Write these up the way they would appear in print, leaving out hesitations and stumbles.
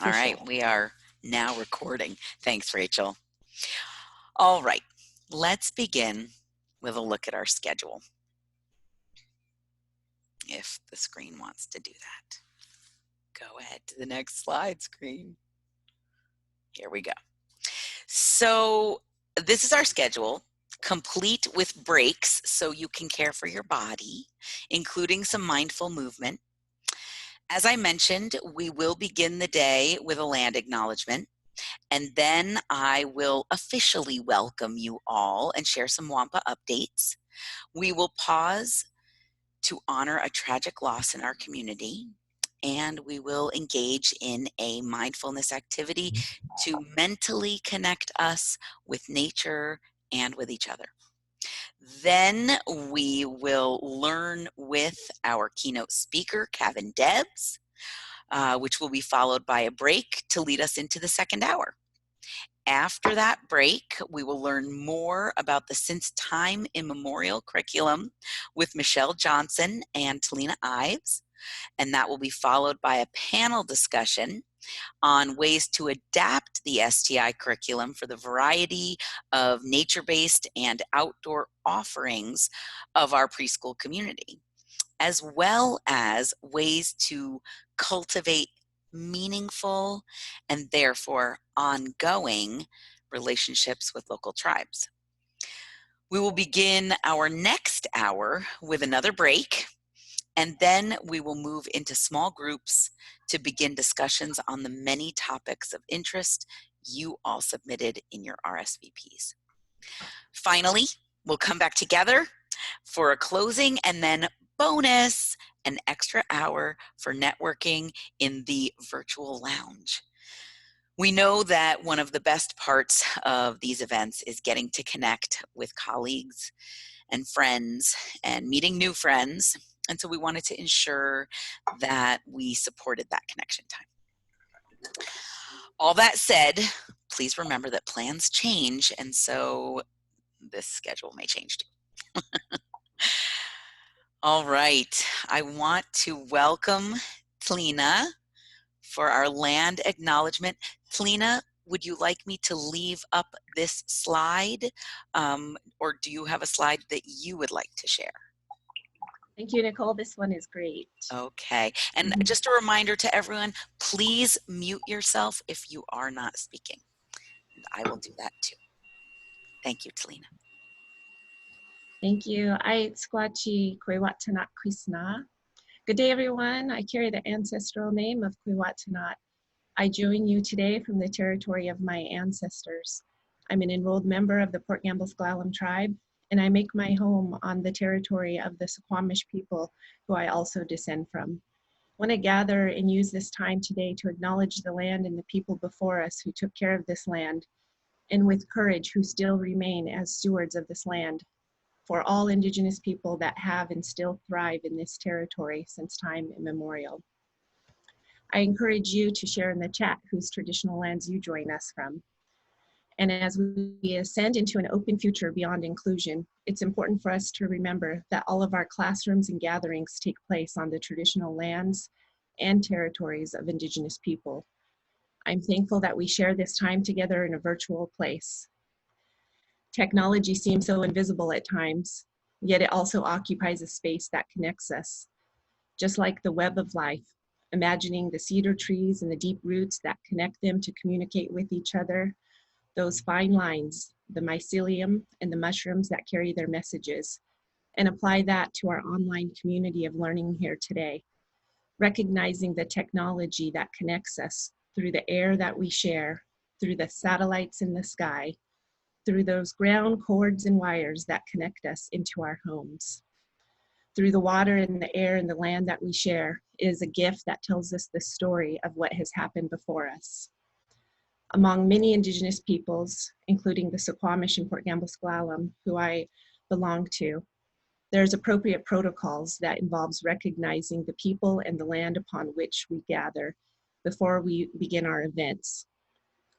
All right, we are now recording. Thanks, Rachel. All right, let's begin with a look at our schedule. If the screen wants to do that. Go ahead to the next slide, screen. Here we go. So this is our schedule, complete with breaks so you can care for your body, including some mindful movement. As I mentioned, we will begin the day with a land acknowledgement, and then I will officially welcome you all and share some WANPA updates. We will pause to honor a tragic loss in our community, and we will engage in a mindfulness activity to mentally connect us with nature and with each other. Then we will learn with our keynote speaker, Kevin Debs, which will be followed by a break to lead us into the second hour. After that break, we will learn more about the Since Time Immemorial curriculum with Michelle Johnson and Talina Ives, and that will be followed by a panel discussion on ways to adapt the STI curriculum for the variety of nature-based and outdoor offerings of our preschool community, as well as ways to cultivate meaningful and therefore ongoing relationships with local tribes. We will begin our next hour with another break, and then we will move into small groups to begin discussions on the many topics of interest you all submitted in your RSVPs. Finally, we'll come back together for a closing and then bonus, an extra hour for networking in the virtual lounge. We know that one of the best parts of these events is getting to connect with colleagues and friends and meeting new friends. And so we wanted to ensure that we supported that connection time. All that said, please remember that plans change, and so this schedule may change too. All right, I want to welcome Talina for our land acknowledgement. Talina, would you like me to leave up this slide, or do you have a slide that you would like to share? Thank you, Nicole. This one is great. Okay, and just a reminder to everyone, please mute yourself if you are not speaking. And I will do that too. Thank you, Talina. Thank you. I Squatchy Kwiwatanak Kwisna. Good day, everyone. I carry the ancestral name of Kwiwatanak. I join you today from the territory of my ancestors. I'm an enrolled member of the Port Gamble-Sklallam tribe, and I make my home on the territory of the Suquamish people, who I also descend from. I want to gather and use this time today to acknowledge the land and the people before us who took care of this land, and with courage who still remain as stewards of this land, for all Indigenous people that have and still thrive in this territory since time immemorial. I encourage you to share in the chat whose traditional lands you join us from. And as we ascend into an open future beyond inclusion, it's important for us to remember that all of our classrooms and gatherings take place on the traditional lands and territories of Indigenous people. I'm thankful that we share this time together in a virtual place. Technology seems so invisible at times, yet it also occupies a space that connects us. Just like the web of life, imagining the cedar trees and the deep roots that connect them to communicate with each other, those fine lines, the mycelium and the mushrooms that carry their messages, and apply that to our online community of learning here today, recognizing the technology that connects us through the air that we share, through the satellites in the sky, through those ground cords and wires that connect us into our homes. Through the water and the air and the land that we share is a gift that tells us the story of what has happened before us. Among many Indigenous peoples, including the Suquamish and Port Gamble-Sklallam, who I belong to, there's appropriate protocols that involves recognizing the people and the land upon which we gather before we begin our events.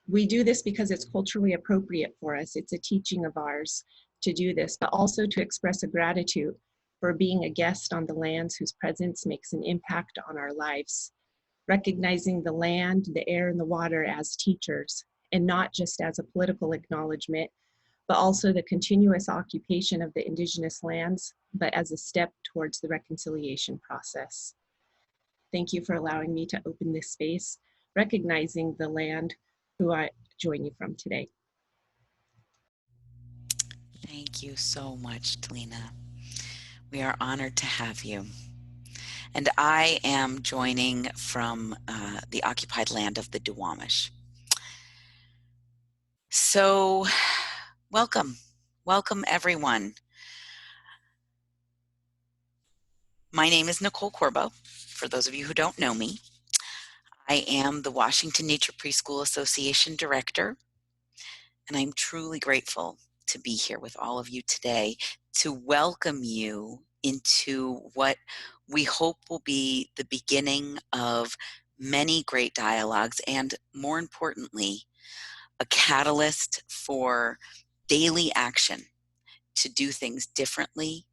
We do this because it's culturally appropriate for us. It's a teaching of ours to do this, but also to express a gratitude for being a guest on the lands whose presence makes an impact on our lives, recognizing the land, the air, and the water as teachers, and not just as a political acknowledgement, but also the continuous occupation of the indigenous lands, but as a step towards the reconciliation process. Thank you for allowing me to open this space, recognizing the land who I join you from today. Thank you so much, Talina. We are honored to have you. And I am joining from the occupied land of the Duwamish. So, welcome. Welcome, everyone. My name is Nicole Corbo. For those of you who don't know me, I am the Washington Nature Preschool Association Director, and I'm truly grateful to be here with all of you today to welcome you into what we hope will be the beginning of many great dialogues and, more importantly, a catalyst for daily action to do things differently.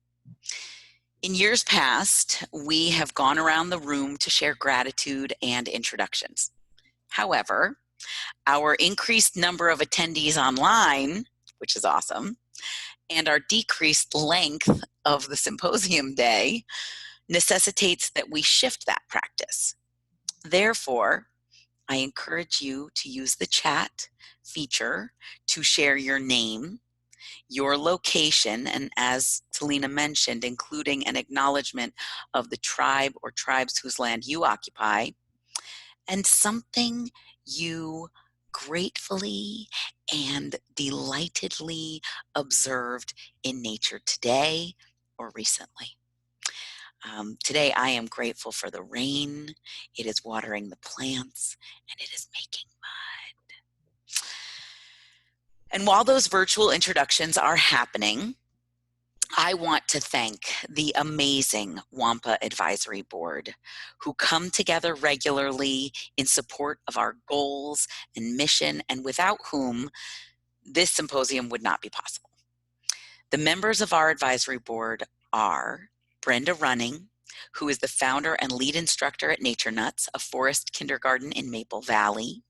In years past, we have gone around the room to share gratitude and introductions. However, our increased number of attendees online, which is awesome, and our decreased length of the symposium day necessitates that we shift that practice. Therefore, I encourage you to use the chat feature to share your name, your location, and as Talina mentioned, including an acknowledgement of the tribe or tribes whose land you occupy, and something you gratefully and delightedly observed in nature today or recently. Today, I am grateful for the rain. It is watering the plants, and it is making mud. And while those virtual introductions are happening, I want to thank the amazing WANPA Advisory Board who come together regularly in support of our goals and mission, and without whom this symposium would not be possible. The members of our advisory board are Brenda Running, who is the founder and lead instructor at Nature Nuts, a forest kindergarten in Maple Valley;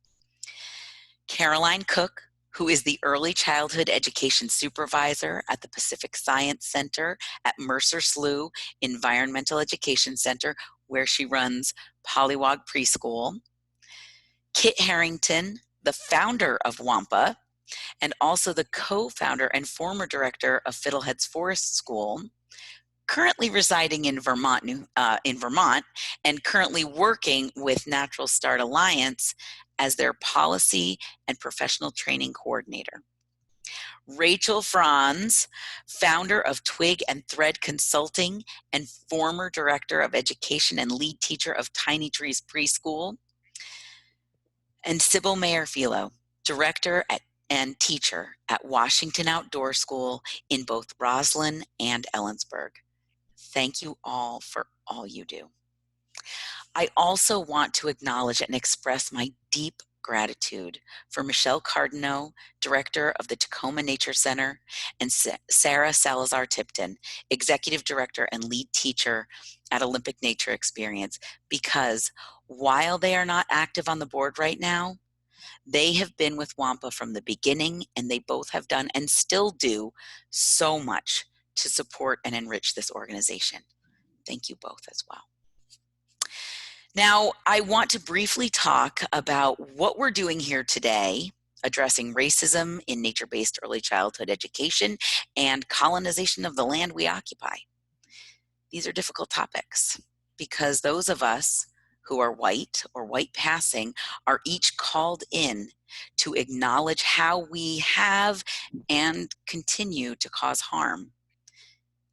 Caroline Cook, who is the early childhood education supervisor at the Pacific Science Center at Mercer Slough Environmental Education Center, where she runs Pollywog Preschool; Kit Harrington, the founder of WANPA, and also the co-founder and former director of Fiddleheads Forest School, currently residing in Vermont, and currently working with Natural Start Alliance as their policy and professional training coordinator. Rachel Franz, founder of Twig and Thread Consulting and former director of education and lead teacher of Tiny Trees Preschool. And Sybil Mayer-Philo, director and teacher at Washington Outdoor School in both Roslyn and Ellensburg. Thank you all for all you do. I also want to acknowledge and express my deep gratitude for Michelle Cardinaux, director of the Tacoma Nature Center, and Sarah Salazar-Tipton, executive director and lead teacher at Olympic Nature Experience, because while they are not active on the board right now, they have been with WANPA from the beginning, and they both have done and still do so much to support and enrich this organization. Thank you both as well. Now, I want to briefly talk about what we're doing here today, addressing racism in nature-based early childhood education and colonization of the land we occupy. These are difficult topics because those of us who are white or white passing are each called in to acknowledge how we have and continue to cause harm.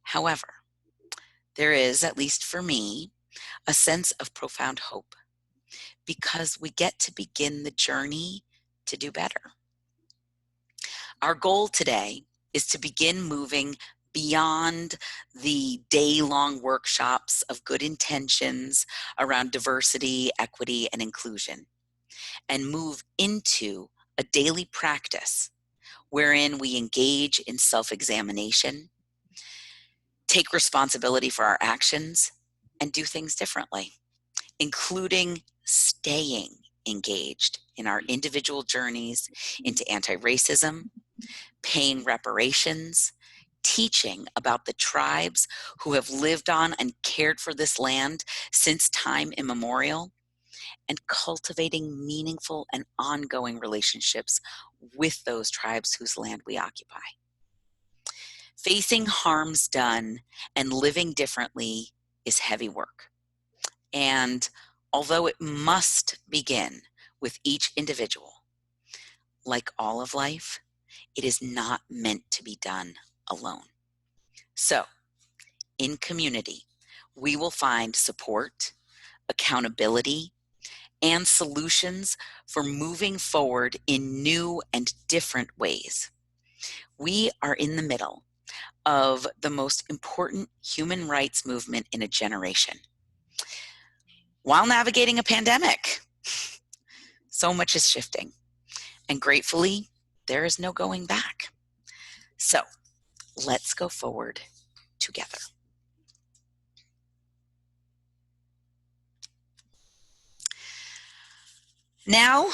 However, there is, at least for me, a sense of profound hope because we get to begin the journey to do better. Our goal today is to begin moving beyond the day-long workshops of good intentions around diversity, equity, and inclusion, and move into a daily practice wherein we engage in self-examination, take responsibility for our actions, and do things differently. including staying engaged in our individual journeys into anti-racism, paying reparations, teaching about the tribes who have lived on and cared for this land since time immemorial, and cultivating meaningful and ongoing relationships with those tribes whose land we occupy. Facing harms done and living differently is heavy work. And although it must begin with each individual, like all of life, it is not meant to be done alone. So, in community, we will find support, accountability, and solutions for moving forward in new and different ways. We are in the middle of the most important human rights movement in a generation, while navigating a pandemic. So much is shifting, and gratefully, there is no going back. So let's go forward together. Now,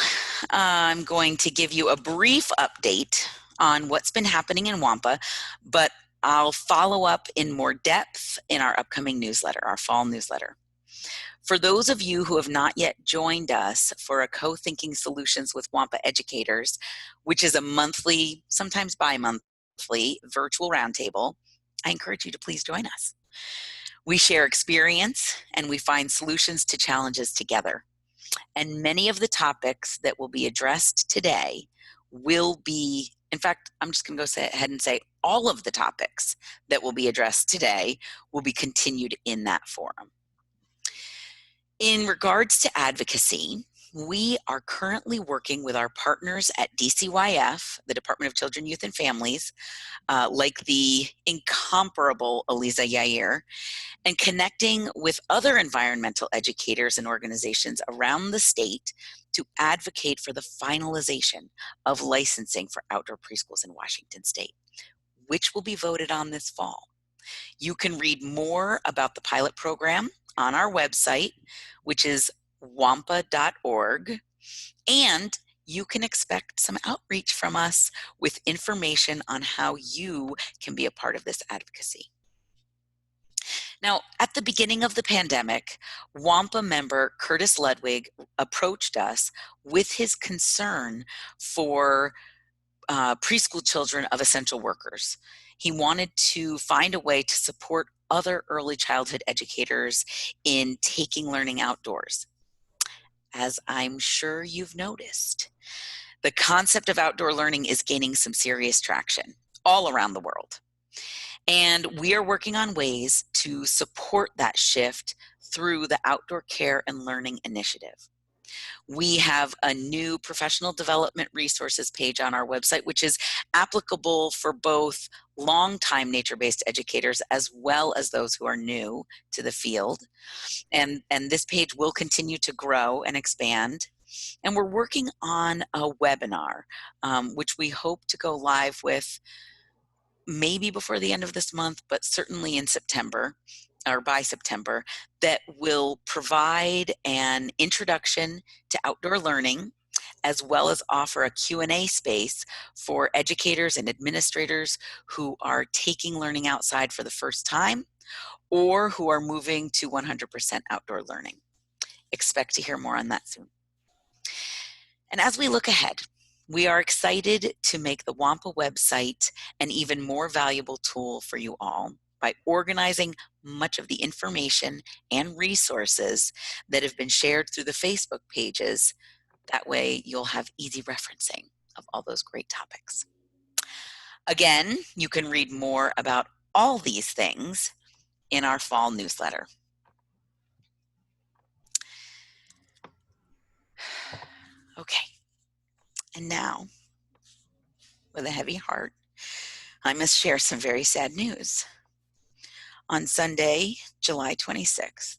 I'm going to give you a brief update on what's been happening in WANPA, but I'll follow up in more depth in our upcoming newsletter, our fall newsletter. For those of you who have not yet joined us for a Co-Thinking Solutions with WANPA Educators, which is a monthly, sometimes bi-monthly virtual roundtable, I encourage you to please join us. We share experience and we find solutions to challenges together. And many of the topics that will be addressed today will be, in fact, I'm just going to go ahead and say all of the topics that will be addressed today will be continued in that forum. In regards to advocacy, we are currently working with our partners at DCYF, the Department of Children, Youth, and Families, like the incomparable Eliza Yair, and connecting with other environmental educators and organizations around the state to advocate for the finalization of licensing for outdoor preschools in Washington state, which will be voted on this fall. You can read more about the pilot program on our website, which is wampa.org, and you can expect some outreach from us with information on how you can be a part of this advocacy. Now, at the beginning of the pandemic, WANPA member Curtis Ludwig approached us with his concern for preschool children of essential workers. He wanted to find a way to support other early childhood educators in taking learning outdoors. As I'm sure you've noticed, the concept of outdoor learning is gaining some serious traction all around the world. And we are working on ways to support that shift through the Outdoor Care and Learning Initiative. We have a new professional development resources page on our website, which is applicable for both longtime nature-based educators as well as those who are new to the field. And this page will continue to grow and expand. And we're working on a webinar, which we hope to go live with maybe before the end of this month, but certainly in September or by September, that will provide an introduction to outdoor learning, as well as offer a Q&A space for educators and administrators who are taking learning outside for the first time or who are moving to 100% outdoor learning. Expect to hear more on that soon. And as we look ahead, we are excited to make the WANPA website an even more valuable tool for you all by organizing much of the information and resources that have been shared through the Facebook pages. That way you'll have easy referencing of all those great topics. Again, you can read more about all these things in our fall newsletter. Okay, and now, with a heavy heart, I must share some very sad news. On Sunday, July 26th,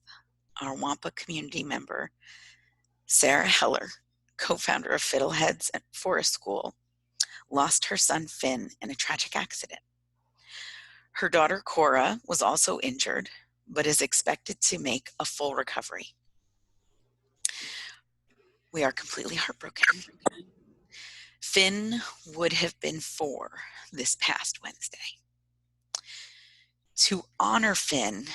our WANPA community member, Sarah Heller, co-founder of Fiddleheads and Forest School, lost her son Finn in a tragic accident. Her daughter Cora was also injured, but is expected to make a full recovery. We are completely heartbroken. Finn would have been 4 this past Wednesday. To honor Finn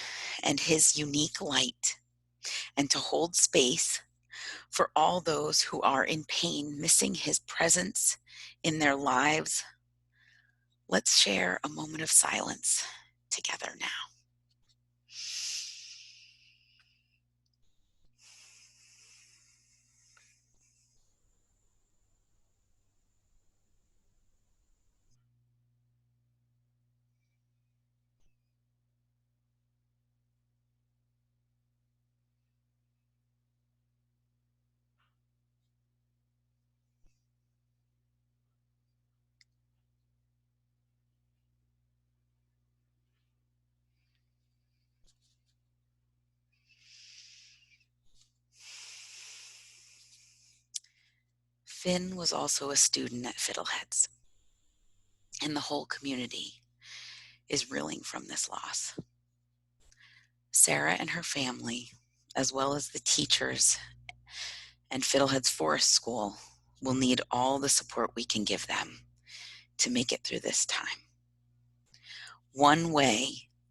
and his unique light, and to hold space for all those who are in pain, missing his presence in their lives, let's share a moment of silence together now. Finn was also a student at Fiddleheads, and the whole community is reeling from this loss. Sarah and her family, as well as the teachers and Fiddleheads Forest School, will need all the support we can give them to make it through this time. One way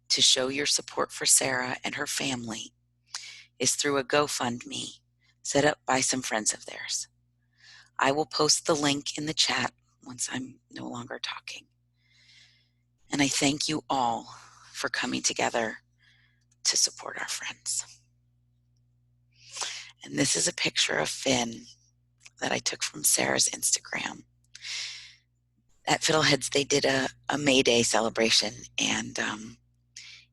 to show your support for Sarah and her family is through a GoFundMe set up by some friends of theirs. I will post the link in the chat once I'm no longer talking. And I thank you all for coming together to support our friends. And this is a picture of Finn that I took from Sarah's Instagram. At Fiddleheads, they did a May Day celebration, and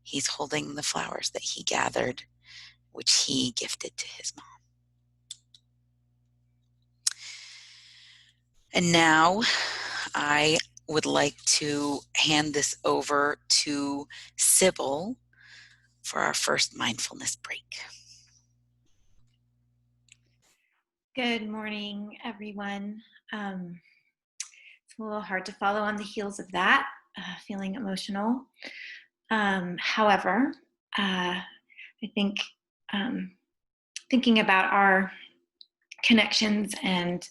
he's holding the flowers that he gathered, which he gifted to his mom. And now I would like to hand this over to Sybil for our first mindfulness break. Good morning, everyone. It's a little hard to follow on the heels of that, feeling emotional. However, I think thinking about our connections and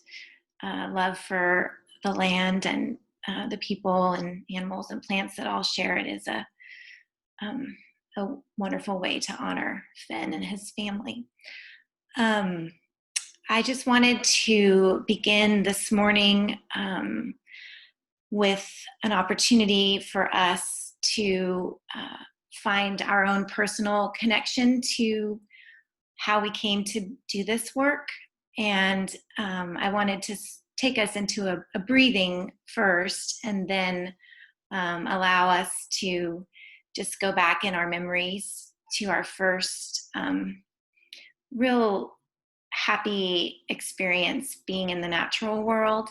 love for the land and the people and animals and plants that all share it is a wonderful way to honor Finn and his family. I just wanted to begin this morning with an opportunity for us to find our own personal connection to how we came to do this work. And I wanted to take us into a breathing first, and then allow us to just go back in our memories to our first real happy experience being in the natural world,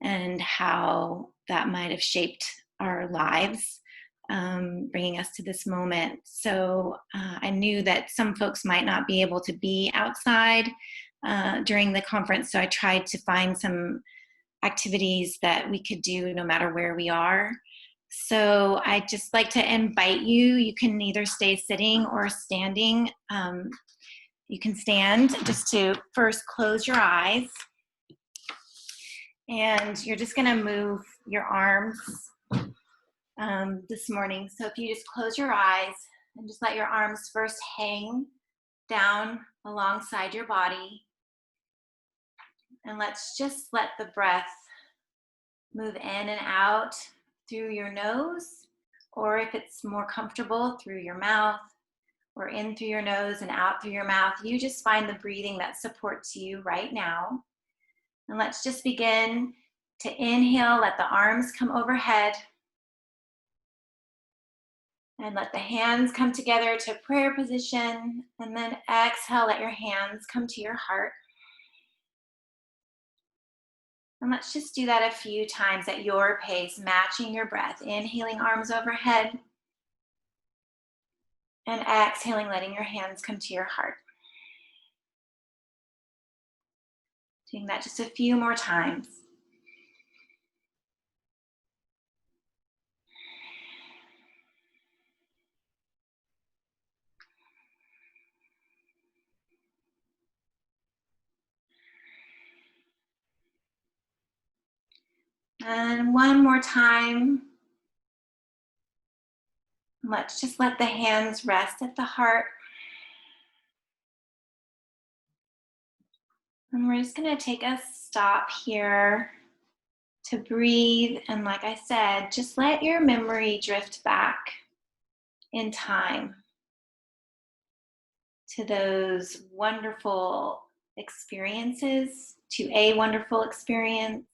and how that might have shaped our lives, bringing us to this moment. So I knew that some folks might not be able to be outside during the conference, so I tried to find some activities that we could do no matter where we are. So I'd just like to invite you. You can either stay sitting or standing. You can stand, just to first close your eyes. And you're just gonna move your arms this morning. So if you just close your eyes and just let your arms first hang down alongside your body. And let's just let the breath move in and out through your nose, or if it's more comfortable, through your mouth, or in through your nose and out through your mouth. You just find the breathing that supports you right now. And let's just begin to inhale, let the arms come overhead. And let the hands come together to prayer position. And then exhale, let your hands come to your heart. And let's just do that a few times at your pace, matching your breath. Inhaling, arms overhead. And exhaling, letting your hands come to your heart. Doing that just a few more times. And one more time. Let's just let the hands rest at the heart. And we're just going to take a stop here to breathe. And like I said, just let your memory drift back in time to those wonderful experiences, to a wonderful experience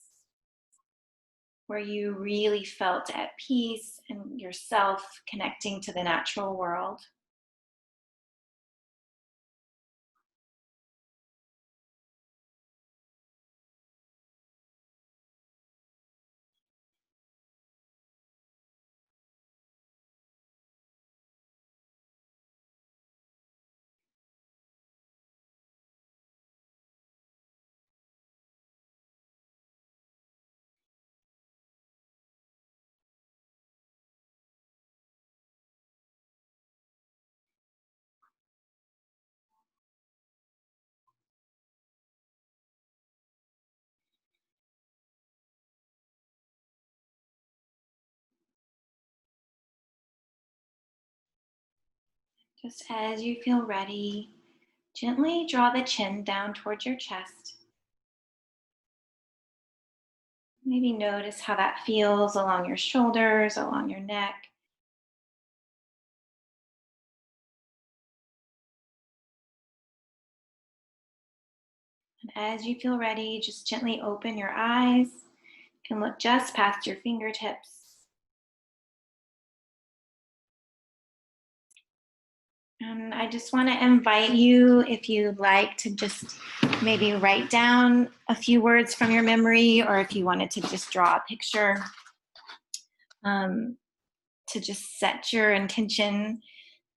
where you really felt at peace and yourself connecting to the natural world. Just as you feel ready, gently draw the chin down towards your chest. Maybe notice how that feels along your shoulders, along your neck. And as you feel ready, just gently open your eyes. You can look just past your fingertips. And I just want to invite you, if you'd like, to just maybe write down a few words from your memory, or if you wanted to just draw a picture, to just set your intention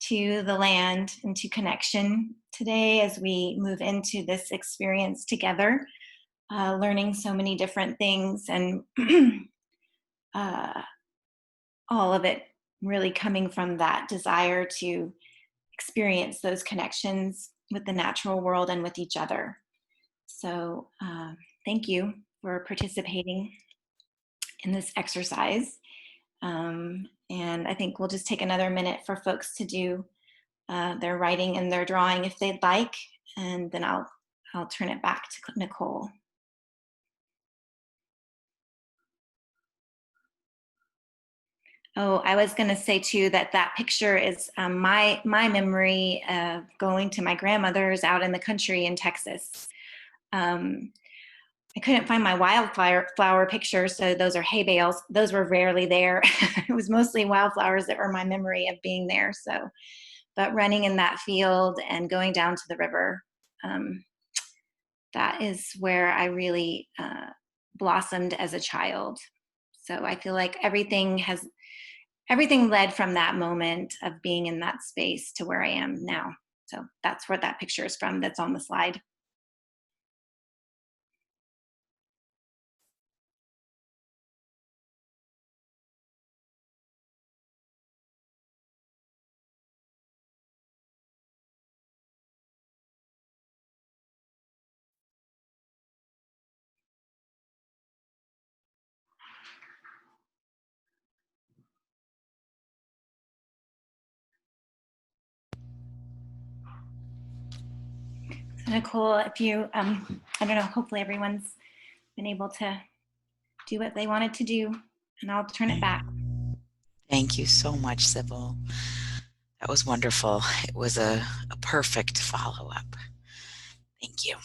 to the land and to connection today as we move into this experience together, learning so many different things, and all of it really coming from that desire to experience those connections with the natural world and with each other. So thank you for participating in this exercise. And I think we'll just take another minute for folks to do their writing and their drawing if they'd like, and then I'll turn it back to Nicole. Oh, I was going to say too that that picture is my memory of going to my grandmother's out in the country in Texas. I couldn't find my wildflower pictures, so those are hay bales. Those were rarely there. It was mostly wildflowers that were my memory of being there. So, but running in that field and going down to the river, that is where I really blossomed as a child. So I feel like everything led from that moment of being in that space to where I am now. So that's where that picture is from, that's on the slide. Nicole, if you, I don't know, hopefully everyone's been able to do what they wanted to do, and I'll turn it back. Thank you so much, Sybil. That was wonderful. It was a perfect follow-up. Thank you.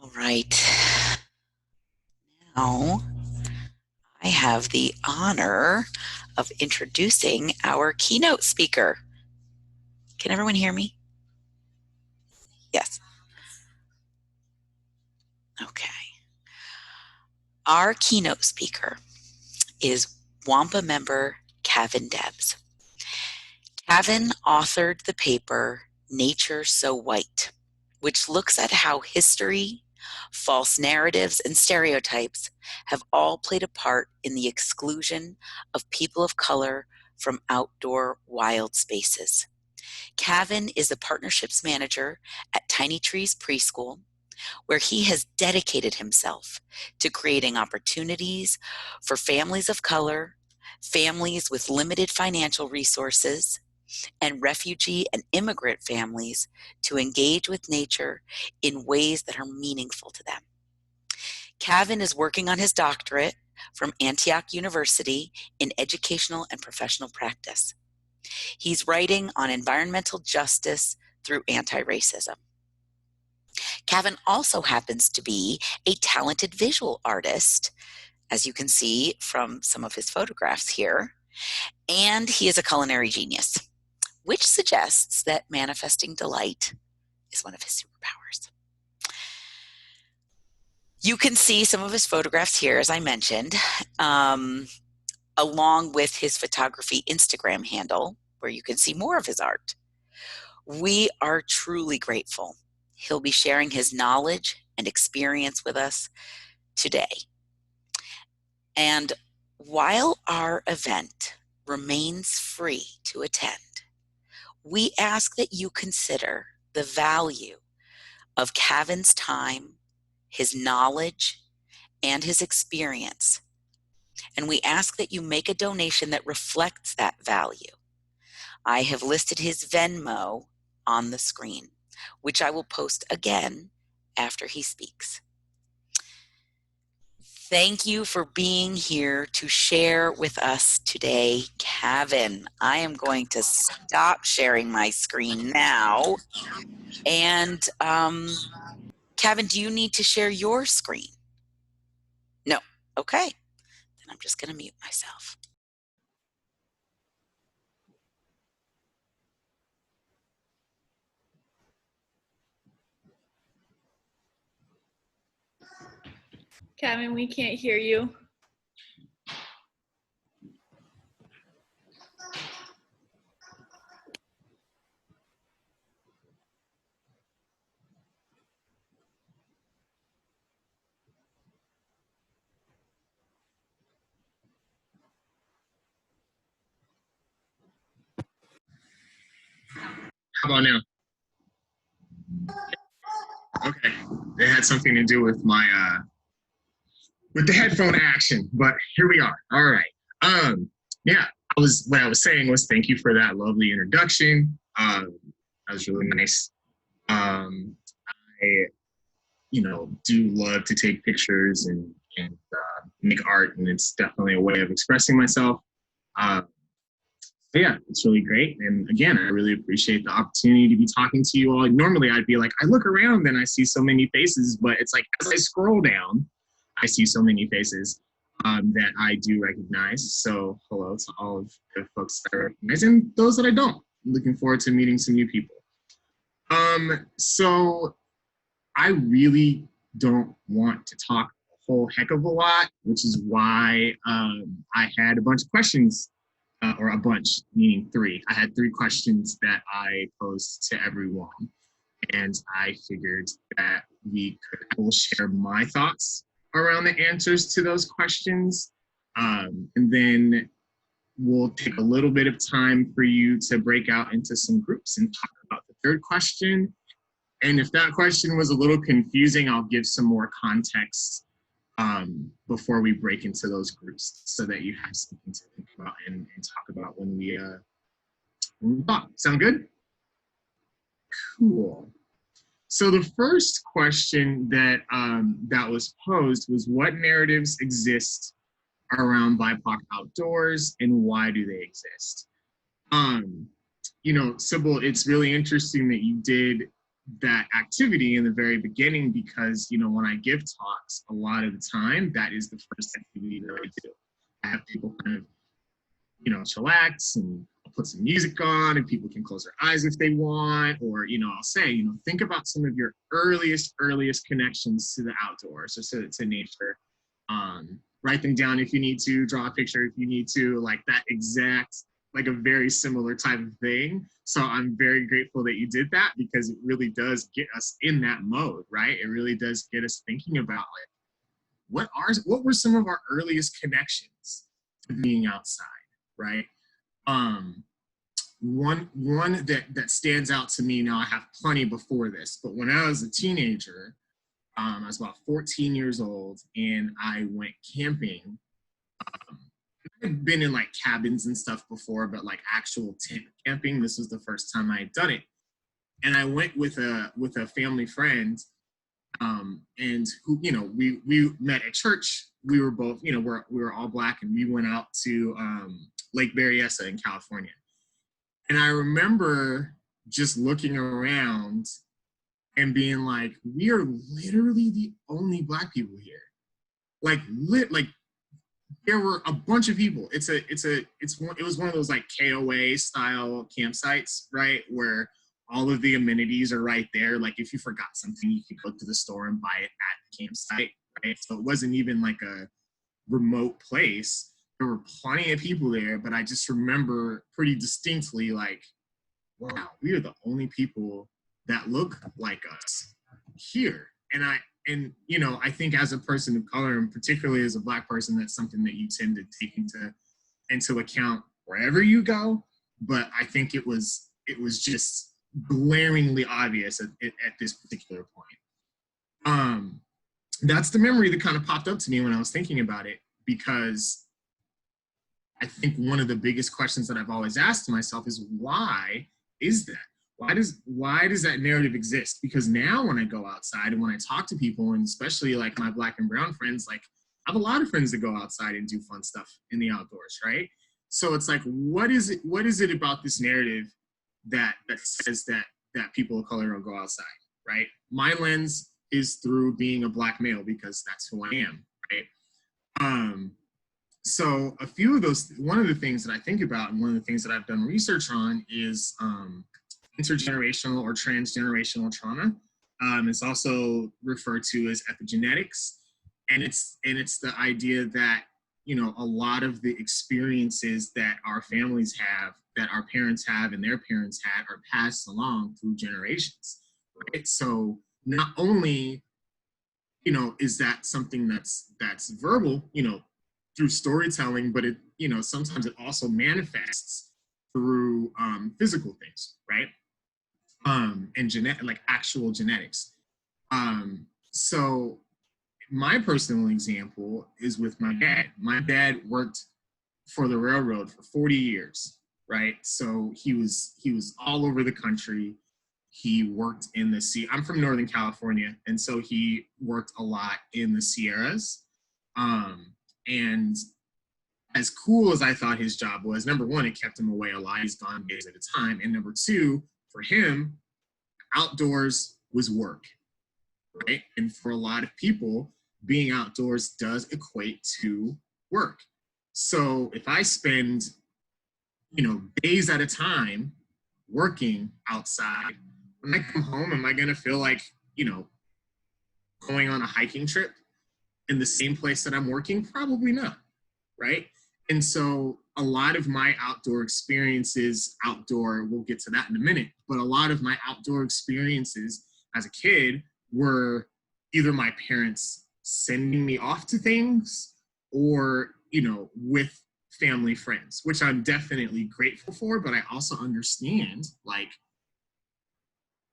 All right. Now, I have the honor of introducing our keynote speaker. Can everyone hear me? Yes. Okay. Our keynote speaker is WANPA member Kevin Debs. Kevin authored the paper Nature So White, which looks at how history, false narratives, and stereotypes have all played a part in the exclusion of people of color from outdoor wild spaces. Kevin is the partnerships manager at Tiny Trees Preschool, where he has dedicated himself to creating opportunities for families of color, families with limited financial resources, and refugee and immigrant families to engage with nature in ways that are meaningful to them. Kevin is working on his doctorate from Antioch University in educational and professional practice. He's writing on environmental justice through anti-racism. Kevin also happens to be a talented visual artist, as you can see from some of his photographs here, and he is a culinary genius, which suggests that manifesting delight is one of his superpowers. You can see some of his photographs here, as I mentioned, along with his photography Instagram handle, where you can see more of his art. We are truly grateful he'll be sharing his knowledge and experience with us today. And while our event remains free to attend, we ask that you consider the value of Kevin's time, his knowledge, and his experience. And we ask that you make a donation that reflects that value. I have listed his Venmo on the screen, which I will post again after he speaks. Thank you for being here to share with us today, Kevin. I am going to stop sharing my screen now. And Kevin, do you need to share your screen? No. Okay. Then I'm just going to mute myself. Kevin, we can't hear you. How about now? Okay, it had something to do with my with the headphone action, but here we are. All right. Yeah, what I was saying was thank you for that lovely introduction. That was really nice. I do love to take pictures and make art, and it's definitely a way of expressing myself. Yeah, it's really great. And again, I really appreciate the opportunity to be talking to you all. Normally I'd be like, I look around and I see so many faces, but it's like, as I scroll down, I see so many faces that I do recognize. So hello to all of the folks that I recognize and those that I don't. I'm looking forward to meeting some new people. So I really don't want to talk a whole heck of a lot, which is why I had a bunch of questions. Or a bunch, meaning three. I had three questions that I posed to everyone. And I figured that I will share my thoughts around the answers to those questions. And then we'll take a little bit of time for you to break out into some groups and talk about the third question. And if that question was a little confusing, I'll give some more context before we break into those groups so that you have something to think about and talk about when we talk. Sound good? Cool. So the first question that that was posed was, what narratives exist around BIPOC outdoors and why do they exist? Sybil, it's really interesting that you did that activity in the very beginning because, when I give talks, a lot of the time, that is the first activity that I do. I have people kind of, chillax and I'll put some music on and people can close their eyes if they want, or, I'll say, think about some of your earliest connections to the outdoors or to nature. Write them down if you need to, draw a picture if you need to, like that exact, like a very similar type of thing. So I'm very grateful that you did that because it really does get us in that mode, right? It really does get us thinking about like, what were some of our earliest connections to being outside, right? One that stands out to me, now I have plenty before this, but when I was a teenager, I was about 14 years old, and I went camping. I've been in like cabins and stuff before, but like actual tent camping, this was the first time I had done it. And I went with a family friend, and who, you know, we met at church. We were both, you know, we were all Black, and we went out to Lake Berryessa in California. And I remember just looking around and being like, we are literally the only Black people here. Like there were a bunch of people. It was one of those like KOA style campsites, right? Where all of the amenities are right there. Like if you forgot something, you could go to the store and buy it at the campsite, right? So it wasn't even like a remote place. There were plenty of people there, but I just remember pretty distinctly like, wow, we are the only people that look like us here. And you know, I think as a person of color, and particularly as a Black person, that's something that you tend to take into account wherever you go. But I think it was just glaringly obvious at this particular point. That's the memory that kind of popped up to me when I was thinking about it, because I think one of the biggest questions that I've always asked myself is, why is that? Why does that narrative exist? Because now when I go outside and when I talk to people, and especially like my Black and brown friends, like I have a lot of friends that go outside and do fun stuff in the outdoors, right? So it's like, what is it about this narrative that says that people of color don't go outside, right? My lens is through being a Black male, because that's who I am, right? So a few of those, one of the things that I think about, and one of the things that I've done research on is intergenerational or transgenerational trauma. It's also referred to as epigenetics, and it's the idea that, you know, a lot of the experiences that our families have, that our parents have and their parents had, are passed along through generations, right? So not only, you know, is that something that's verbal, you know, through storytelling, but it, you know, sometimes it also manifests through physical things, right? And like actual genetics. So my personal example is with my dad. My dad worked for the railroad for 40 years, right? So he was all over the country. He worked in the sea. I'm from Northern California, and so he worked a lot in the Sierras. And as cool as I thought his job was, number one, it kept him away a lot. He's gone days at a time. And number two, for him, outdoors was work, right? And for a lot of people, being outdoors does equate to work. So if I spend, you know, days at a time working outside, when I come home, am I going to feel like, you know, going on a hiking trip in the same place that I'm working? Probably not, right? And so a lot of my outdoor experiences, we'll get to that in a minute, but a lot of my outdoor experiences as a kid were either my parents sending me off to things, or, you know, with family friends, which I'm definitely grateful for, but I also understand, like,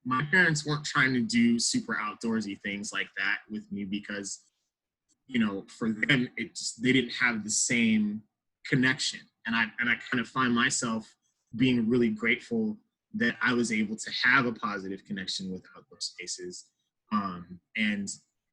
my parents weren't trying to do super outdoorsy things like that with me, because, you know, for them, they didn't have the same connection. And I kind of find myself being really grateful that I was able to have a positive connection with outdoor spaces. And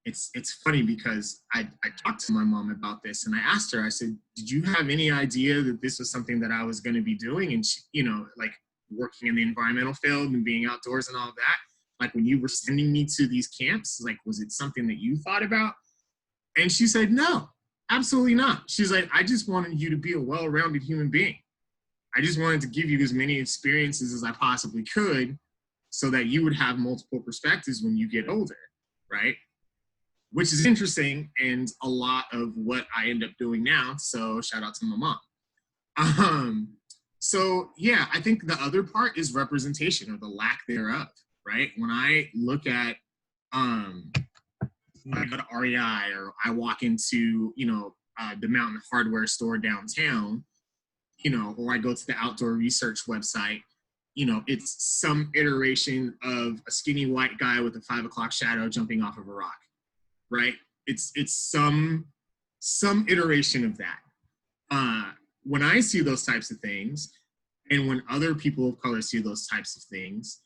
it's funny because I talked to my mom about this, and I asked her, I said, did you have any idea that this was something that I was going to be doing? And she, you know, like working in the environmental field and being outdoors and all of that, like when you were sending me to these camps, like, was it something that you thought about? And she said, no, absolutely not. She's like, I just wanted you to be a well-rounded human being. I just wanted to give you as many experiences as I possibly could so that you would have multiple perspectives when you get older, right? Which is interesting, and a lot of what I end up doing now. So shout out to my mom. So yeah, I think the other part is representation, or the lack thereof, right? When I look at, when I go to REI, or I walk into, you know, the Mountain Hardware store downtown, you know, or I go to the Outdoor Research website, you know, it's some iteration of a skinny white guy with a 5 o'clock shadow jumping off of a rock, right? It's some iteration of that. When I see those types of things, and when other people of color see those types of things,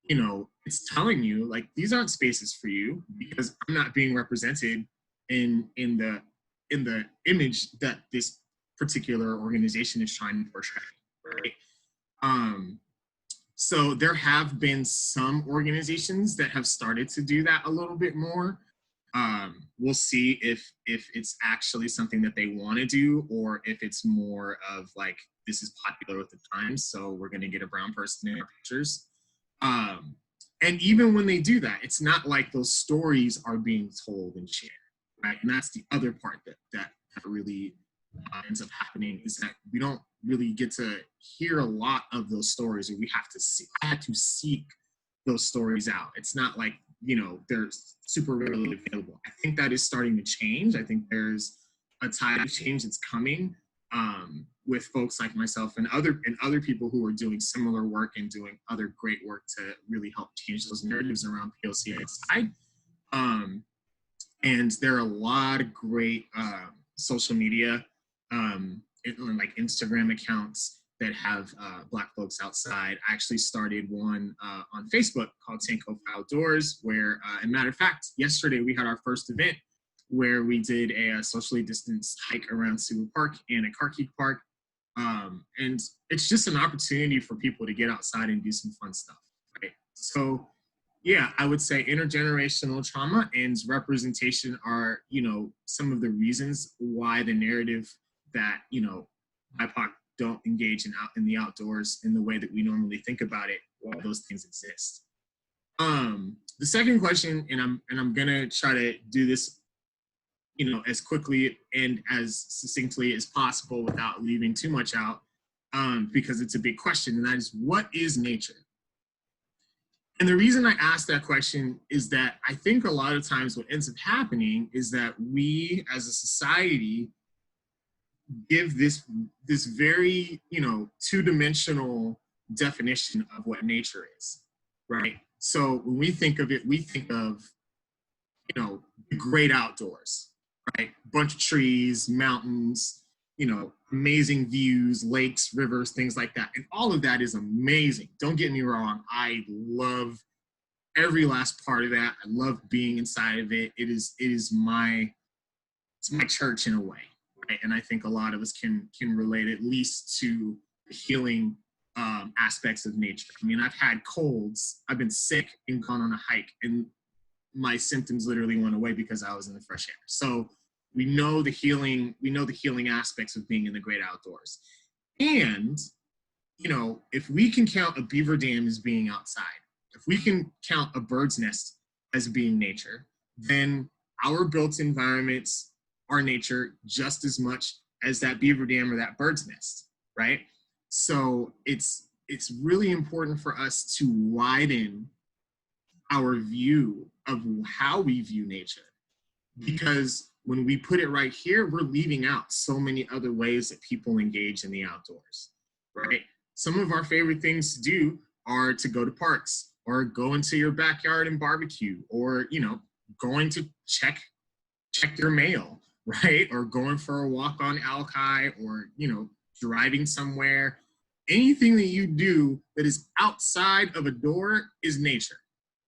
you know, it's telling you like these aren't spaces for you because I'm not being represented in the image that this particular organization is trying to portray, right? So there have been some organizations that have started to do that a little bit more. We'll see if it's actually something that they want to do, or if it's more of like, this is popular with the times, so we're going to get a brown person in our pictures. And even when they do that, it's not like those stories are being told and shared, right? And that's the other part that really ends up happening, is that we don't really get to hear a lot of those stories, or I had to seek those stories out. It's not like, you know, they're super readily available. I think that is starting to change. I think there's a tide of change that's coming, with folks like myself and other people who are doing similar work and doing other great work to really help change those narratives around POC outside. And there are a lot of great social media, like Instagram accounts that have Black folks outside. I actually started one on Facebook called Sankofa Outdoors, where, as a matter of fact, yesterday we had our first event where we did a socially distanced hike around Sewell Park and at Carkeek Park. And it's just an opportunity for people to get outside and do some fun stuff, right? So yeah, I would say intergenerational trauma and representation are, you know, some of the reasons why the narrative that, you know, BIPOC don't engage in the outdoors in the way that we normally think about it while those things exist. The second question, and I'm gonna try to do this, you know, as quickly and as succinctly as possible without leaving too much out, because it's a big question, and that is, what is nature? And the reason I ask that question is that I think a lot of times what ends up happening is that we as a society give this very, you know, two-dimensional definition of what nature is, right? So when we think of it, we think of, you know, the great outdoors, right? Bunch of trees, mountains, you know, amazing views, lakes, rivers, things like that. And all of that is amazing. Don't get me wrong. I love every last part of that. I love being inside of it. It's my church in a way, right? And I think a lot of us can relate at least to the healing aspects of nature. I mean, I've had colds. I've been sick and gone on a hike, and my symptoms literally went away because I was in the fresh air. So we know the healing aspects of being in the great outdoors. And, you know, if we can count a beaver dam as being outside, if we can count a bird's nest as being nature, then our built environments are nature just as much as that beaver dam or that bird's nest, right? So it's really important for us to widen our view of how we view nature, because when we put it right here, we're leaving out so many other ways that people engage in the outdoors, right? Some of our favorite things to do are to go to parks, or go into your backyard and barbecue, or, you know, going to check your mail, right? Or going for a walk on Alki, or, you know, driving somewhere. Anything that you do that is outside of a door is nature.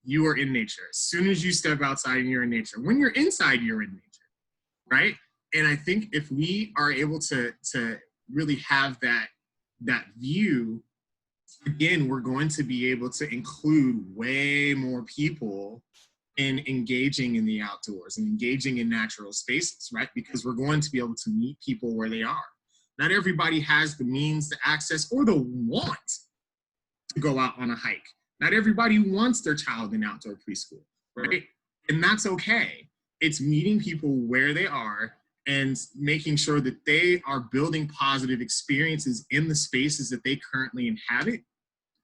You are in nature. As soon as you step outside, and you're in nature. When you're inside, you're in nature, right? And I think if we are able to really have that view, again, we're going to be able to include way more people in engaging in the outdoors and engaging in natural spaces, right? Because we're going to be able to meet people where they are. Not everybody has the means, the access, or the want to go out on a hike. Not everybody wants their child in outdoor preschool, right? And that's okay. It's meeting people where they are and making sure that they are building positive experiences in the spaces that they currently inhabit.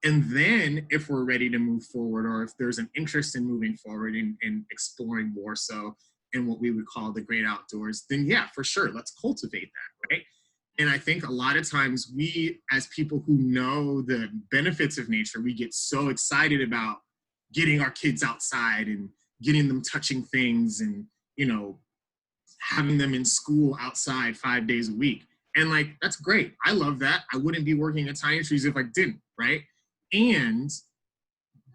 And then if we're ready to move forward, or if there's an interest in moving forward and exploring more so in what we would call the great outdoors, then yeah, for sure, let's cultivate that, right? And I think a lot of times we, as people who know the benefits of nature, we get so excited about getting our kids outside and getting them touching things and, you know, having them in school outside 5 days a week. And like, that's great. I love that. I wouldn't be working at Tiny Trees if I didn't, right? And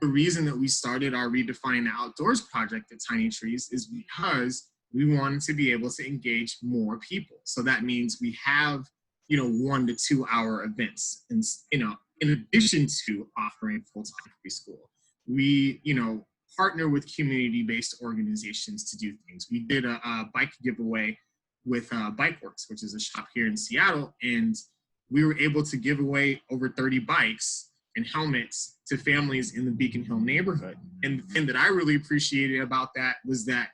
the reason that we started our Redefining the Outdoors project at Tiny Trees is because we wanted to be able to engage more people. So that means we have, you know, 1 to 2 hour events, and, you know, in addition to offering full-time preschool, we, you know, partner with community-based organizations to do things. We did a bike giveaway with Bikeworks, which is a shop here in Seattle, and we were able to give away over 30 bikes and helmets to families in the Beacon Hill neighborhood. And the thing that I really appreciated about that was that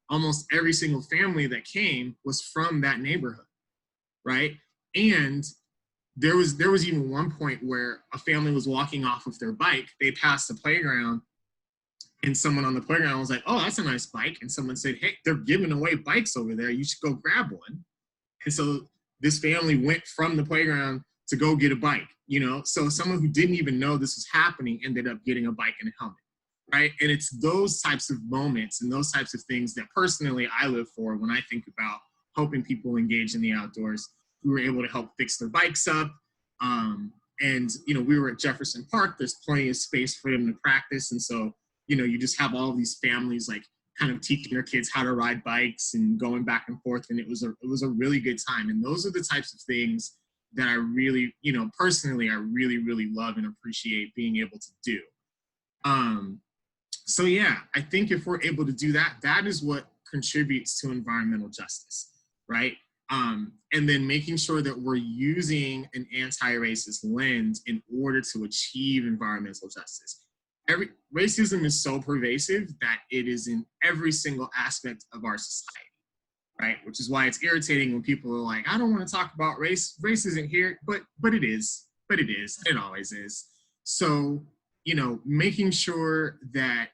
almost every single family that came was from that neighborhood, right? And there was even one point where a family was walking off with their bike. They passed the playground, and someone on the playground was like, "Oh, that's a nice bike." And someone said, "Hey, they're giving away bikes over there. You should go grab one." And so this family went from the playground to go get a bike, you know? So someone who didn't even know this was happening ended up getting a bike and a helmet, right? And it's those types of moments and those types of things that personally I live for when I think about helping people engage in the outdoors. We were able to help fix their bikes up. And, you know, we were at Jefferson Park. There's plenty of space for them to practice. And so, you know, you just have all these families like kind of teaching their kids how to ride bikes and going back and forth. And it was a really good time. And those are the types of things that I really, you know, personally, I really, really love and appreciate being able to do. So yeah, I think if we're able to do that, that is what contributes to environmental justice, right? And then making sure that we're using an anti-racist lens in order to achieve environmental justice. Racism is so pervasive that it is in every single aspect of our society, right? Which is why it's irritating when people are like, "I don't want to talk about race. Race isn't here," but it is. But it is. It always is. So, you know, making sure that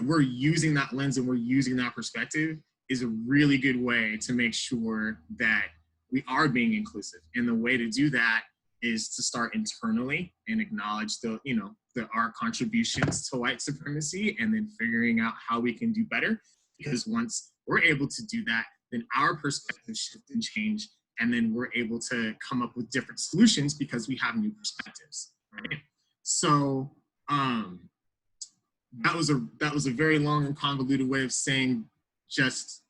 we're using that lens and we're using that perspective is a really good way to make sure that we are being inclusive. And the way to do that is to start internally and acknowledge our contributions to white supremacy, and then figuring out how we can do better. Because once we're able to do that, then our perspectives shift and change, and then we're able to come up with different solutions because we have new perspectives, right? So that was a very long and convoluted way of saying just,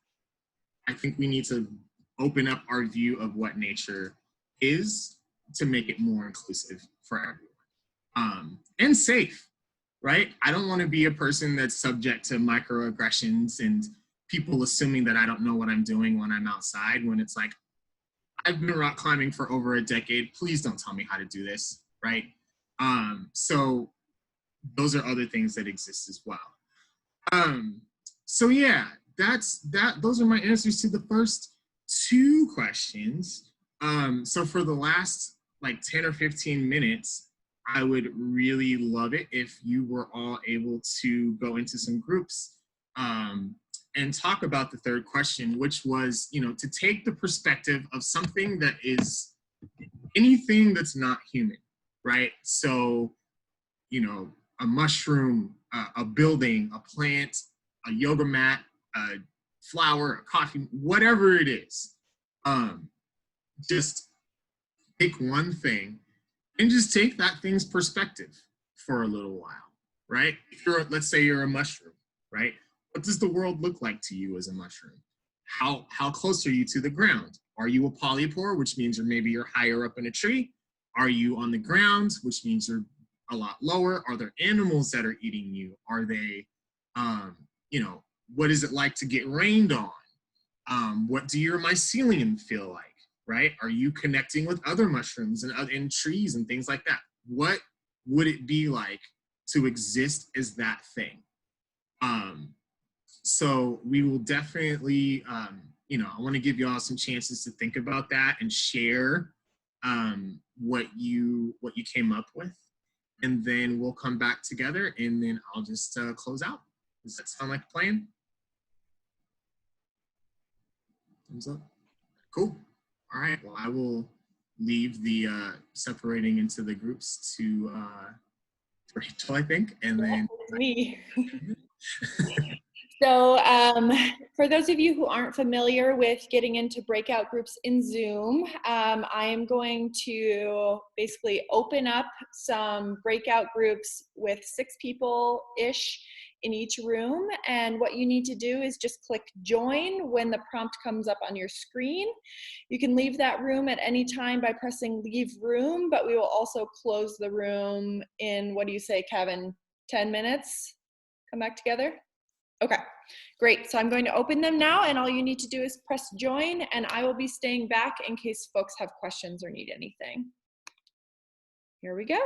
I think we need to open up our view of what nature is to make it more inclusive for everyone, and safe, right? I don't want to be a person that's subject to microaggressions and people assuming that I don't know what I'm doing when I'm outside, when it's like, I've been rock climbing for over a decade. Please don't tell me how to do this, right? So those are other things that exist as well. So yeah, those are my answers to the first 2 questions. So for the last like 10 or 15 minutes, I would really love it if you were all able to go into some groups and talk about the 3rd question, which was, you know, to take the perspective of something that is anything that's not human, right? So, you know, a mushroom, a building, a plant, a yoga mat, a flower, a coffee, whatever it is. Just pick one thing and just take that thing's perspective for a little while, right? If let's say you're a mushroom, right? What does the world look like to you as a mushroom? How close are you to the ground? Are you a polypore, which means you're higher up in a tree? Are you on the ground, which means you're a lot lower? Are there animals that are eating you? Are they, you know, what is it like to get rained on? What do your mycelium feel like, right? Are you connecting with other mushrooms and trees and things like that? What would it be like to exist as that thing? So we will definitely, you know, I want to give you all some chances to think about that and share what you came up with, and then we'll come back together, and then I'll just close out. Does that sound like a plan? Thumbs up. Cool. All right. Well, I will leave the separating into the groups to Rachel, I think, and then me. So For those of you who aren't familiar with getting into breakout groups in Zoom, I am going to basically open up some breakout groups with 6 people-ish in each room. And what you need to do is just click join when the prompt comes up on your screen. You can leave that room at any time by pressing leave room, but we will also close the room in, what do you say, Kevin, 10 minutes? Come back together? Okay, great. So I'm going to open them now, and all you need to do is press join, and I will be staying back in case folks have questions or need anything. Here we go.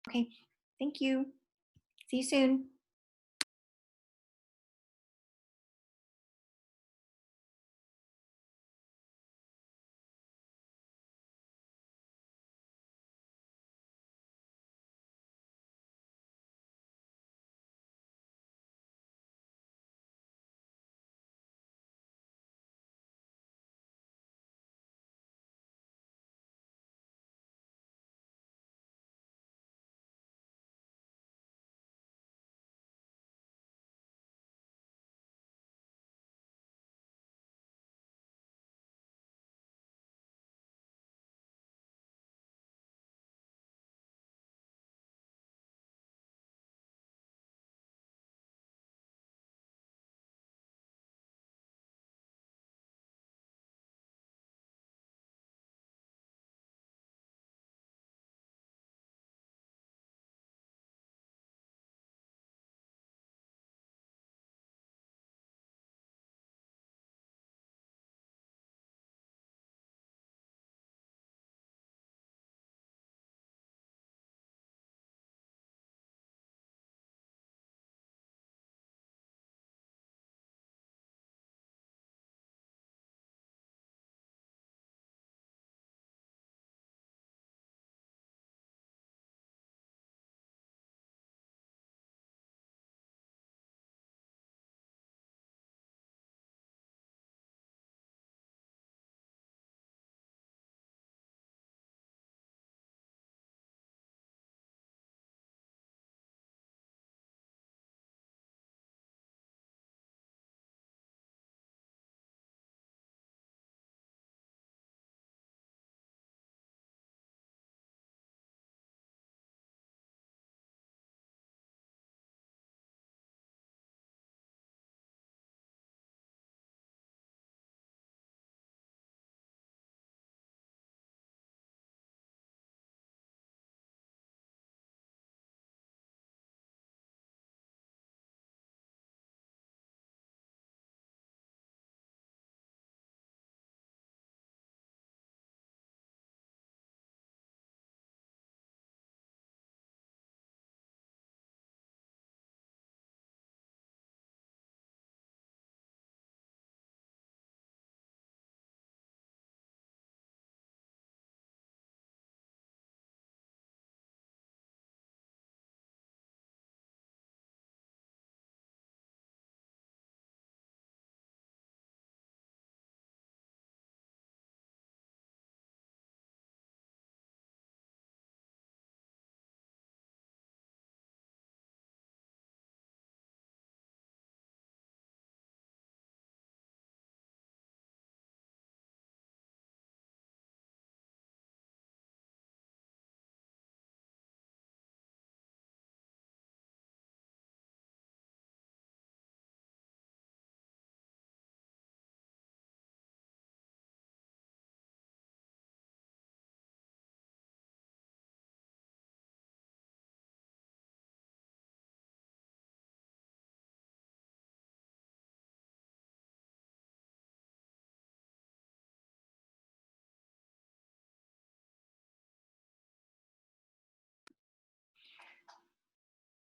Okay, thank you. See you soon.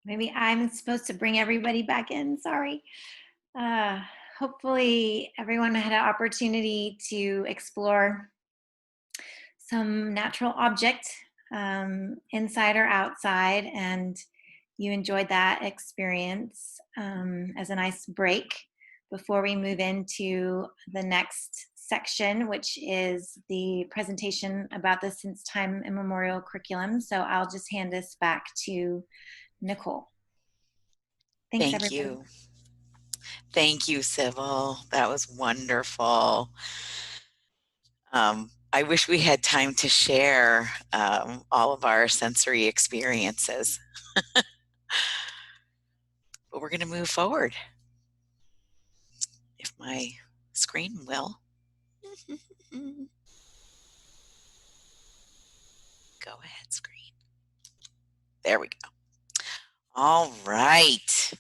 Maybe I'm supposed to bring everybody back in, sorry. Uh, Hopefully everyone had an opportunity to explore some natural object, inside or outside, and you enjoyed that experience as a nice break before we move into the next section, which is the presentation about the since time immemorial curriculum. So I'll just hand this back to Nicole. Thanks, Thank everybody. you. Thank you, Sybil. That was wonderful. I wish we had time to share all of our sensory experiences, but we're going to move forward. If my screen will. Go ahead, screen. There we go. All right.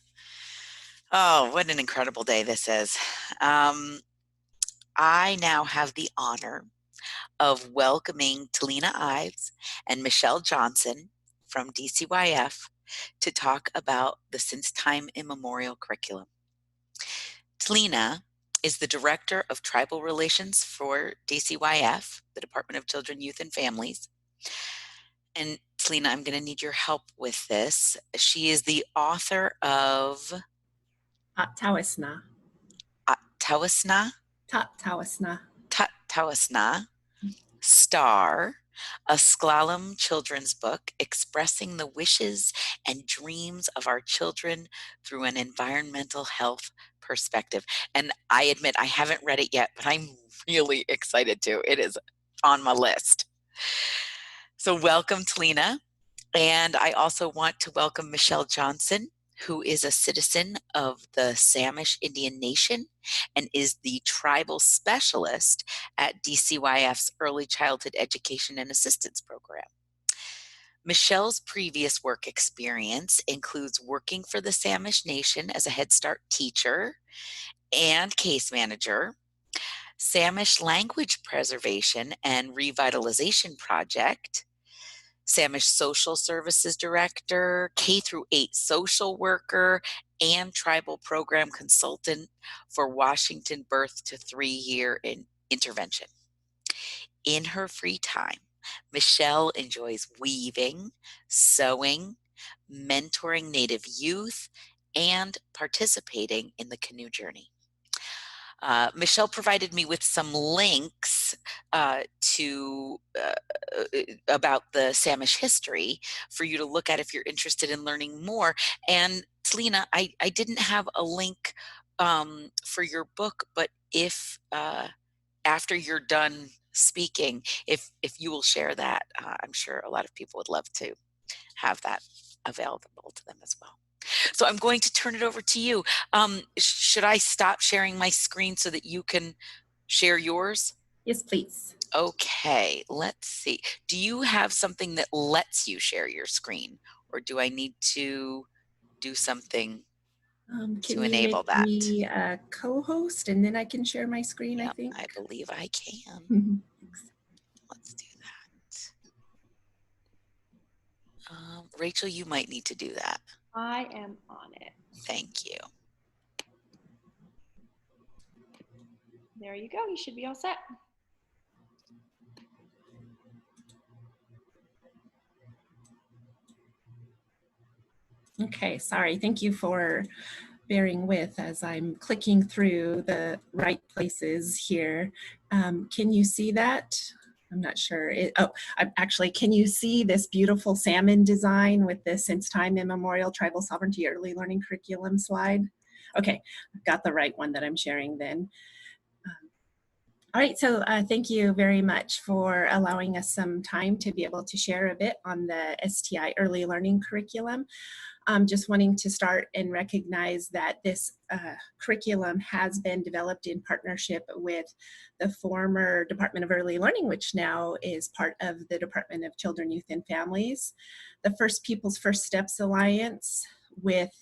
Oh, what an incredible day this is. I now have the honor of welcoming Talina Ives and Michelle Johnson from DCYF to talk about the Since Time Immemorial curriculum. Talina is the Director of Tribal Relations for DCYF, the Department of Children, Youth, and Families. And Talina, I'm going to need your help with this. She is the author of Tawasna. Tawasna, Tawasna. Star, a Sklallam children's book expressing the wishes and dreams of our children through an environmental health perspective. And I admit I haven't read it yet, but I'm really excited to. It is on my list. So welcome, Talina. And I also want to welcome Michelle Johnson, who is a citizen of the Samish Indian Nation and is the tribal specialist at DCYF's Early Childhood Education and Assistance Program. Michelle's previous work experience includes working for the Samish Nation as a Head Start teacher and case manager, Samish Language Preservation and Revitalization Project, Samish Social Services Director, K-8 social worker, and tribal program consultant for Washington Birth to 3-Year intervention. In her free time, Michelle enjoys weaving, sewing, mentoring Native youth, and participating in the canoe journey. Michelle provided me with some links about the Samish history for you to look at if you're interested in learning more. And Talina, I didn't have a link for your book, but if after you're done speaking, if you will share that, I'm sure a lot of people would love to have that available to them as well. So I'm going to turn it over to you. Should I stop sharing my screen so that you can share yours? Yes, please. Okay, let's see. Do you have something that lets you share your screen, or do I need to do something to enable that? Can you make me a co-host and then I can share my screen, Yep, I think? I believe I can. Let's do that. Rachel, you might need to do that. I am on it. Thank you. There you go. You should be all set. Okay, sorry. Thank you for bearing with as I'm clicking through the right places here. Can you see that? I'm not sure. Actually, can you see this beautiful salmon design with the Since Time Immemorial Tribal Sovereignty Early Learning Curriculum slide? Okay, I've got the right one that I'm sharing then. All right, so thank you very much for allowing us some time to be able to share a bit on the STI Early Learning Curriculum. Just wanting to start and recognize that this curriculum has been developed in partnership with the former Department of Early Learning, which now is part of the Department of Children, Youth, and Families, the First People's First Steps Alliance, with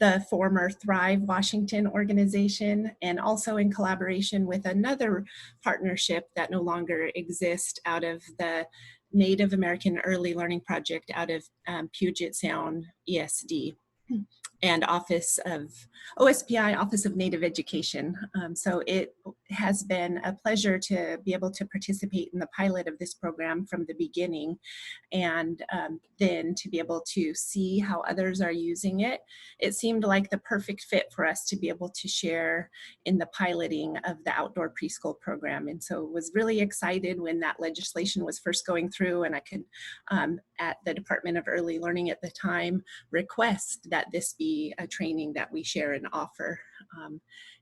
the former Thrive Washington organization, and also in collaboration with another partnership that no longer exists out of the Native American Early Learning Project out of Puget Sound ESD and OSPI, Office of Native Education. So it has been a pleasure to be able to participate in the pilot of this program from the beginning, and then to be able to see how others are using it. It seemed like the perfect fit for us to be able to share in the piloting of the outdoor preschool program. And so was really excited when that legislation was first going through, and I could, at the Department of Early Learning at the time, request that this be a training that we share and offer.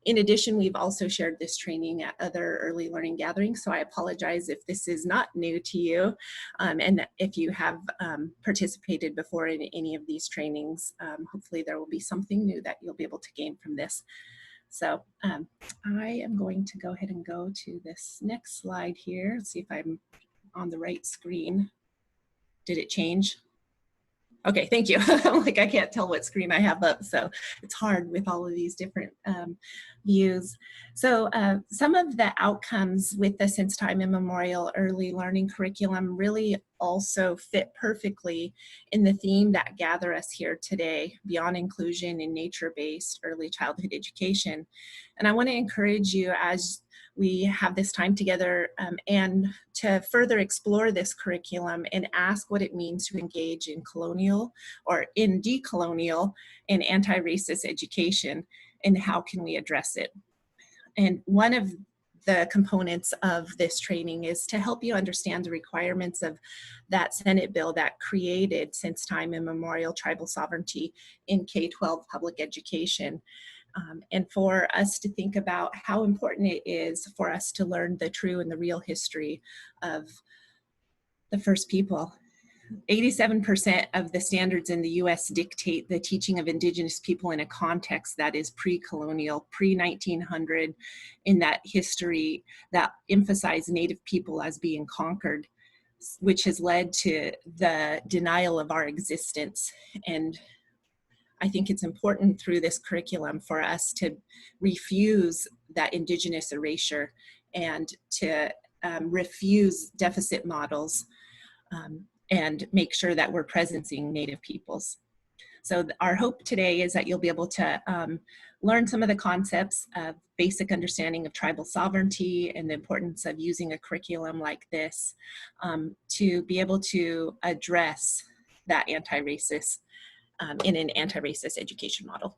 In addition, we've also shared this training at other early learning gatherings, so I apologize if this is not new to you, and if you have participated before in any of these trainings, hopefully there will be something new that you'll be able to gain from this. So I am going to go ahead and go to this next slide here, see if I'm on the right screen. Did it change? Okay, thank you. Like, I can't tell what screen I have up, so it's hard with all of these different views. So some of the outcomes with the Since Time Immemorial early learning curriculum really also fit perfectly in the theme that gather us here today, beyond inclusion in nature-based early childhood education. And I want to encourage you, as we have this time together, and to further explore this curriculum and ask what it means to engage in colonial or in decolonial and anti-racist education, and how can we address it. And one of the components of this training is to help you understand the requirements of that Senate bill that created Since Time Immemorial tribal sovereignty in K-12 public education. And for us to think about how important it is for us to learn the true and the real history of the first people. 87% of the standards in the US dictate the teaching of Indigenous people in a context that is pre-colonial, pre-1900, in that history that emphasized Native people as being conquered, which has led to the denial of our existence. And I think it's important through this curriculum for us to refuse that Indigenous erasure and to refuse deficit models and make sure that we're presencing Native peoples. So our hope today is that you'll be able to learn some of the concepts of basic understanding of tribal sovereignty and the importance of using a curriculum like this to be able to address that anti-racist in an anti-racist education model.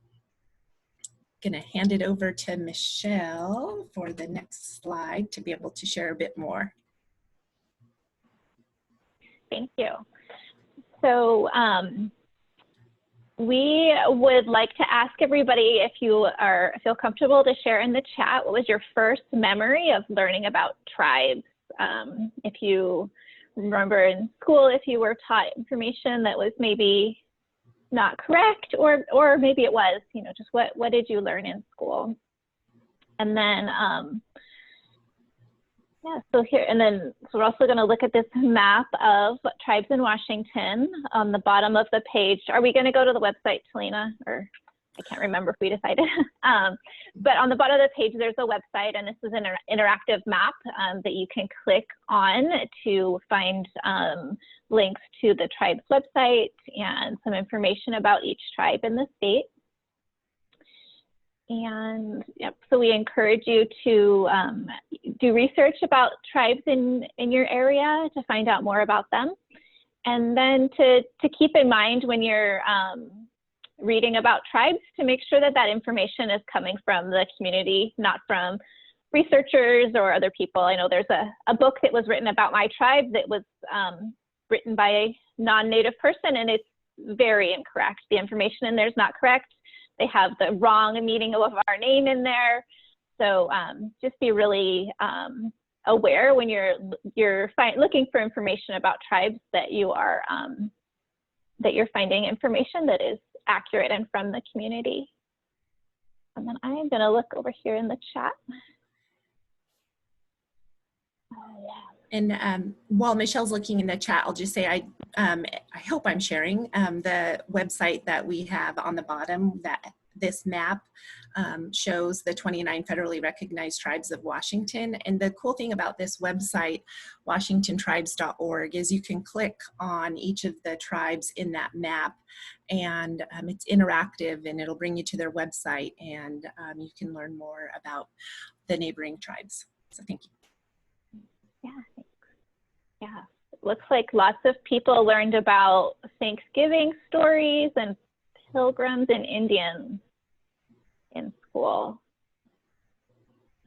Gonna hand it over to Michelle for the next slide to be able to share a bit more. Thank you. So we would like to ask everybody, if you feel comfortable, to share in the chat, what was your first memory of learning about tribes? If you remember in school, if you were taught information that was maybe not correct, or maybe it was, you know, just what did you learn in school? And then yeah, so here, and then so we're also going to look at this map of tribes in Washington on the bottom of the page. Are we going to go to the website, Talina? Or I can't remember if we decided. But on the bottom of the page, there's a website, and this is an interactive map that you can click on to find links to the tribe's website and some information about each tribe in the state. And yep, so we encourage you to do research about tribes in your area to find out more about them. And then to keep in mind when you're reading about tribes, to make sure that that information is coming from the community, not from researchers or other people. I know there's a book that was written about my tribe that was written by a non-Native person, and it's very incorrect. The information in there is not correct. They have the wrong meaning of our name in there. So just be really aware when you're looking for information about tribes that you are that you're finding information that is accurate and from the community. And then I am going to look over here in the chat. And while Michelle's looking in the chat, I'll just say I I hope I'm sharing the website that we have on the bottom. That this map shows the 29 federally recognized tribes of Washington. And the cool thing about this website, washingtontribes.org, is you can click on each of the tribes in that map, and it's interactive, and it'll bring you to their website, and you can learn more about the neighboring tribes. So thank you. Yeah, thanks. Yeah, looks like lots of people learned about Thanksgiving stories and Pilgrims and Indians in school,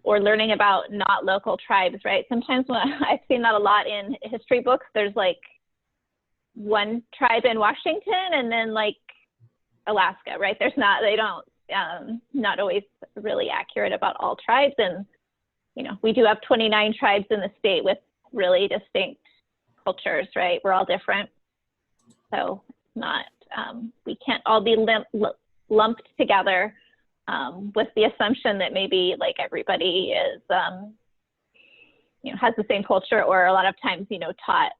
or learning about not local tribes, right? Sometimes when I've seen that a lot in history books, there's like one tribe in Washington and then like Alaska, right? There's not, they don't, not always really accurate about all tribes. And, you know, we do have 29 tribes in the state with really distinct cultures, right? We're all different. So it's not, we can't all be lumped together with the assumption that maybe like everybody is, you know, has the same culture, or a lot of times, you know, taught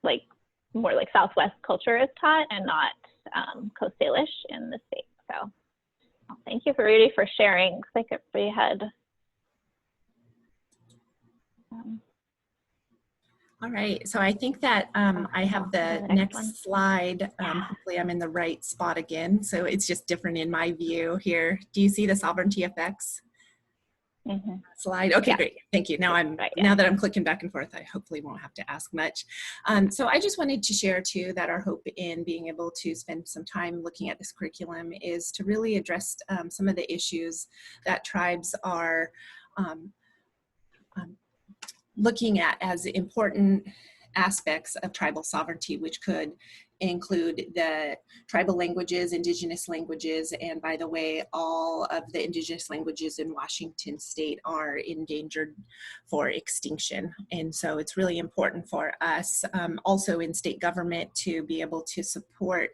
like more like Southwest culture is taught and not Coast Salish in the state. So thank you Rudy for sharing. Looks like everybody had. All right, so I think that I have the next slide. Hopefully I'm in the right spot again. So it's just different in my view here. Do you see the sovereignty effects slide? Okay, great, thank you. Now now that I'm clicking back and forth, I hopefully won't have to ask much. So I just wanted to share too that our hope in being able to spend some time looking at this curriculum is to really address some of the issues that tribes are looking at as important aspects of tribal sovereignty, which could include the tribal languages, indigenous languages, and by the way, all of the indigenous languages in Washington state are endangered for extinction. And so it's really important for us also in state government to be able to support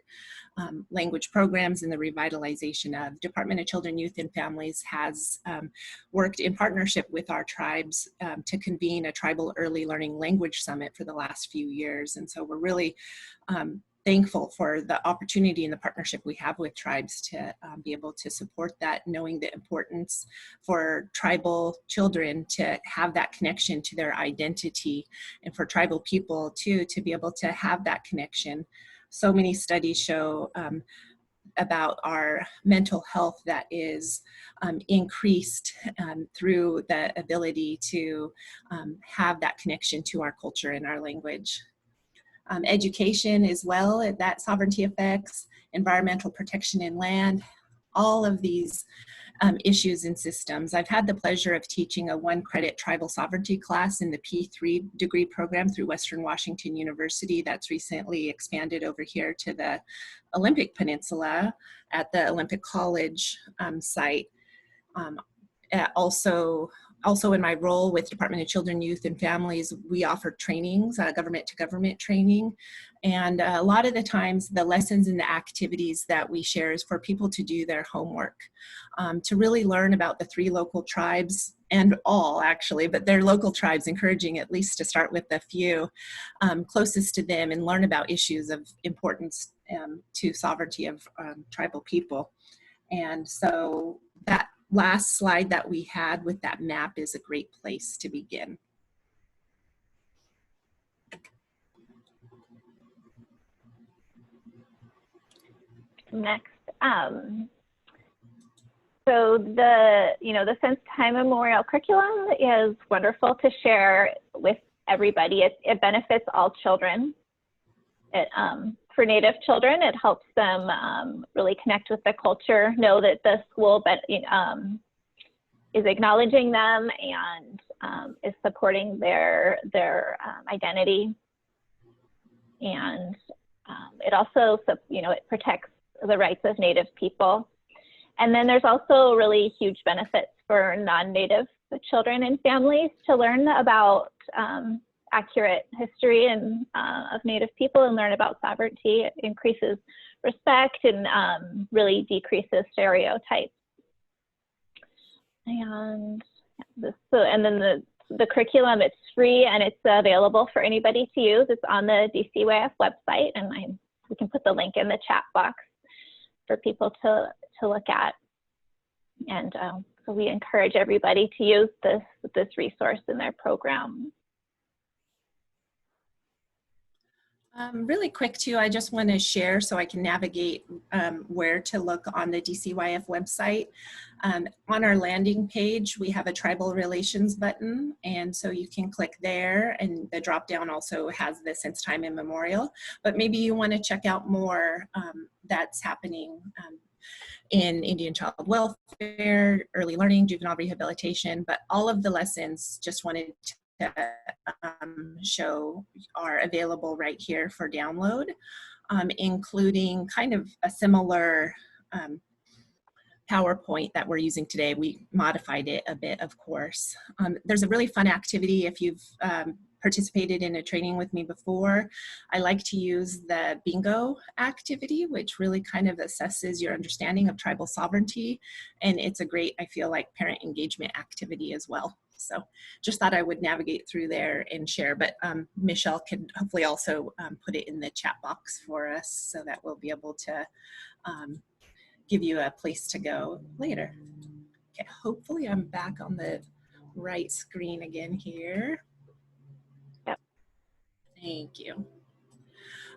language programs and the revitalization of. Department of Children, Youth, and Families has worked in partnership with our tribes to convene a tribal early learning language summit for the last few years. And so we're really thankful for the opportunity and the partnership we have with tribes to be able to support that, knowing the importance for tribal children to have that connection to their identity, and for tribal people too to be able to have that connection. So many studies show about our mental health that is increased through the ability to have that connection to our culture and our language. Education as well, that sovereignty effects, environmental protection in land, all of these issues and systems. I've had the pleasure of teaching a 1-credit tribal sovereignty class in the P3 degree program through Western Washington University that's recently expanded over here to the Olympic Peninsula at the Olympic College site. Also in my role with Department of Children, Youth, and Families, we offer trainings, government-to-government training. And a lot of the times, the lessons and the activities that we share is for people to do their homework, to really learn about the 3 local tribes, and all actually, but they're local tribes, encouraging at least to start with a few closest to them and learn about issues of importance to sovereignty of tribal people. And so that last slide that we had with that map is a great place to begin. Next, so the Since Time Immemorial curriculum is wonderful to share with everybody. It benefits all children. For Native children, it helps them really connect with the culture, know that the school is acknowledging them and is supporting their identity. And it also, it protects the rights of Native people. And then there's also really huge benefits for non-Native children and families to learn about accurate history and of Native people and learn about sovereignty. It increases respect and really decreases stereotypes. And then the the curriculum. It's free and it's available for anybody to use. It's on the DCYF website, and we can put the link in the chat box for people to look at. And so we encourage everybody to use this resource in their program. Really quick too, I just want to share so I can navigate where to look on the DCYF website. On our landing page, we have a tribal relations button, and so you can click there, and the drop down also has the since time immemorial. But maybe you want to check out more that's happening in Indian child welfare, early learning, juvenile rehabilitation, but all of the lessons, just wanted to show, are available right here for download, including kind of a similar PowerPoint that we're using today. We modified it a bit, of course. There's a really fun activity if you've participated in a training with me before. I like to use the bingo activity, which really kind of assesses your understanding of tribal sovereignty. And it's a great, I feel like, parent engagement activity as well. So just thought I would navigate through there and share, but Michelle can hopefully also put it in the chat box for us so that we'll be able to give you a place to go later. Okay, hopefully I'm back on the right screen again here. Yep. Thank you.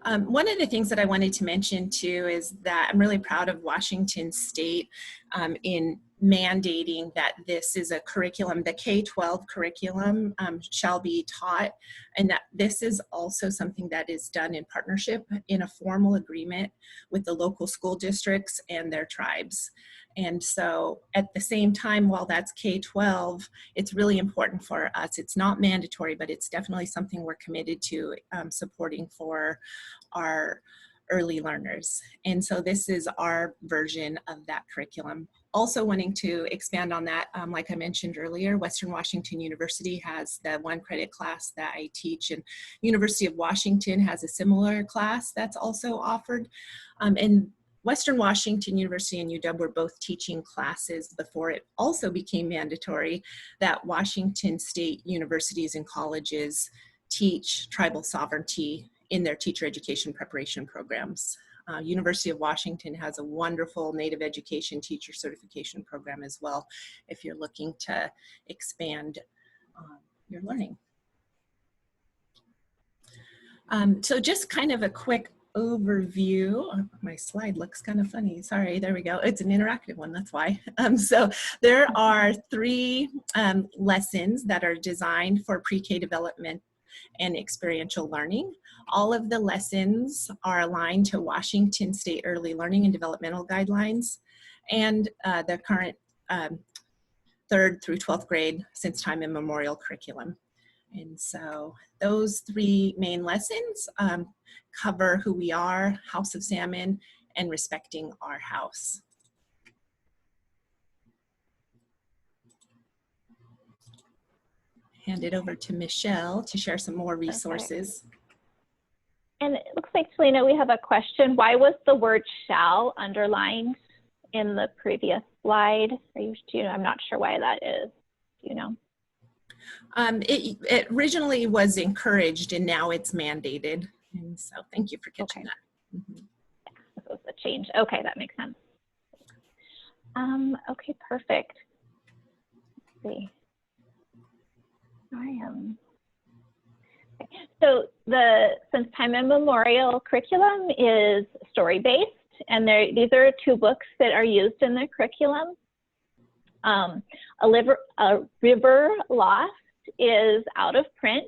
One of the things that I wanted to mention too is that I'm really proud of Washington State in mandating that this is a curriculum, the K-12 curriculum shall be taught, and that this is also something that is done in partnership in a formal agreement with the local school districts and their tribes. And so at the same time, while that's K-12, it's really important for us. It's not mandatory, but it's definitely something we're committed to supporting for our early learners. And so this is our version of that curriculum. Also wanting to expand on that, like I mentioned earlier, Western Washington University has the 1 credit class that I teach, and University of Washington has a similar class that's also offered. And Western Washington University and UW were both teaching classes before it also became mandatory that Washington State universities and colleges teach tribal sovereignty in their teacher education preparation programs. University of Washington has a wonderful Native Education teacher certification program as well, if you're looking to expand your learning. So just kind of a quick overview. My slide looks kind of funny. Sorry, there we go. It's an interactive one, that's why. So there are 3 lessons that are designed for pre-K development and experiential learning. All of the lessons are aligned to Washington State Early Learning and Developmental Guidelines and the current 3rd through 12th grade since time immemorial curriculum. And so those 3 main lessons cover who we are, House of Salmon, and respecting our house. Hand it over to Michelle to share some more resources. Okay. And it looks like, Selena, we have a question. Why was the word shall underlined in the previous slide? I'm not sure why that is. Do you know? It originally was encouraged and now it's mandated. And so thank you for catching that. Mm-hmm. Yeah, this was a change. Okay, that makes sense. Okay, perfect. Let's see. So the since time immemorial curriculum is story-based, and these are 2 books that are used in the curriculum. A River Lost is out of print,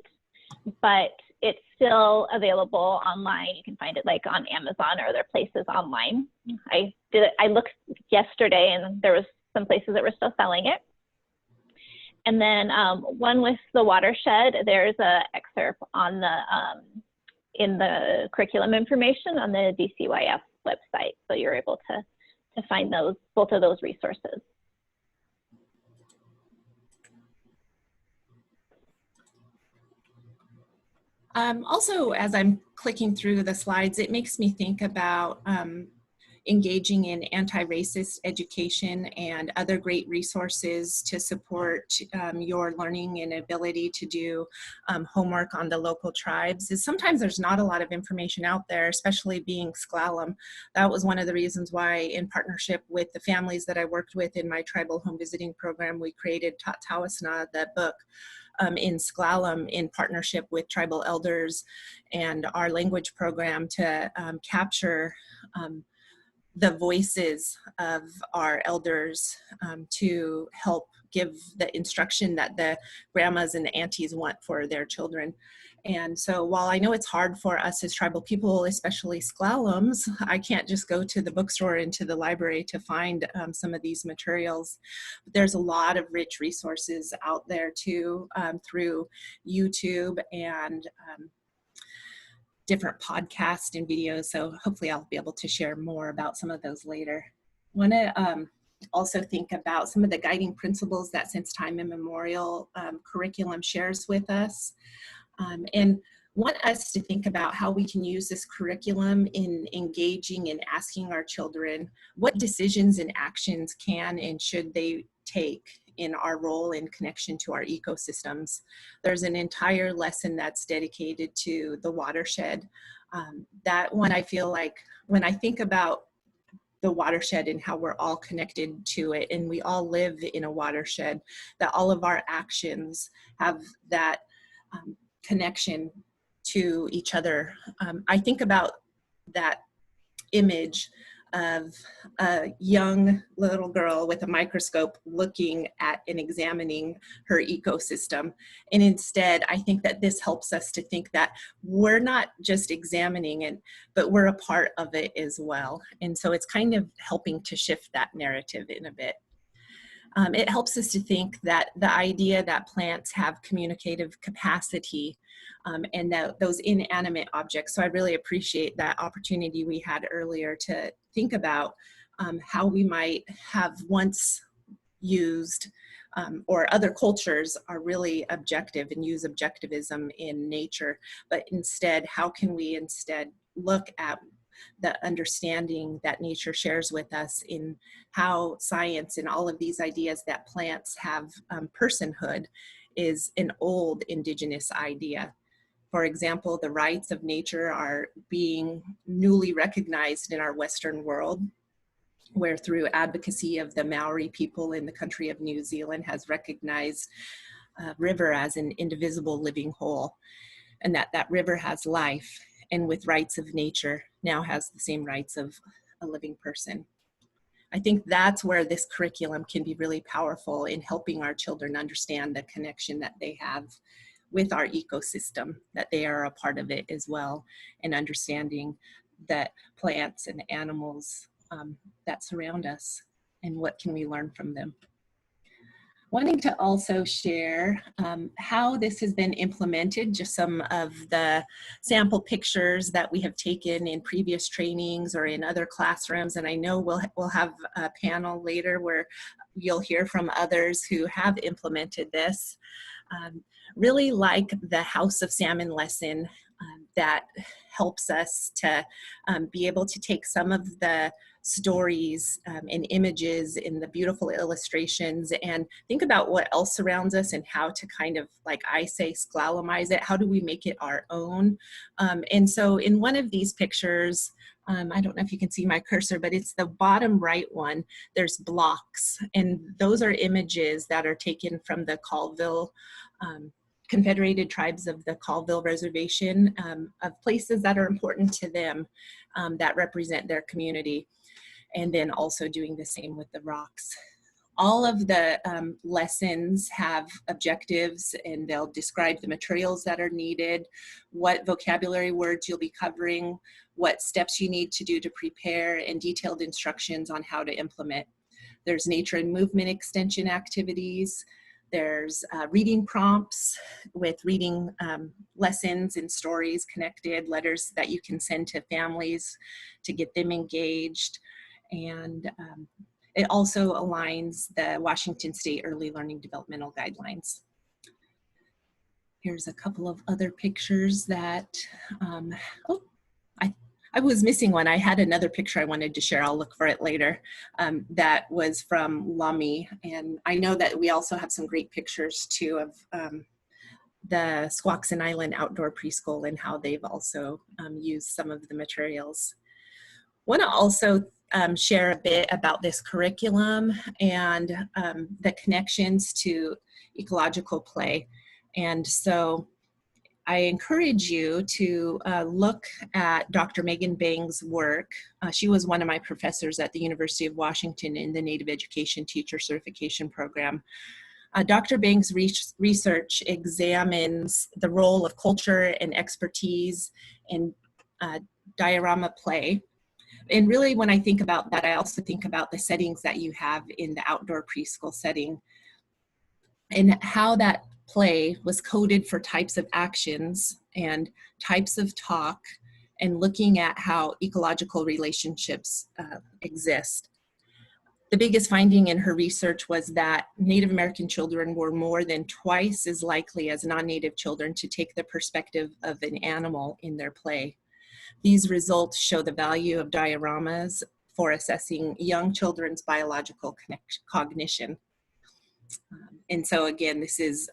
but it's still available online. You can find it like on Amazon or other places online. I looked yesterday, and there was some places that were still selling it. And then one with the watershed, there's an excerpt on the in the curriculum information on the DCYF website, so you're able to find both of those resources. Also, as I'm clicking through the slides, it makes me think about engaging in anti-racist education and other great resources to support your learning and ability to do homework on the local tribes is sometimes there's not a lot of information out there, especially being S'Klallam. That was one of the reasons why, in partnership with the families that I worked with in my tribal home visiting program, we created Tatawasna, the book, in S'Klallam in partnership with tribal elders and our language program to capture the voices of our elders to help give the instruction that the grandmas and the aunties want for their children. And so while I know it's hard for us as tribal people, especially S'Klallams, I can't just go to the bookstore and to the library to find some of these materials. But there's a lot of rich resources out there too, through YouTube and different podcasts and videos. So hopefully I'll be able to share more about some of those later. I want to also think about some of the guiding principles that since time immemorial curriculum shares with us, and want us to think about how we can use this curriculum in engaging and asking our children what decisions and actions can and should they take in our role in connection to our ecosystems. There's an entire lesson that's dedicated to the watershed. That one, I feel like when I think about the watershed and how we're all connected to it, and we all live in a watershed, that all of our actions have that connection to each other. I think about that image of a young little girl with a microscope looking at and examining her ecosystem. And instead, I think that this helps us to think that we're not just examining it, but we're a part of it as well. And so it's kind of helping to shift that narrative in a bit. It helps us to think that the idea that plants have communicative capacity and that those inanimate objects. So I really appreciate that opportunity we had earlier to think about how we might have once used or other cultures are really objective and use objectivism in nature, but instead, how can we instead look at the understanding that nature shares with us in how science and all of these ideas that plants have personhood is an old indigenous idea. For example, the rights of nature are being newly recognized in our Western world, where through advocacy of the Maori people in the country of New Zealand has recognized a river as an indivisible living whole, and that river has life, and with rights of nature now has the same rights of a living person. I think that's where this curriculum can be really powerful in helping our children understand the connection that they have with our ecosystem, that they are a part of it as well, and understanding that plants and animals that surround us and what can we learn from them. Wanting to also share how this has been implemented, just some of the sample pictures that we have taken in previous trainings or in other classrooms. And I know we'll have a panel later where you'll hear from others who have implemented this. Really like the House of Salmon lesson that helps us to be able to take some of the stories and images and the beautiful illustrations and think about what else surrounds us and how to kind of, like I say, S'Klallamize it. How do we make it our own? And so in one of these pictures, I don't know if you can see my cursor, but it's the bottom right one. There's blocks, and those are images that are taken from the Colville Confederated Tribes of the Colville Reservation, of places that are important to them that represent their community, and then also doing the same with the rocks. All of the lessons have objectives, and they'll describe the materials that are needed, what vocabulary words you'll be covering, what steps you need to do to prepare, and detailed instructions on how to implement. There's nature and movement extension activities. There's reading prompts with reading lessons and stories connected, letters that you can send to families to get them engaged. And it also aligns the Washington State Early Learning Developmental Guidelines. Here's a couple of other pictures that, I was missing one. I had another picture I wanted to share. I'll look for it later. That was from Lamy. And I know that we also have some great pictures too of the Squaxin Island Outdoor Preschool and how they've also used some of the materials. Want to also share a bit about this curriculum and the connections to ecological play. And so I encourage you to look at Dr. Megan Bang's work. She was one of my professors at the University of Washington in the Native Education Teacher Certification Program. Dr. Bang's research examines the role of culture and expertise in diorama play. And really, when I think about that, I also think about the settings that you have in the outdoor preschool setting and how that play was coded for types of actions and types of talk, and looking at how ecological relationships exist. The biggest finding in her research was that Native American children were more than twice as likely as non-Native children to take the perspective of an animal in their play. These results show the value of dioramas for assessing young children's biological cognition. And so again, this is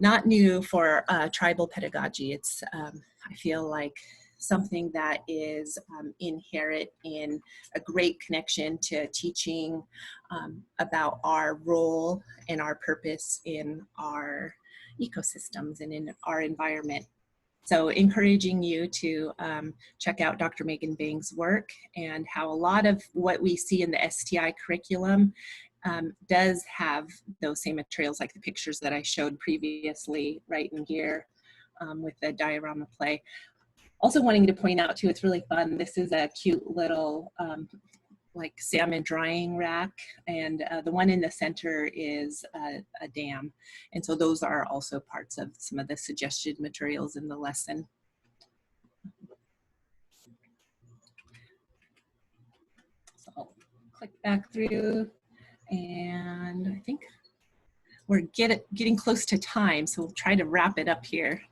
not new for tribal pedagogy. It's, I feel like, something that is inherent in a great connection to teaching about our role and our purpose in our ecosystems and in our environment. So encouraging you to check out Dr. Megan Bang's work and how a lot of what we see in the STI curriculum does have those same materials, like the pictures that I showed previously right in here with the diorama play. Also wanting to point out too, it's really fun. This is a cute little like salmon drying rack, and the one in the center is a dam. And so those are also parts of some of the suggested materials in the lesson. So I'll click back through, and I think we're getting close to time, so we'll try to wrap it up here.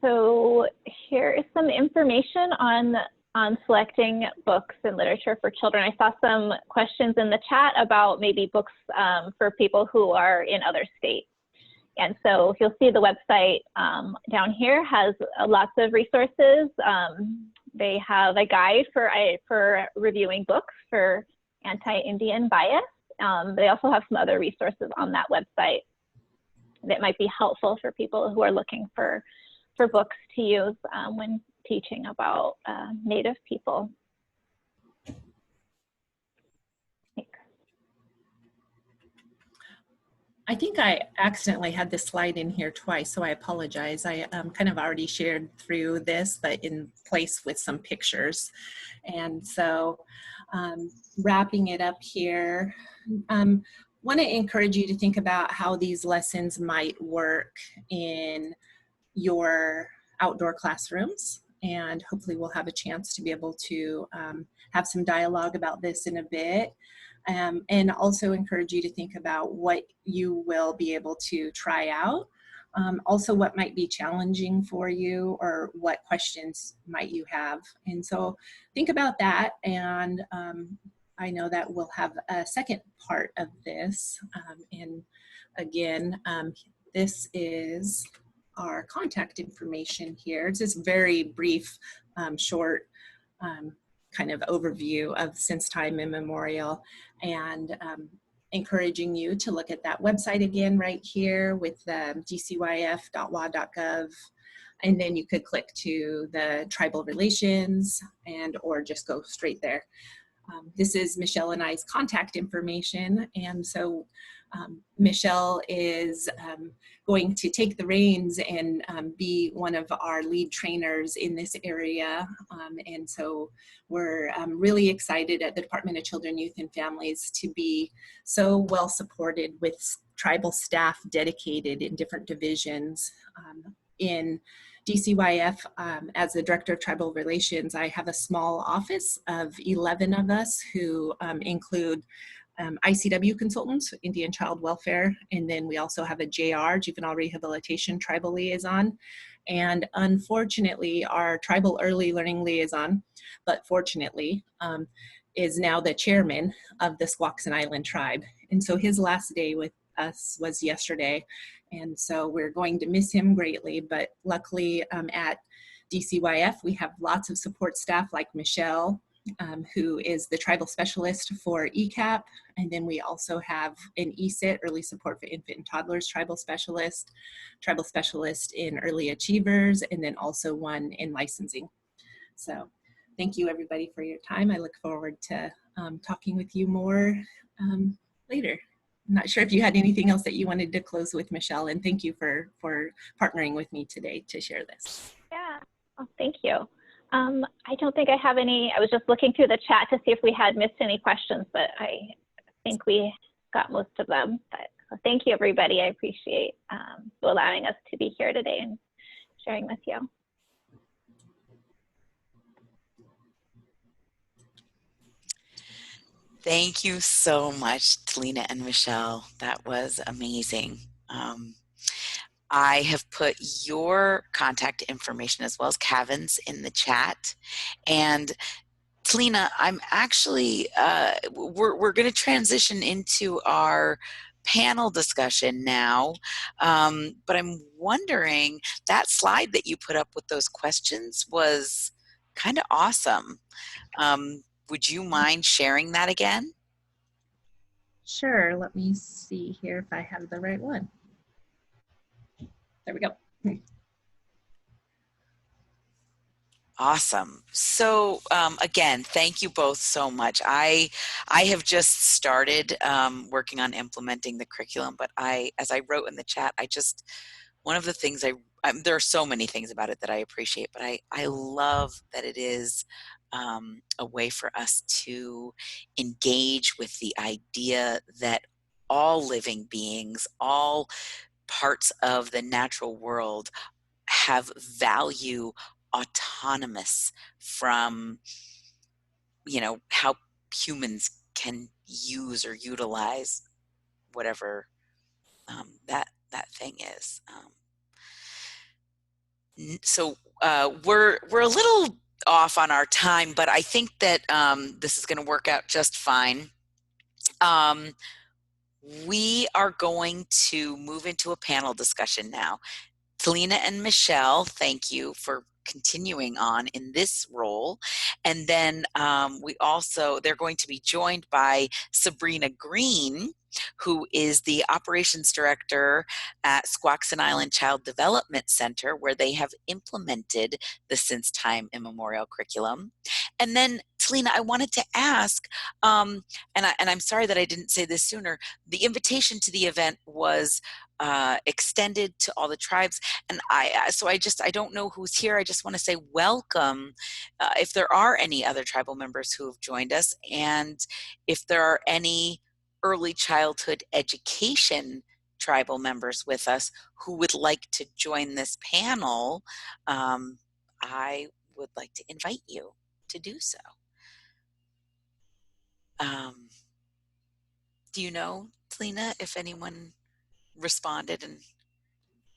So here is some information on selecting books and literature for children. I saw some questions in the chat about maybe books for people who are in other states. And so you'll see the website down here has lots of resources. They have a guide for reviewing books for anti-Indian bias. They also have some other resources on that website that might be helpful for people who are looking for books to use when teaching about Native people. I think I accidentally had this slide in here twice, so I apologize. I kind of already shared through this, but in place with some pictures. And so wrapping it up here, want to encourage you to think about how these lessons might work in your outdoor classrooms, and hopefully we'll have a chance to be able to have some dialogue about this in a bit, and also encourage you to think about what you will be able to try out, also what might be challenging for you or what questions might you have. And so think about that, and I know that we'll have a second part of this, and again, this is our contact information here. It's just very brief, short kind of overview of since time immemorial, and encouraging you to look at that website again right here with dcyf.wa.gov, and then you could click to the tribal relations and or just go straight there. This is Michelle and I's contact information, and so Michelle is going to take the reins and be one of our lead trainers in this area, and so we're really excited at the Department of Children, Youth, and Families to be so well supported with tribal staff dedicated in different divisions. In DCYF, as the Director of Tribal Relations, I have a small office of 11 of us who include ICW consultants, Indian Child Welfare, and then we also have a JR, Juvenile Rehabilitation Tribal Liaison, and unfortunately our Tribal Early Learning Liaison, but fortunately, is now the chairman of the Squaxin Island Tribe. And so his last day with us was yesterday, and so we're going to miss him greatly, but luckily at DCYF we have lots of support staff like Michelle, who is the tribal specialist for ECAP. And then we also have an ESIT, Early Support for Infant and Toddlers tribal specialist in Early Achievers, and then also one in licensing. So thank you everybody for your time. I look forward to talking with you more later. I'm not sure if you had anything else that you wanted to close with, Michelle, and thank you for partnering with me today to share this. Yeah, well, thank you. I don't think I have any. I was just looking through the chat to see if we had missed any questions, but I think we got most of them. But thank you, everybody. I appreciate you allowing us to be here today and sharing with you. Thank you so much, Talina and Michelle. That was amazing. I have put your contact information as well as Kevin's in the chat. And Talina, I'm actually, we're going to transition into our panel discussion now, but I'm wondering, that slide that you put up with those questions was kind of awesome. Would you mind sharing that again? Sure, let me see here if I have the right one. There we go. Awesome. So again, thank you both so much. I have just started working on implementing the curriculum, but as I wrote in the chat, one of the things there are so many things about it that I appreciate, but I love that it is a way for us to engage with the idea that all living beings, all parts of the natural world have value autonomous from, how humans can use or utilize whatever that thing is. So we're a little off on our time, but I think that this is going to work out just fine. We are going to move into a panel discussion now. Talina and Michelle, thank you for continuing on in this role. And then they're going to be joined by Sabrina Green, who is the operations director at Squaxin Island Child Development Center, where they have implemented the Since Time Immemorial curriculum. And then Talina, I wanted to ask, and I'm sorry that I didn't say this sooner, the invitation to the event was extended to all the tribes, and I don't know who's here. I just want to say welcome if there are any other tribal members who have joined us, and if there are any early childhood education tribal members with us who would like to join this panel, I would like to invite you to do so. Do you know, Talina, if anyone responded and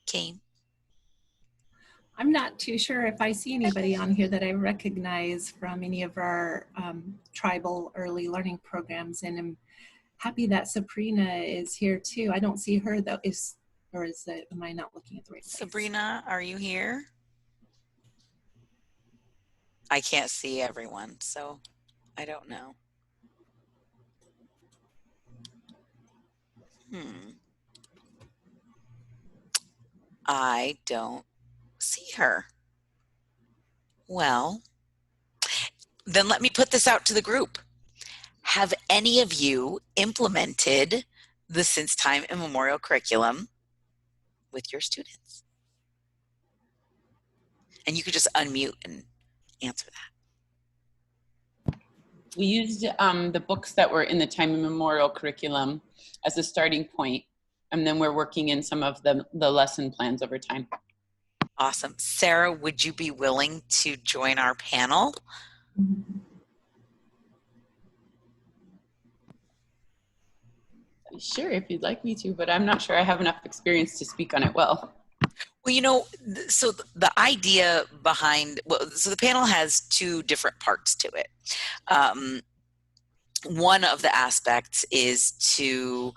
came? I'm not too sure if I see anybody on here that I recognize from any of our tribal early learning programs, and I'm happy that Sabrina is here too. I don't see her though. Am I not looking at the right place? Sabrina, are you here? I can't see everyone, so I don't know. I don't see her. Well, then let me put this out to the group. Have any of you implemented the Since Time Immemorial curriculum with your students? And you could just unmute and answer that. We used the books that were in the Time Immemorial curriculum as a starting point, and then we're working in some of the lesson plans over time. Awesome. Sarah, would you be willing to join our panel? Sure, if you'd like me to, but I'm not sure I have enough experience to speak on it well. Well, so the idea behind, so the panel has two different parts to it. One of the aspects is to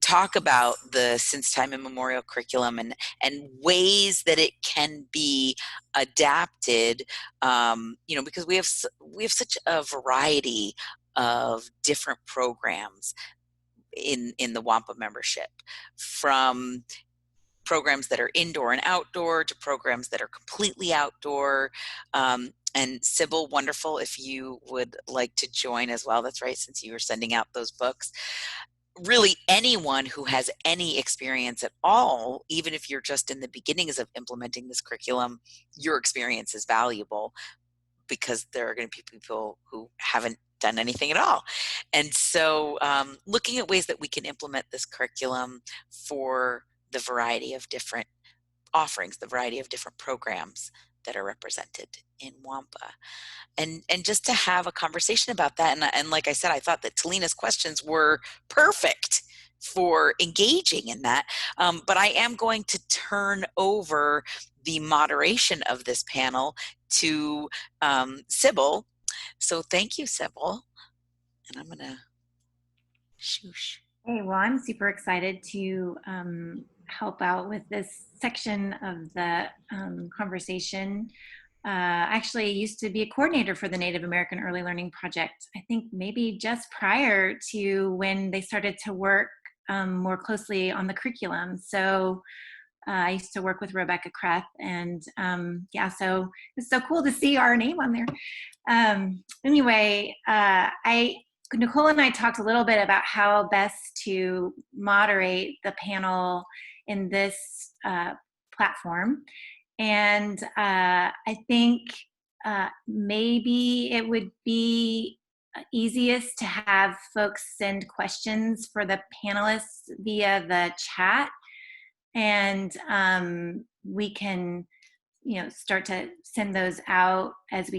talk about the since time immemorial curriculum and ways that it can be adapted, because we have such a variety of different programs in the WANPA membership, from programs that are indoor and outdoor to programs that are completely outdoor. And Sybil, wonderful if you would like to join as well. That's right, since you were sending out those books. Really, anyone who has any experience at all, even if you're just in the beginnings of implementing this curriculum, your experience is valuable, because there are going to be people who haven't done anything at all. And so looking at ways that we can implement this curriculum for the variety of different offerings, the variety of different programs that are represented in WANPA. And just to have a conversation about that. And like I said, I thought that Talina's questions were perfect for engaging in that. But I am going to turn over the moderation of this panel to Sybil. So thank you, Sybil. And I'm going to shoosh. Hey, well, I'm super excited to help out with this section of the conversation. Actually used to be a coordinator for the Native American Early Learning Project, I think maybe just prior to when they started to work more closely on the curriculum. So I used to work with Rebecca Kreth, and yeah, so it's so cool to see our name on there. Anyway, Nicole and I talked a little bit about how best to moderate the panel in this platform. And I think maybe it would be easiest to have folks send questions for the panelists via the chat. And we can, start to send those out as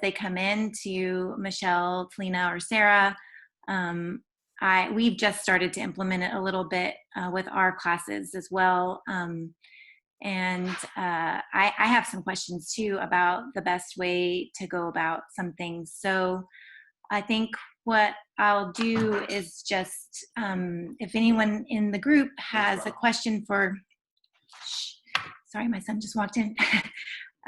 they come in to Michelle, Talina, or Sarah. We've just started to implement it a little bit with our classes as well. And I have some questions too about the best way to go about some things. So I think what I'll do is just, if anyone in the group has a question for, sorry, my son just walked in.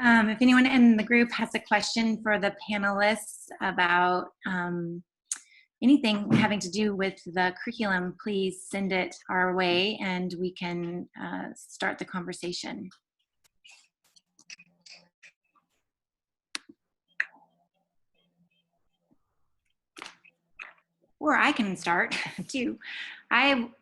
If anyone in the group has a question for the panelists about anything having to do with the curriculum, please send it our way and we can start the conversation. Or I can start too.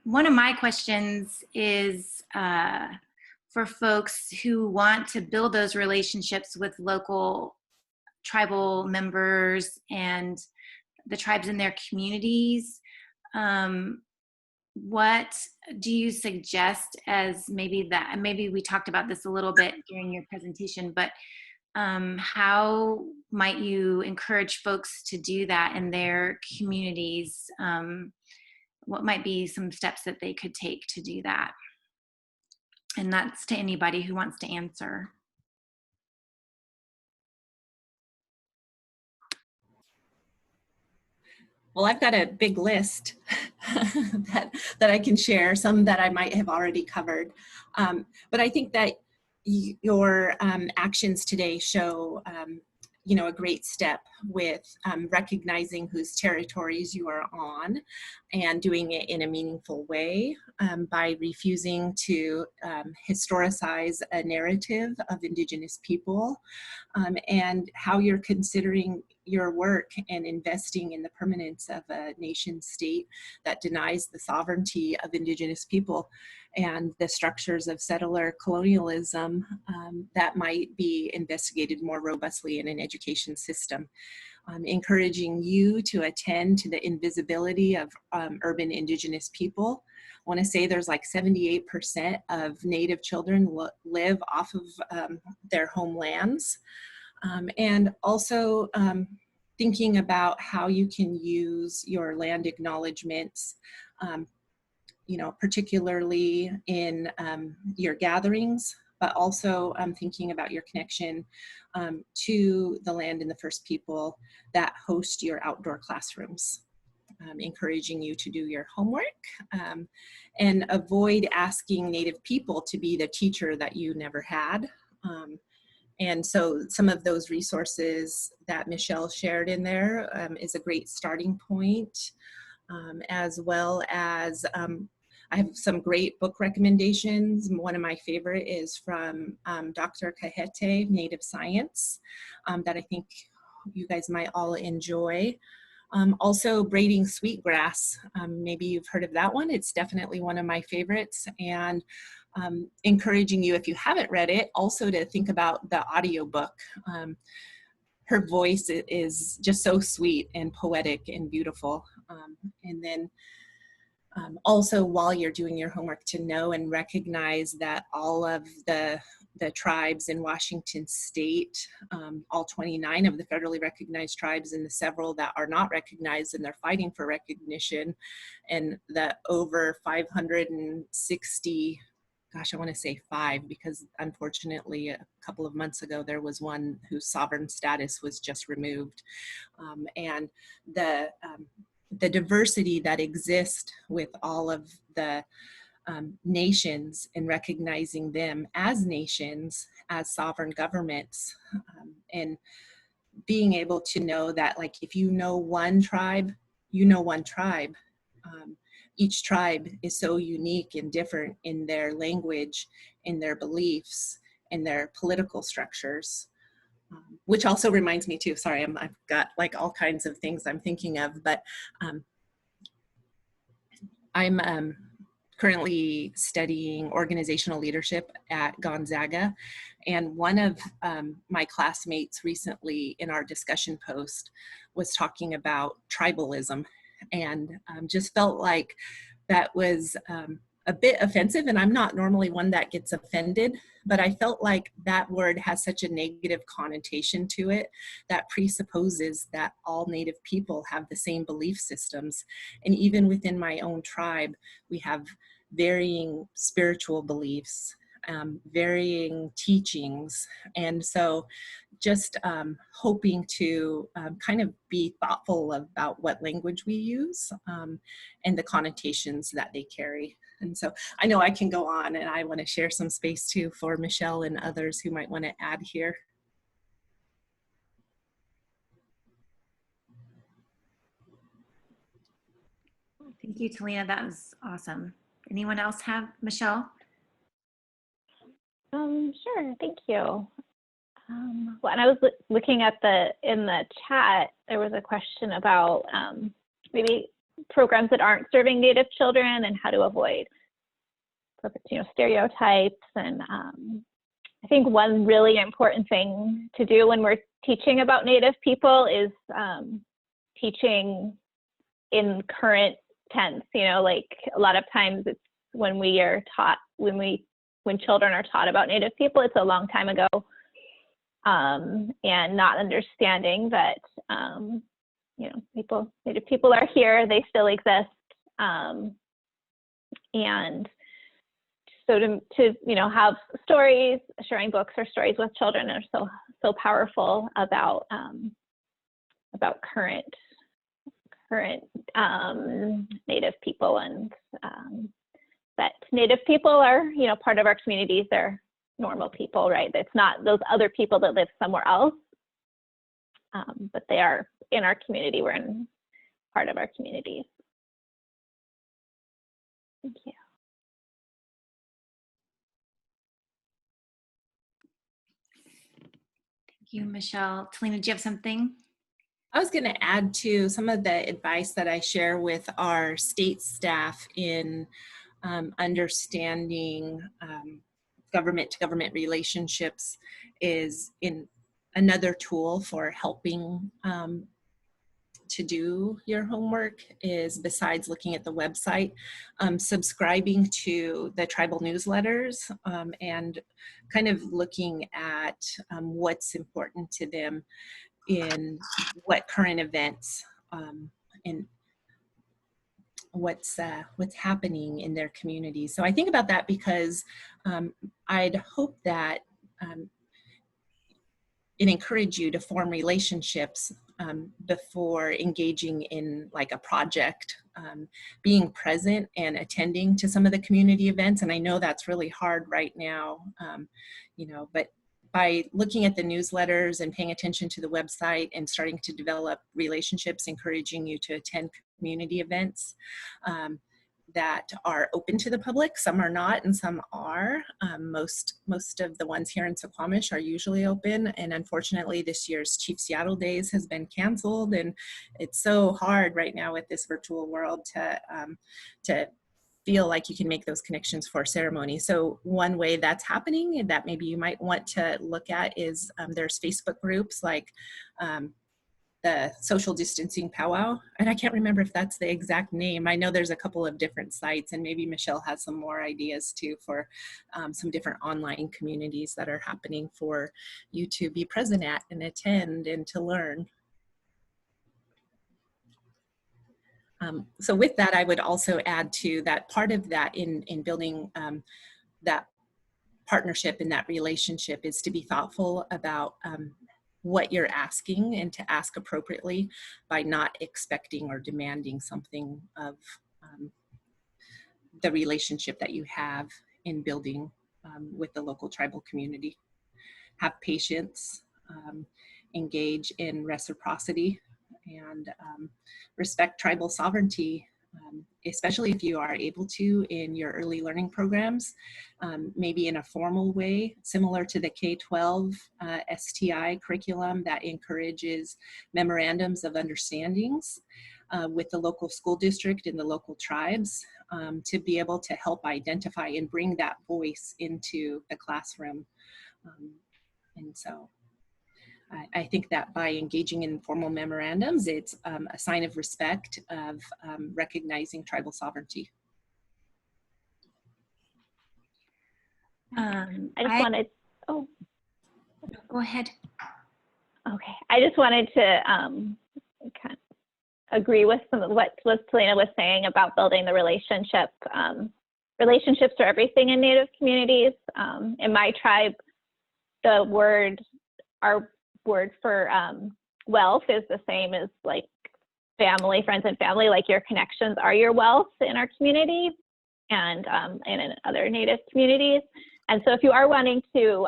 One of my questions is for folks who want to build those relationships with local tribal members and the tribes in their communities. What do you suggest as maybe we talked about this a little bit during your presentation, but how might you encourage folks to do that in their communities? What might be some steps that they could take to do that? And that's to anybody who wants to answer. Well, I've got a big list that I can share, some that I might have already covered. But I think that your actions today show a great step with recognizing whose territories you are on and doing it in a meaningful way by refusing to historicize a narrative of Indigenous people, and how you're considering your work and investing in the permanence of a nation state that denies the sovereignty of Indigenous people and the structures of settler colonialism that might be investigated more robustly in an education system. Encouraging you to attend to the invisibility of urban Indigenous people. I want to say there's like 78% of Native children live off of their homelands. And also thinking about how you can use your land acknowledgements particularly in your gatherings, but also thinking about your connection to the land and the First People that host your outdoor classrooms. Encouraging you to do your homework and avoid asking Native people to be the teacher that you never had. And so some of those resources that Michelle shared in there is a great starting point, as well as I have some great book recommendations. One of my favorite is from Dr. Kahete, Native Science, that I think you guys might all enjoy. Also, Braiding Sweetgrass, maybe you've heard of that one. It's definitely one of my favorites, and encouraging you, if you haven't read it, also to think about the audiobook. Her voice is just so sweet and poetic and beautiful. And then also, while you're doing your homework, to know and recognize that all of the tribes in Washington state, all 29 of the federally recognized tribes and the several that are not recognized and they're fighting for recognition, and the over 560, gosh, I want to say 5, because unfortunately a couple of months ago there was one whose sovereign status was just removed, and the diversity that exists with all of the nations, and recognizing them as nations, as sovereign governments, and being able to know that, like, if you know one tribe, you know one tribe. Each tribe is so unique and different in their language, in their beliefs, in their political structures. Which also reminds me too, sorry, I've got like all kinds of things I'm thinking of, but I'm currently studying organizational leadership at Gonzaga. And one of my classmates recently in our discussion post was talking about tribalism, and just felt like that was a bit offensive. And I'm not normally one that gets offended, but I felt like that word has such a negative connotation to it that presupposes that all Native people have the same belief systems. And even within my own tribe, we have varying spiritual beliefs, varying teachings. And so just hoping to kind of be thoughtful about what language we use and the connotations that they carry. And so I know I can go on, and I want to share some space too for Michelle and others who might want to add here. Thank you, Talina. That was awesome. Anyone else have, Michelle? Sure, thank you. When I was looking at in the chat, there was a question about maybe programs that aren't serving Native children and how to avoid stereotypes. And I think one really important thing to do when we're teaching about Native people is teaching in current tense. Like a lot of times it's when we are taught, when children are taught about Native people, it's a long time ago, and not understanding that Native people are here, they still exist, and so to have stories, sharing books or stories with children are so powerful about current Native people, and that Native people are part of our communities. They're normal people, right? It's not those other people that live somewhere else, but they are in our community. We're in part of our communities. Thank you. Thank you, Michelle. Talina, do you have something? I was going to add to some of the advice that I share with our state staff in understanding government-to-government relationships is in another tool for helping to do your homework is, besides looking at the website, subscribing to the tribal newsletters and kind of looking at what's important to them in what current events and what's happening in their communities. So I think about that because I'd hope that it encourage you to form relationships before engaging in like a project, being present and attending to some of the community events. And I know that's really hard right now, but by looking at the newsletters and paying attention to the website and starting to develop relationships, encouraging you to attend community events that are open to the public. Some are not and some are. Most of the ones here in Suquamish are usually open, and unfortunately this year's Chief Seattle Days has been canceled, and it's so hard right now with this virtual world to feel like you can make those connections for ceremony. So one way that's happening that maybe you might want to look at is there's Facebook groups like the social distancing powwow, and I can't remember if that's the exact name. I know there's a couple of different sites, and maybe Michelle has some more ideas too for some different online communities that are happening for you to be present at and attend and to learn. So with that, I would also add to that part of that in building that partnership and that relationship is to be thoughtful about what you're asking and to ask appropriately by not expecting or demanding something of the relationship that you have in building with the local tribal community. Have patience, engage in reciprocity, and respect tribal sovereignty, especially if you are able to in your early learning programs, maybe in a formal way, similar to the K-12 STI curriculum that encourages memorandums of understandings with the local school district and the local tribes to be able to help identify and bring that voice into the classroom. And so I think that by engaging in formal memorandums, it's a sign of respect, of recognizing tribal sovereignty. I just wanted, oh. Go ahead. Okay, I just wanted to kind of agree with some of what Selena was saying about building the relationship. Relationships are everything in Native communities. In my tribe, our word for wealth is the same as like family, friends and family. Like your connections are your wealth in our community and in other Native communities. And so if you are wanting to,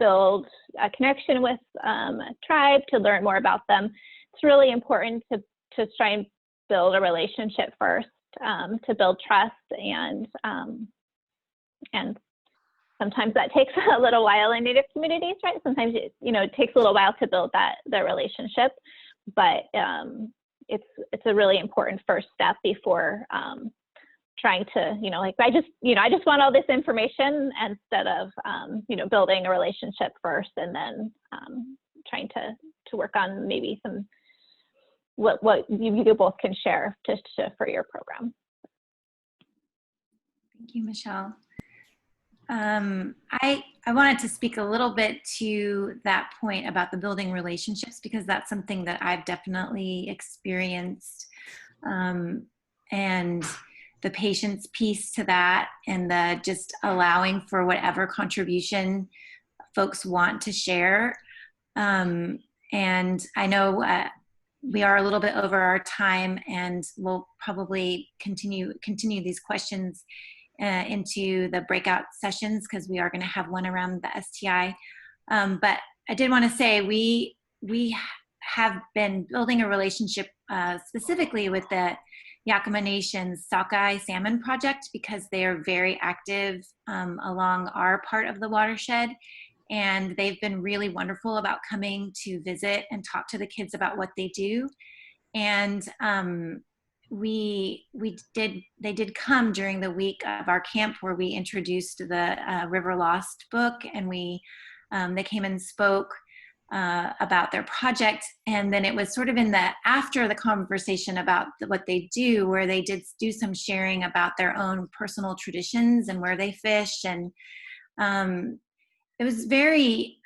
build a connection with a tribe, to learn more about them, it's really important to try and build a relationship first, to build trust, and sometimes that takes a little while in Native communities, right? Sometimes it takes a little while to build the relationship, but it's a really important first step before trying to, I just want all this information instead of, building a relationship first and then trying to work on maybe some, what you both can share for your program. Thank you, Michelle. I wanted to speak a little bit to that point about the building relationships, because that's something that I've definitely experienced, and the patience piece to that, and the just allowing for whatever contribution folks want to share. And I know we are a little bit over our time, and we'll probably continue these questions into the breakout sessions, because we are going to have one around the STI. But I did want to say we have been building a relationship specifically with the Yakima Nation's Sockeye Salmon Project, because they are very active along our part of the watershed, and they've been really wonderful about coming to visit and talk to the kids about what they do. And they did come during the week of our camp where we introduced the River Lost book, and they came and spoke about their project. And then it was sort of after the conversation about what they do, where they did do some sharing about their own personal traditions and where they fish. And it was very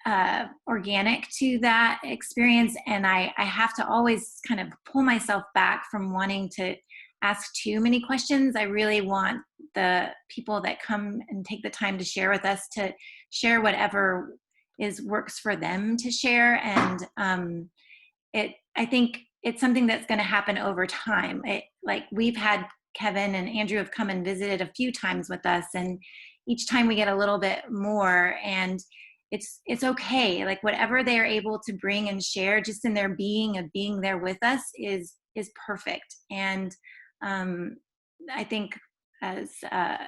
organic to that experience. And I have to always kind of pull myself back from wanting to ask too many questions. I really want the people that come and take the time to share with us to share whatever works for them to share. And I think it's something that's going to happen over time. Like we've had Kevin and Andrew have come and visited a few times with us, and each time we get a little bit more, and it's okay. Like whatever they are able to bring and share just in their being of being there with us is perfect. And I think as a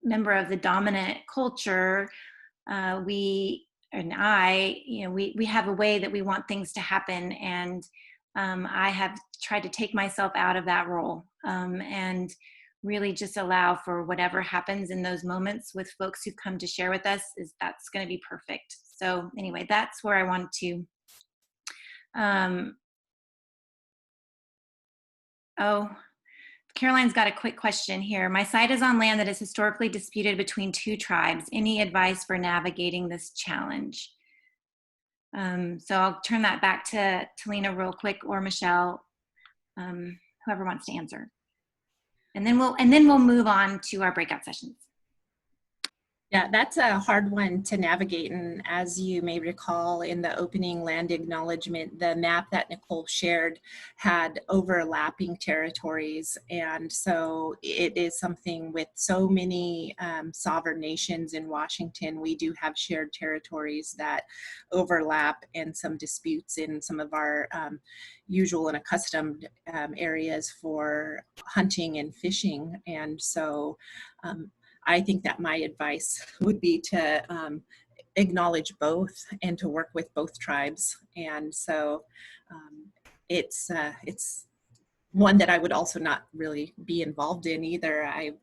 member of the dominant culture, we have a way that we want things to happen. And I have tried to take myself out of that role and really just allow for whatever happens in those moments with folks who come to share with us, that's going to be perfect. So anyway, that's where I want to. Caroline's got a quick question here. My site is on land that is historically disputed between two tribes. Any advice for navigating this challenge? So I'll turn that back to Lena real quick, or Michelle, whoever wants to answer. And then we'll move on to our breakout sessions. Yeah, that's a hard one to navigate. And as you may recall in the opening land acknowledgement, the map that Nicole shared had overlapping territories. And so it is something with so many sovereign nations in Washington, we do have shared territories that overlap, and some disputes in some of our usual and accustomed areas for hunting and fishing. And so I think that my advice would be to acknowledge both and to work with both tribes. And so it's one that I would also not really be involved in either. I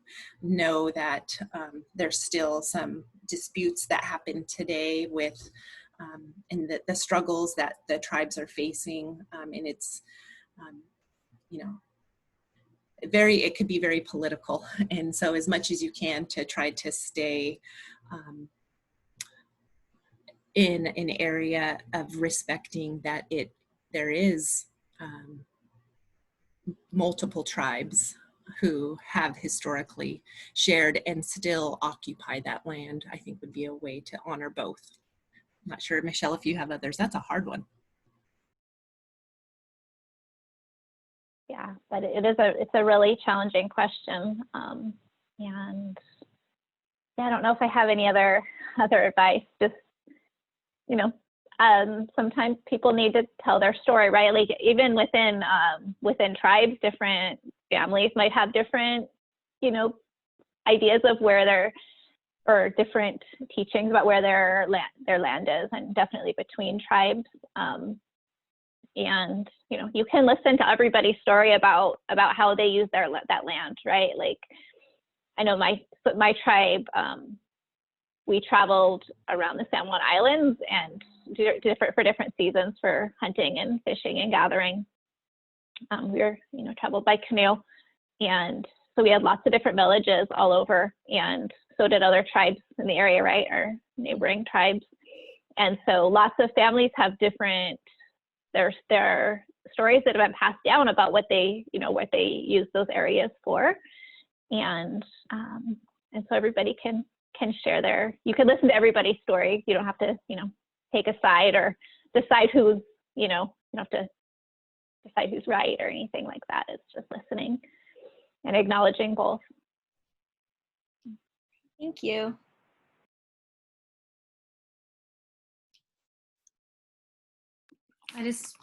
know that there's still some disputes that happen today with and the struggles that the tribes are facing, and it's it could be very political. And so as much as you can to try to stay in an area of respecting that there is multiple tribes who have historically shared and still occupy that land, I think would be a way to honor both. I'm not sure, Michelle, if you have others. That's a hard one. Yeah, but it's a really challenging question, and yeah, I don't know if I have any other advice. Just sometimes people need to tell their story, right? Like even within tribes, different families might have different ideas of or different teachings about where their land is, and definitely between tribes. And you can listen to everybody's story about how they use that land, right? Like I know my tribe, we traveled around the San Juan Islands and for different seasons for hunting and fishing and gathering. We were traveled by canoe, and so we had lots of different villages all over, and so did other tribes in the area, right? Our neighboring tribes. And so lots of families have different their stories that have been passed down about what they use those areas for, and so everybody can share you can listen to everybody's story. You don't have to take a side or decide who's you don't have to decide who's right or anything like that. It's just listening and acknowledging both. Thank you. I just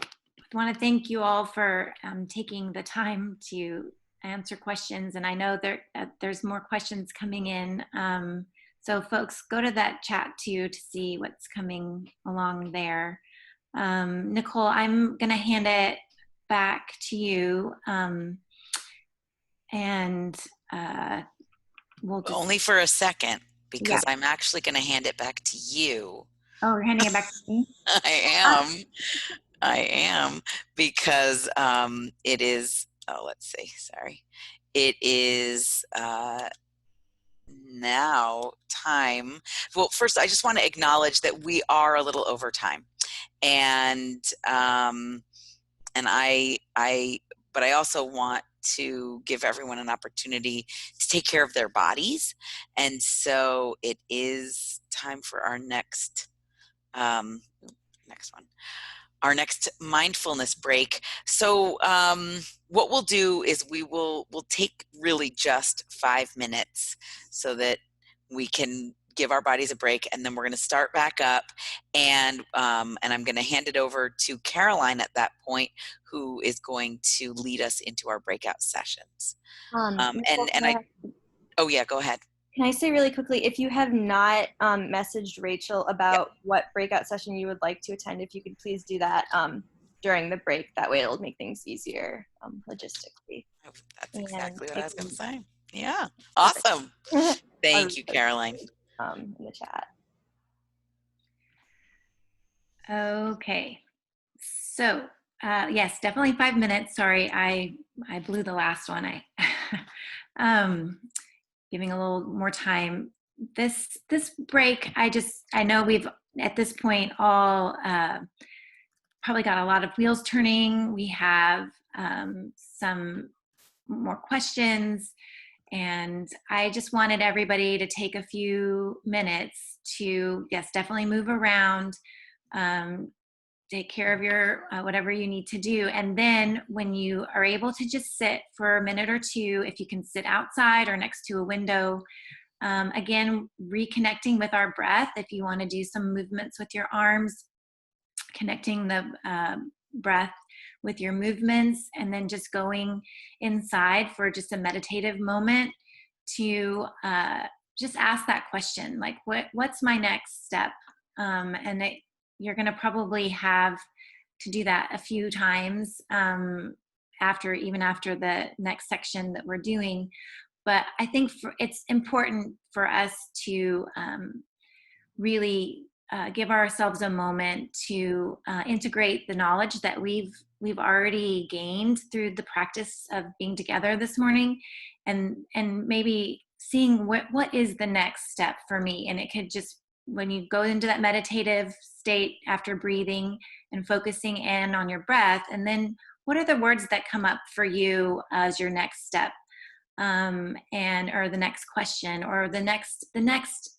want to thank you all for taking the time to answer questions. And I know there's more questions coming in. So folks, go to that chat too to see what's coming along there. Nicole, I'm going to hand it back to you. And we'll just... Only for a second, because yeah. I'm actually going to hand it back to you. Oh, you're handing it back to me? I am, because it is, let's see, sorry. It is now time. Well, first, I just want to acknowledge that we are a little over time. But I also want to give everyone an opportunity to take care of their bodies. And so it is time for our next one. Our next mindfulness break. So what we'll do is we'll take really just 5 minutes so that we can give our bodies a break, and then we're going to start back up, and I'm going to hand it over to Caroline at that point, who is going to lead us into our breakout sessions. Oh yeah, go ahead. Can I say really quickly, if you have not messaged Rachel about what breakout session you would like to attend, if you could please do that during the break. That way it'll make things easier logistically. That's exactly what I was going to say. Yeah, awesome. Thank you, Caroline. In the chat. Okay, so yes, definitely 5 minutes. Sorry, I blew the last one. Giving a little more time. This break, I know we've at this point all probably got a lot of wheels turning. We have some more questions, and I just wanted everybody to take a few minutes to, yes, definitely move around, take care of your whatever you need to do. And then when you are able to just sit for a minute or two, if you can sit outside or next to a window, again, reconnecting with our breath. If you want to do some movements with your arms, connecting the breath with your movements, and then just going inside for just a meditative moment to just ask that question, like, what's my next step? You're going to probably have to do that a few times even after the next section that we're doing. But I think it's important for us to really give ourselves a moment to integrate the knowledge that we've already gained through the practice of being together this morning, and maybe seeing what is the next step for me. And it could just, when you go into that meditative state after breathing and focusing in on your breath, and then what are the words that come up for you as your next step, or the next question, or the next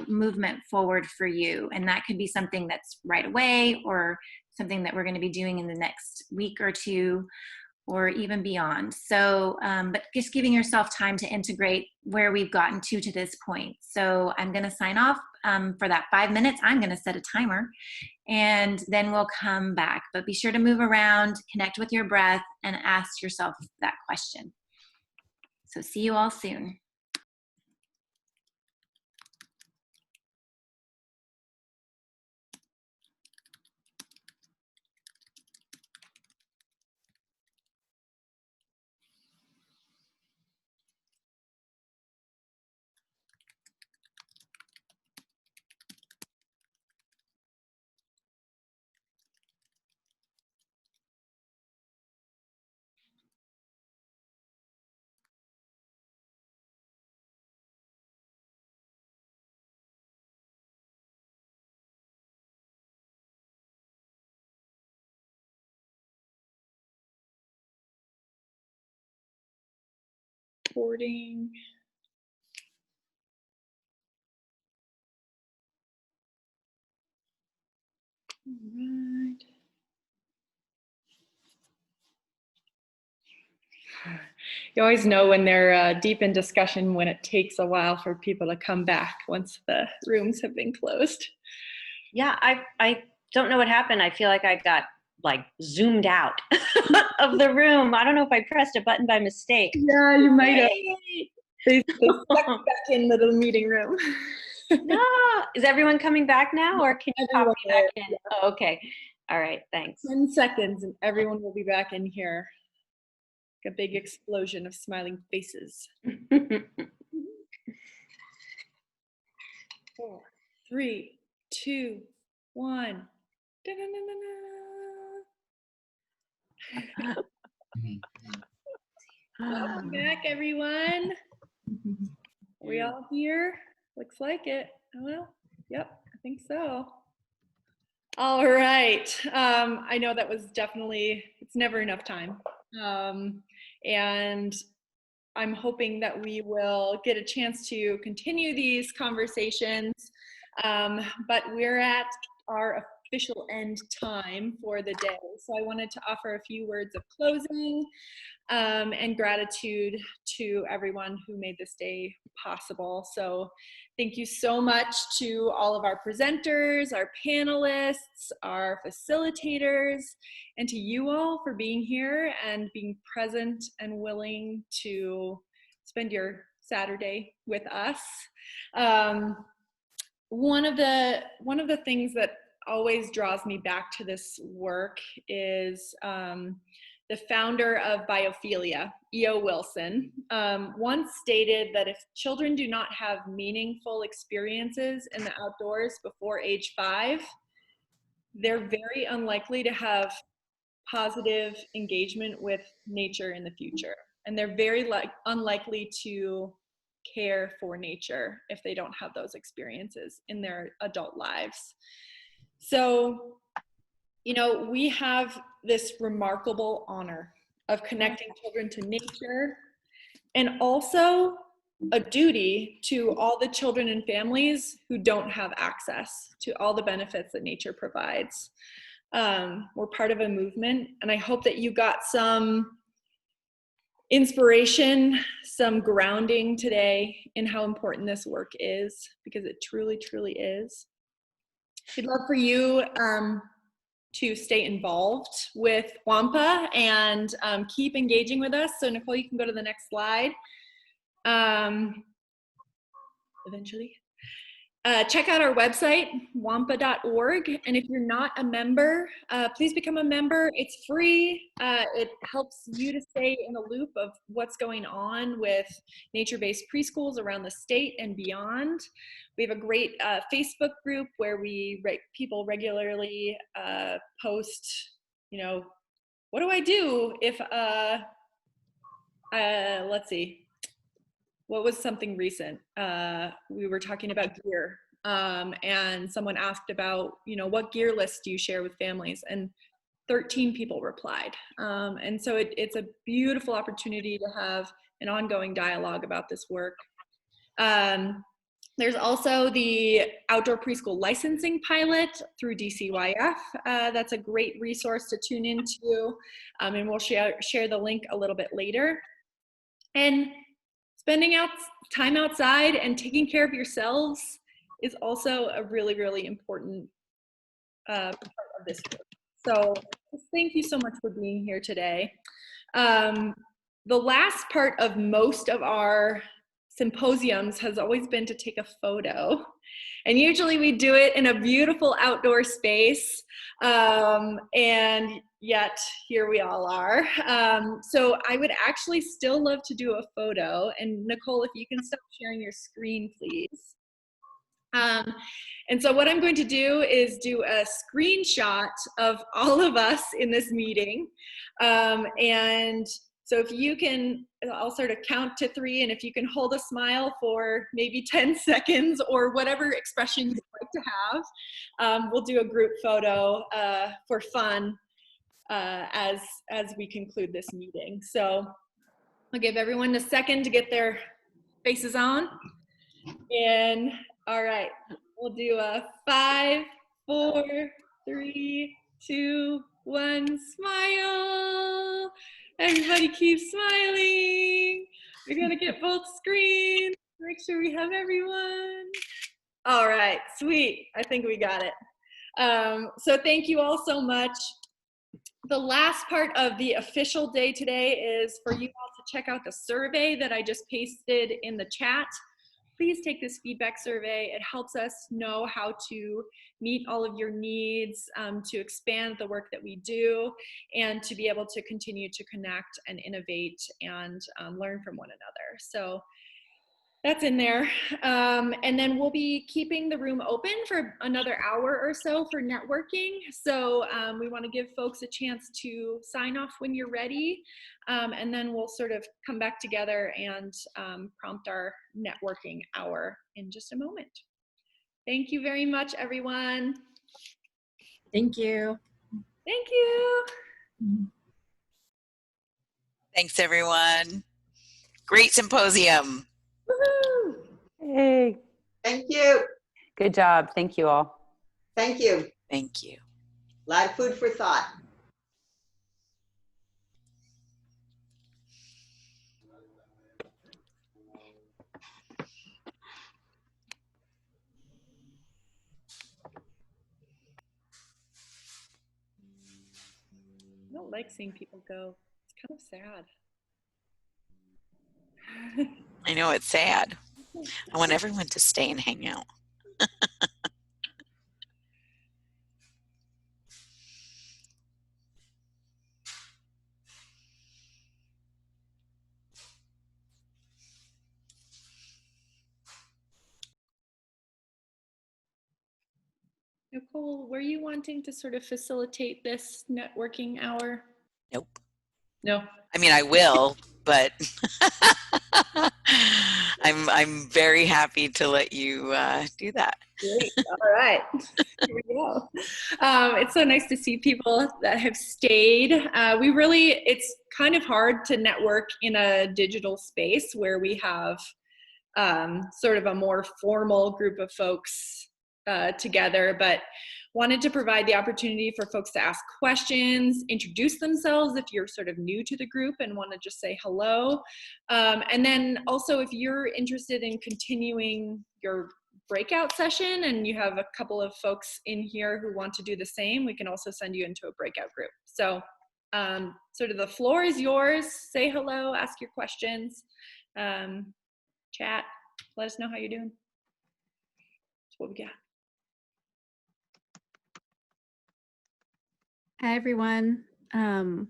movement forward for you. And that could be something that's right away, or something that we're going to be doing in the next week or two, or even beyond. So, but just giving yourself time to integrate where we've gotten to this point. So I'm going to sign off for that 5 minutes. I'm going to set a timer, and then we'll come back. But be sure to move around, connect with your breath, and ask yourself that question. So see you all soon. Recording. All right. You always know when they're deep in discussion when it takes a while for people to come back once the rooms have been closed. Yeah, I don't know what happened. I feel like I got like zoomed out of the room. I don't know if I pressed a button by mistake. Yeah, you might have. They stuck back in the meeting room. No, is everyone coming back now, or can you pop me back in? Yeah. Oh, okay. All right, thanks. 10 seconds and everyone will be back in here. A big explosion of smiling faces. 4, 3, 2, 1. Welcome back, everyone. Are we all here? Looks like it. Well, yep, I think so. All right. I know that was definitely, it's never enough time. And I'm hoping that we will get a chance to continue these conversations, but we're at our official end time for the day. So I wanted to offer a few words of closing and gratitude to everyone who made this day possible. So thank you so much to all of our presenters, our panelists, our facilitators, and to you all for being here and being present and willing to spend your Saturday with us. One of the things that always draws me back to this work is the founder of Biophilia, E.O. Wilson, once stated that if children do not have meaningful experiences in the outdoors before age 5, they're very unlikely to have positive engagement with nature in the future. And they're very unlikely to care for nature if they don't have those experiences in their adult lives. So, you know, we have this remarkable honor of connecting children to nature, and also a duty to all the children and families who don't have access to all the benefits that nature provides. We're part of a movement, and I hope that you got some inspiration, some grounding today in how important this work is, because it truly, truly is. We'd love for you to stay involved with WANPA and keep engaging with us. So Nicole, you can go to the next slide. Eventually. Check out our website, wampa.org. And if you're not a member, please become a member. It's free. It helps you to stay in the loop of what's going on with nature-based preschools around the state and beyond. We have a great Facebook group where people regularly post, you know, what do I do if, let's see. What was something recent? We were talking about gear, and someone asked about, you know, what gear list do you share with families? And 13 people replied. And so it's a beautiful opportunity to have an ongoing dialogue about this work. There's also the outdoor preschool licensing pilot through DCYF. That's a great resource to tune into, and we'll share the link a little bit later. And spending time outside and taking care of yourselves is also a really, really important part of this work. So thank you so much for being here today. The last part of most of our symposiums has always been to take a photo. And usually we do it in a beautiful outdoor space. And yet here we all are. So I would actually still love to do a photo. And Nicole, if you can stop sharing your screen, please. And so what I'm going to do is do a screenshot of all of us in this meeting. And so if you can, I'll sort of count to 3, and if you can hold a smile for maybe 10 seconds or whatever expression you'd like to have, we'll do a group photo for fun as we conclude this meeting. So I'll give everyone a second to get their faces on. And all right, we'll do a 5, 4, 3, 2, 1, smile. Everybody keep smiling. We're gonna get both screens. Make sure we have everyone. All right, sweet. I think we got it. So thank you all so much. The last part of the official day today is for you all to check out the survey that I just pasted in the chat. Please take this feedback survey. It helps us know how to meet all of your needs, to expand the work that we do, and to be able to continue to connect and innovate and learn from one another. So that's in there. And then we'll be keeping the room open for another hour or so for networking. So we want to give folks a chance to sign off when you're ready. And then we'll sort of come back together and prompt our networking hour in just a moment. Thank you very much, everyone. Thank you. Thank you. Thanks, everyone. Great symposium. Woohoo! Hey, Thank you. good job. Thank you all. Thank you. Thank you. A lot of food for thought. I don't like seeing people go. It's kind of sad. I know it's sad. I want everyone to stay and hang out. Nicole, were you wanting to sort of facilitate this networking hour? Nope. No. I mean, I will, but I'm very happy to let you do that. Great. All right. Here we go. It's so nice to see people that have stayed. It's kind of hard to network in a digital space where we have sort of a more formal group of folks together, but wanted to provide the opportunity for folks to ask questions, introduce themselves if you're sort of new to the group and want to just say hello. And then also if you're interested in continuing your breakout session and you have a couple of folks in here who want to do the same, we can also send you into a breakout group. So sort of the floor is yours. Say hello, ask your questions, chat, let us know how you're doing. That's what we got. Hi, everyone. I'm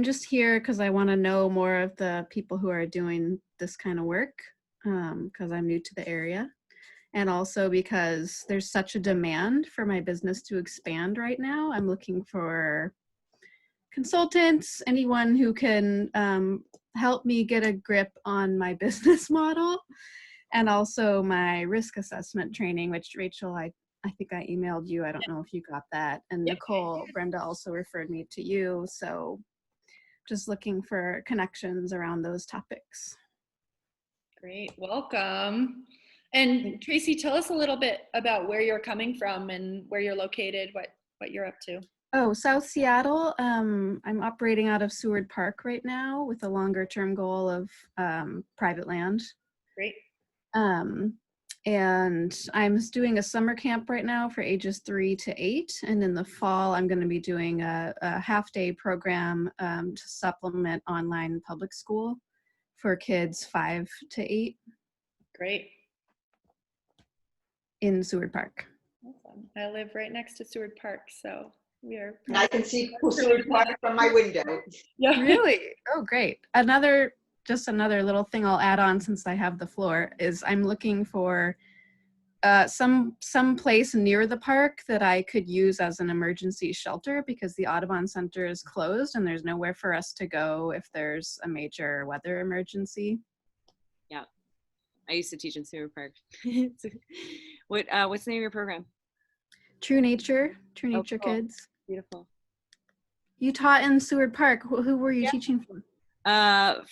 just here because I want to know more of the people who are doing this kind of work because I'm new to the area. And also because there's such a demand for my business to expand right now. I'm looking for consultants, anyone who can help me get a grip on my business model and also my risk assessment training, which Rachel, I think I emailed you. I don't know if you got that. And Nicole, Brenda also referred me to you. So just looking for connections around those topics. Great, welcome. And Tracy, tell us a little bit about where you're coming from and where you're located, what you're up to. Oh, South Seattle. I'm operating out of Seward Park right now with a longer term goal of private land. Great. And I'm doing a summer camp right now for ages 3 to 8. And in the fall, I'm going to be doing a half-day program to supplement online public school for kids 5 to 8. Great. In Seward Park. Awesome. I live right next to Seward Park, so we are. And I can see Seward Park from my window. Yeah. Really? Oh, great. Just another little thing I'll add on since I have the floor is I'm looking for some place near the park that I could use as an emergency shelter because the Audubon Center is closed and there's nowhere for us to go if there's a major weather emergency. Yeah, I used to teach in Seward Park. What's the name of your program? True Nature Cool. Kids. Beautiful. You taught in Seward Park. Who were you teaching for?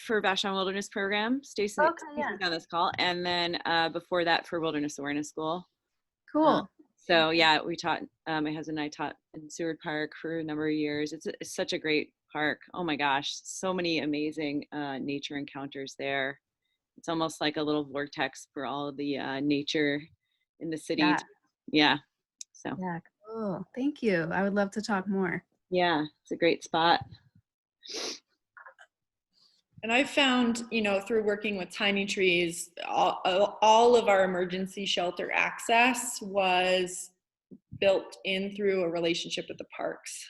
For Vashon Wilderness Program, Stacy's on this call, and then before that for Wilderness Awareness School. Cool. So yeah, we taught. My husband and I taught in Seward Park for a number of years. It's such a great park. Oh my gosh, so many amazing nature encounters there. It's almost like a little vortex for all of the nature in the city. Yeah. So. Yeah. Cool. Thank you. I would love to talk more. Yeah, it's a great spot. And I found, through working with Tiny Trees, all of our emergency shelter access was built in through a relationship with the parks,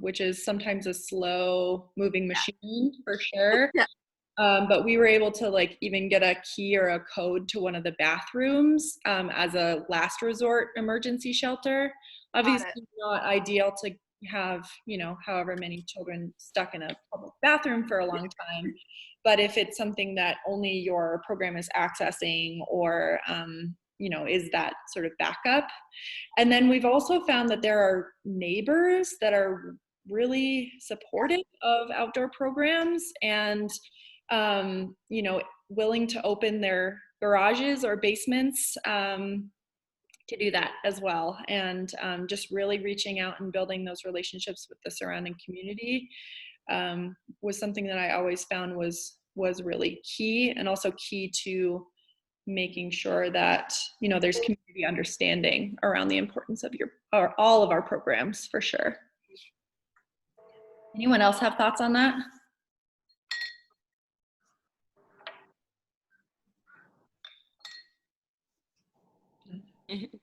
which is sometimes a slow moving machine for sure. Yeah. But we were able to even get a key or a code to one of the bathrooms as a last resort emergency shelter. Obviously not ideal to have, however many children stuck in a public bathroom for a long time. But if it's something that only your program is accessing or, is that sort of backup. And then we've also found that there are neighbors that are really supportive of outdoor programs and, you know, willing to open their garages or basements to do that as well. And just really reaching out and building those relationships with the surrounding community was something that I always found was really key, and also key to making sure that, you know, there's community understanding around the importance of all of our programs, for sure. Anyone else have thoughts on that?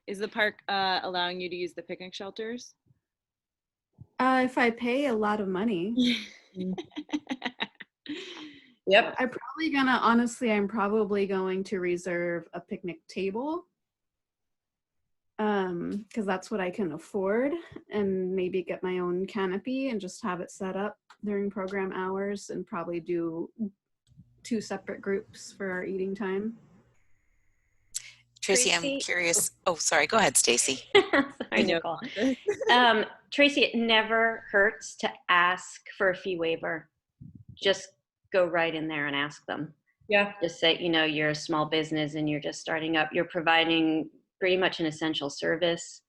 Is the park allowing you to use the picnic shelters? If I pay a lot of money. Yep. I'm probably going to reserve a picnic table. Because that's what I can afford, and maybe get my own canopy and just have it set up during program hours, and probably do 2 separate groups for our eating time. Tracy, I'm curious. Oh, sorry. Go ahead, Stacy. Sorry, Nicole. Tracy, it never hurts to ask for a fee waiver. Just go right in there and ask them. Yeah. Just say, you know, you're a small business and you're just starting up. You're providing pretty much an essential service.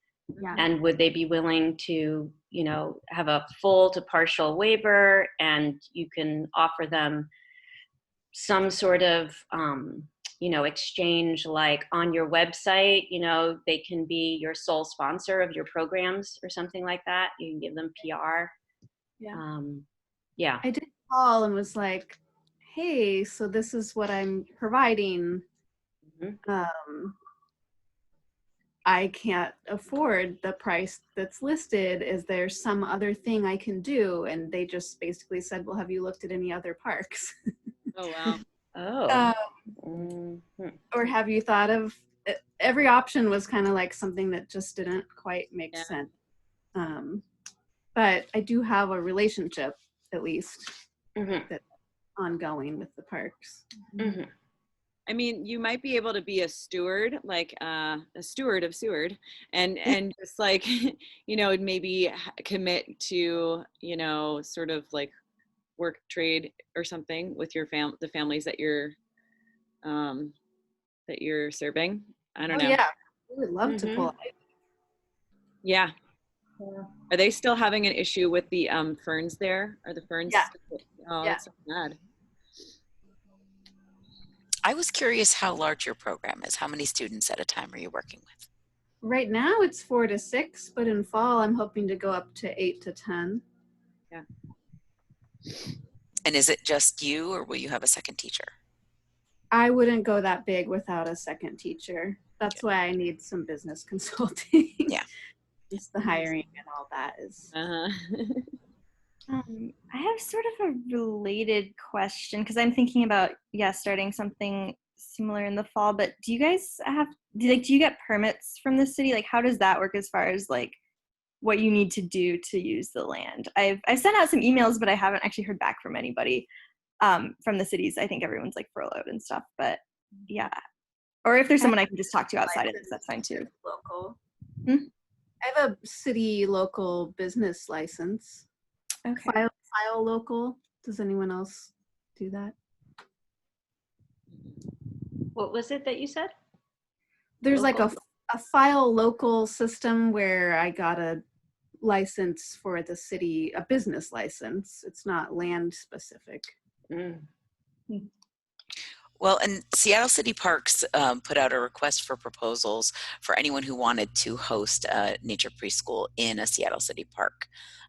Yeah. And would they be willing to, you know, have a full to partial waiver, and you can offer them some sort of, you know, exchange, like on your website, you know, they can be your sole sponsor of your programs or something like that. You can give them PR. Yeah. Yeah. I did call and was like, hey, so this is what I'm providing. I can't afford the price that's listed. Is there some other thing I can do? And they just basically said, well, have you looked at any other parks? Oh, wow. Oh. Or have you thought of, every option was kind of like something that just didn't quite make sense. But I do have a relationship, at least, that's ongoing with the parks. I mean, you might be able to be a steward, like a steward of Seward, and just like, you know, maybe commit to, you know, sort of like work trade or something with your the families that you're serving. I don't know. Yeah, we would love to pull. Yeah. Are they still having an issue with the ferns there? Are the ferns? Yeah. Oh, that's so bad. I was curious how large your program is. How many students at a time are you working with? Right now it's 4 to 6, but in fall I'm hoping to go up to 8 to 10. Yeah. And is it just you, or will you have a second teacher? I wouldn't go that big without a second teacher. That's why I need some business consulting. Yeah. Just the hiring and all that is. I have sort of a related question, because I'm thinking about, starting something similar in the fall, but do you guys do you get permits from the city? Like, how does that work as far as like what you need to do to use the land? I've sent out some emails, but I haven't actually heard back from anybody from the cities. I think everyone's like furloughed and stuff, but yeah. Or if there's someone I can just talk to outside of this, that's fine too. Local. I have a city local business license. Okay. File local. Does anyone else do that? What was it that you said? There's Local? like a file local system where I got a license for the city, a business license. It's not land specific. Well, and Seattle City Parks put out a request for proposals for anyone who wanted to host a nature preschool in a Seattle City Park.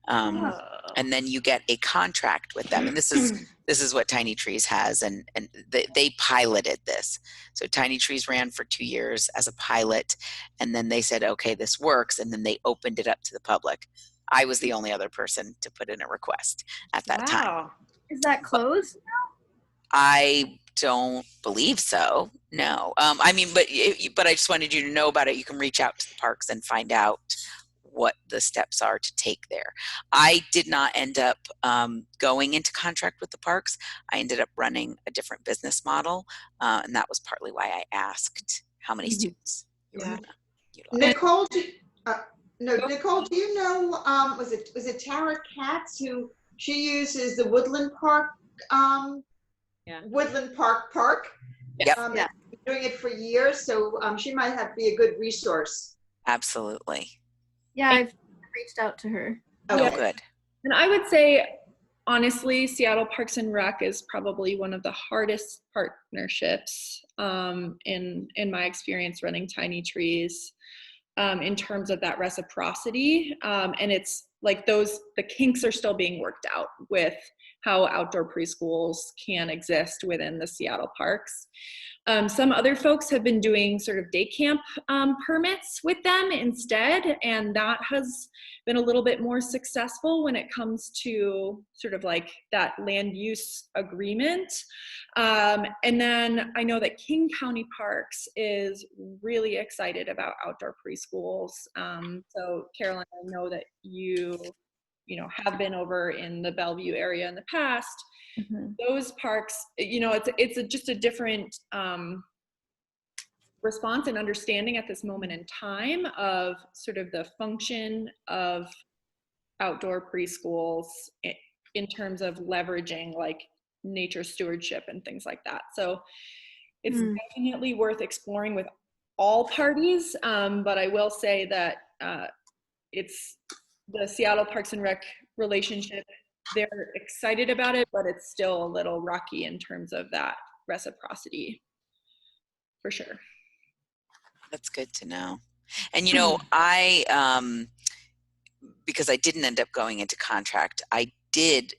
And then you get a contract with them. And this is what Tiny Trees has. And they piloted this. So Tiny Trees ran for 2 years as a pilot. And then they said, okay, this works. And then they opened it up to the public. I was the only other person to put in a request at that time. Is that closed now? I don't believe so. No. I mean, but I just wanted you to know about it. You can reach out to the parks and find out what the steps are to take there. I did not end up going into contract with the parks. I ended up running a different business model. And that was partly why I asked how many students you were going to utilize. No, Nicole, do you know, was it Tara Katz who, she uses the Woodland Park, Woodland Park? Yep. Been doing it for years, so she might be a good resource. Absolutely. Yeah, I've reached out to her. Oh, good. And I would say, honestly, Seattle Parks and Rec is probably one of the hardest partnerships in my experience running Tiny Trees, in terms of that reciprocity. And it's like the kinks are still being worked out with how outdoor preschools can exist within the Seattle parks. Some other folks have been doing sort of day camp permits with them instead, and that has been a little bit more successful when it comes to sort of like that land use agreement. And then I know that King County Parks is really excited about outdoor preschools. So Carolyn, I know that you have been over in the Bellevue area in the past. Those parks, it's just a different response and understanding at this moment in time of sort of the function of outdoor preschools in terms of leveraging like nature stewardship and things like that. So it's definitely worth exploring with all parties. But I will say that it's the Seattle Parks and Rec relationship. They're excited about it, but it's still a little rocky in terms of that reciprocity, for sure. That's good to know. And I, because I didn't end up going into contract, I did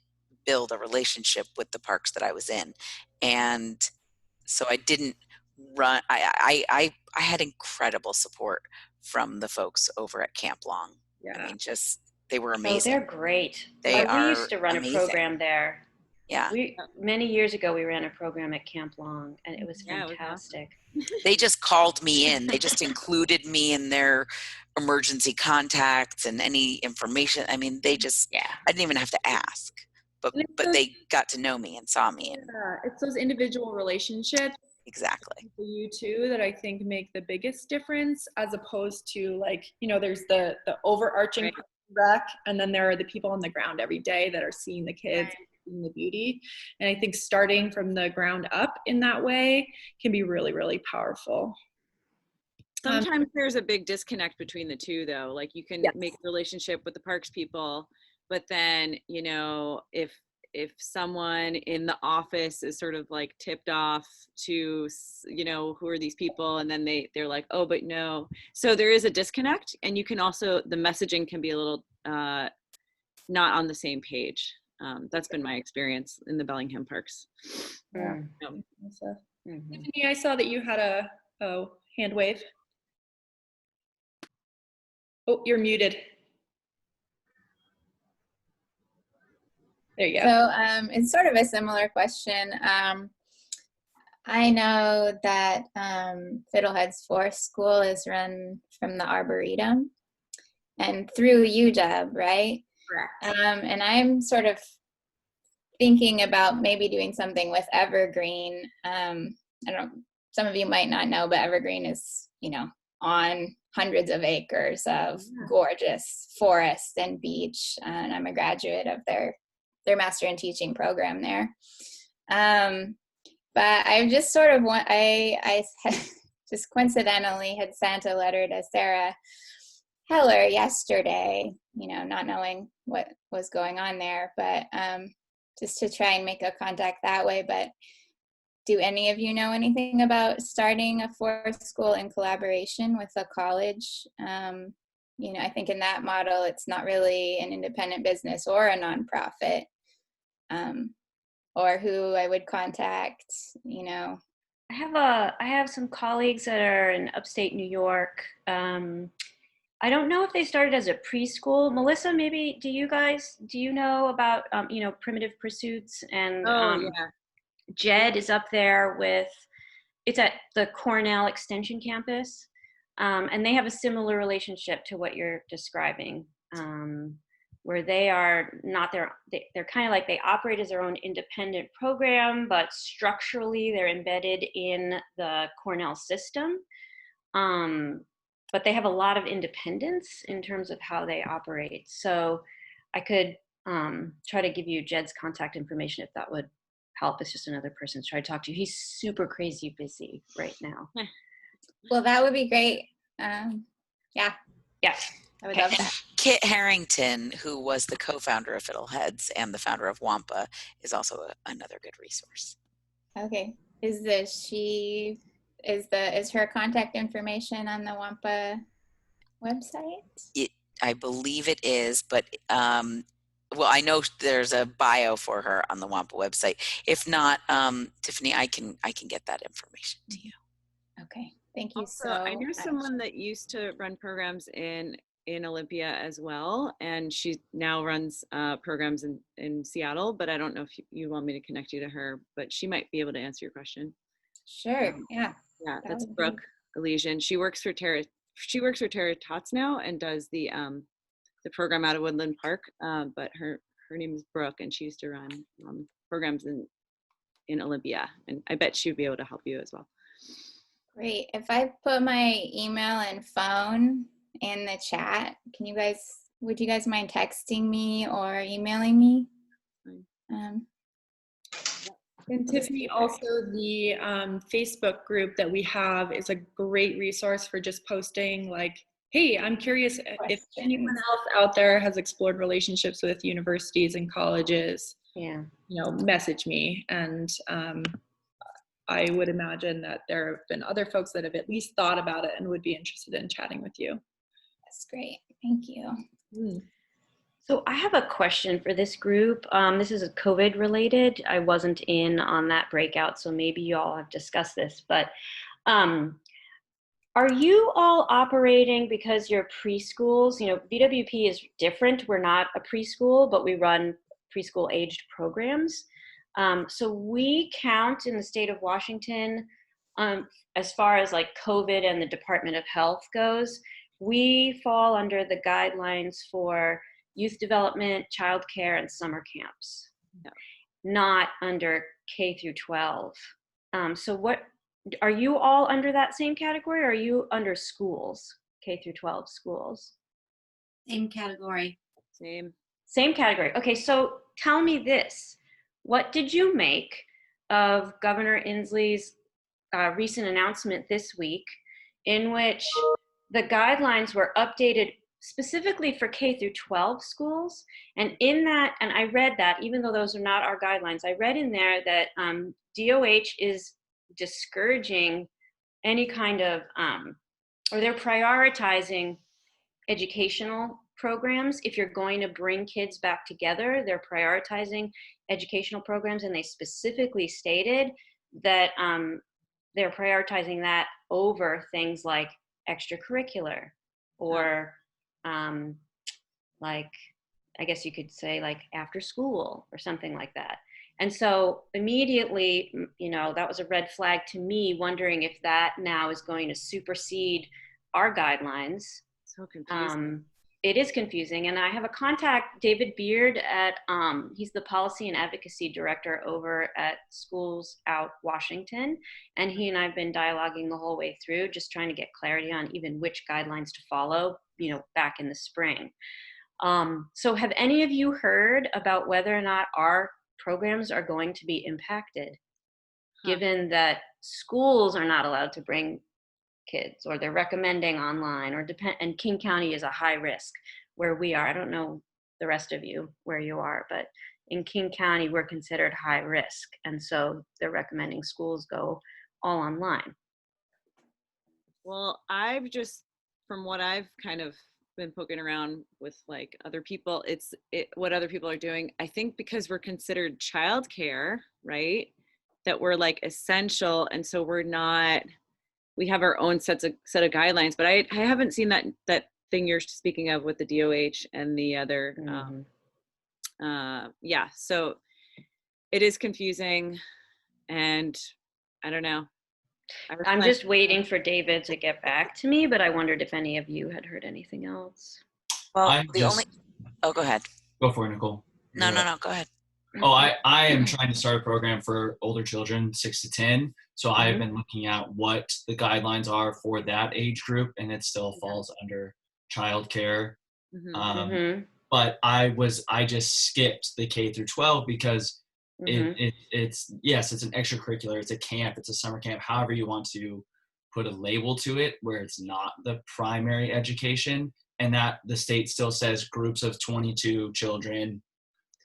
build a relationship with the parks that I was in, and so I didn't run. I had incredible support from the folks over at Camp Long. Yeah. I mean, they were amazing. Oh, they're great. They We are used to run amazing. a program there. Yeah. Many years ago, we ran a program at Camp Long, and it was fantastic. They just called me in. They just included me in their emergency contacts and any information. I mean, I didn't even have to ask, but they got to know me and saw me. It's those individual relationships. Exactly. For you too, that I think make the biggest difference, as opposed to like, there's the overarching rec, and then there are the people on the ground every day that are seeing the kids, seeing the beauty. And I think starting from the ground up in that way can be really, really powerful. Sometimes there's a big disconnect between the two, though. Like you can make a relationship with the parks people, but then, if someone in the office is sort of like tipped off to, who are these people? And then they're like, oh, but no. So there is a disconnect, and you can also, the messaging can be a little not on the same page. That's been my experience in the Bellingham parks. Tiffany, I saw that you had a hand wave. Oh, you're muted. There you go. So it's sort of a similar question. I know that Fiddlehead's fourth school is run from the Arboretum and through UW, right? Correct. And I'm sort of thinking about maybe doing something with Evergreen. Some of you might not know, but Evergreen is, on hundreds of acres of gorgeous forest and beach. And I'm a graduate of their master in teaching program there. But I just sort of I just coincidentally had sent a letter to Sarah Heller yesterday, not knowing what was going on there, but just to try and make a contact that way. But do any of you know anything about starting a fourth school in collaboration with a college? I think in that model, it's not really an independent business or a nonprofit, or who I would contact, I have some colleagues that are in upstate New York. I don't know if they started as a preschool. Melissa, maybe do you know about Primitive Pursuits? And Jed is up there it's at the Cornell Extension campus, and they have a similar relationship to what you're describing, where they are not they're kind of like they operate as their own independent program, but structurally they're embedded in the Cornell system. but they have a lot of independence in terms of how they operate. So I could try to give you Jed's contact information if that would help. It's just another person to try to talk to. He's super crazy busy right now. Well, that would be great. Yeah. Yes. I would love that. Kit Harrington, who was the co-founder of Fiddleheads and the founder of WANPA, is also another good resource. Okay. Is her contact information on the WANPA website? I believe it is, but well, I know there's a bio for her on the WANPA website. If not, Tiffany, I can get that information to you. Okay, thank you. Also, I knew someone that used to run programs in Olympia as well, and she now runs programs in Seattle, but I don't know if you want me to connect you to her, but she might be able to answer your question. Sure. Yeah. Yeah, that's Brooke Elysian. She works for Tara Tots now and does the program out of Woodland Park, but her name is Brooke, and she used to run programs in Olympia, and I bet she would be able to help you as well. Great. If I put my email and phone in the chat, would you guys mind texting me or emailing me? And Tiffany, also the Facebook group that we have is a great resource for just posting like, hey, I'm curious if anyone else out there has explored relationships with universities and colleges. Yeah. Message me. And I would imagine that there have been other folks that have at least thought about it and would be interested in chatting with you. That's great. Thank you. So I have a question for this group. This is COVID related. I wasn't in on that breakout, so maybe you all have discussed this, but are you all operating because you're preschools? VWP is different. We're not a preschool, but we run preschool aged programs. So we count in the state of Washington, as far as like COVID and the Department of Health goes, we fall under the guidelines for youth development, childcare, and summer camps, not under K through 12. So what, are you all under that same category, or are you under schools, K through 12 schools? Same category. Same category. Okay, so tell me this. What did you make of Governor Inslee's recent announcement this week in which the guidelines were updated specifically for K through 12 schools? And in that, and I read that, even though those are not our guidelines, I read in there that DOH is discouraging any kind of, or they're prioritizing educational programs. If you're going to bring kids back together, they're prioritizing educational programs, and they specifically stated that they're prioritizing that over things like extracurricular or like, I guess you could say like after school or something like that. And so immediately, that was a red flag to me, wondering if that now is going to supersede our guidelines. So confusing. It is confusing. And I have a contact, David Beard, at he's the policy and advocacy director over at Schools Out Washington. And he and I have been dialoguing the whole way through, just trying to get clarity on even which guidelines to follow, back in the spring. So have any of you heard about whether or not our programs are going to be impacted, given that schools are not allowed to bring kids, or they're recommending online, and King County is a high risk where we are. I don't know the rest of you where you are, but in King County we're considered high risk, and so they're recommending schools go all online. Well, I've just, from what I've kind of been poking around with like other people, what other people are doing, I think because we're considered childcare, right, that we're like essential, and so we have our own set of guidelines, but I haven't seen that thing you're speaking of with the DOH and the other, so it is confusing, and I don't know. I'm just waiting for David to get back to me, but I wondered if any of you had heard anything else. Well, go ahead. Go for it, Nicole. No, go ahead. Oh, I am trying to start a program for older children, 6 to 10. So I have been looking at what the guidelines are for that age group, and it still falls under childcare. But I just skipped the K through 12 because it's yes, it's an extracurricular, it's a camp, it's a summer camp, however you want to put a label to it, where it's not the primary education, and that the state still says groups of 22 children,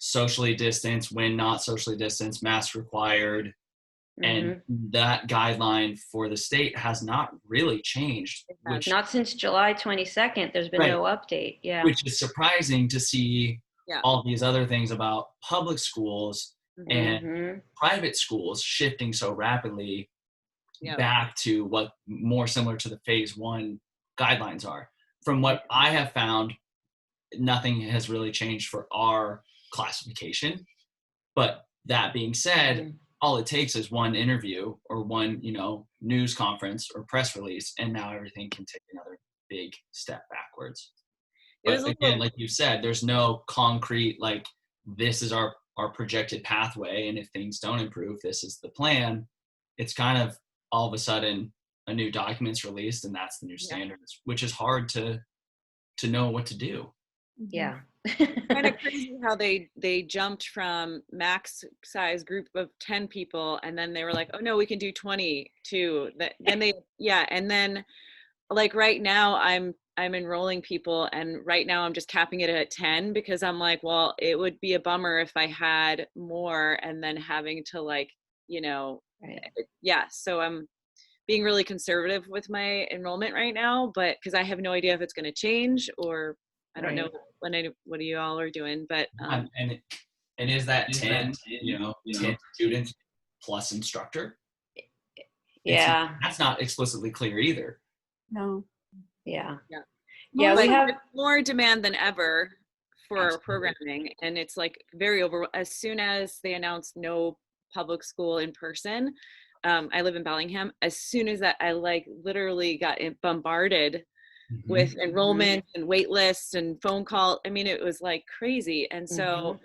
socially distanced, when not socially distanced, mask required. And that guideline for the state has not really changed. Which, not since July 22nd, there's been no update. Yeah. Which is surprising to see all these other things about public schools and private schools shifting so rapidly back to what more similar to the phase 1 guidelines are. From what I have found, nothing has really changed for our classification. But that being said, all it takes is one interview or one, news conference or press release, and now everything can take another big step backwards. But again, like you said, there's no concrete, like, this is our projected pathway, and if things don't improve, this is the plan. It's kind of all of a sudden a new document's released, and that's the new standards, which is hard to know what to do. Yeah. Kind of crazy how they jumped from max size group of 10 people, and then they were like, oh no, we can do 20 too. Then and then like right now I'm enrolling people, and right now I'm just capping it at 10 because I'm like, well, it would be a bummer if I had more and then having to so I'm being really conservative with my enrollment right now, but because I have no idea if it's going to change, or I don't know what you all are doing, but and is that 10 10 students plus instructor? That's not explicitly clear either. No. We have more demand than ever for programming, and it's like very as soon as they announced no public school in person, I live in Bellingham, as soon as that, I literally got bombarded with enrollment and wait lists and phone call. I mean, it was like crazy. And so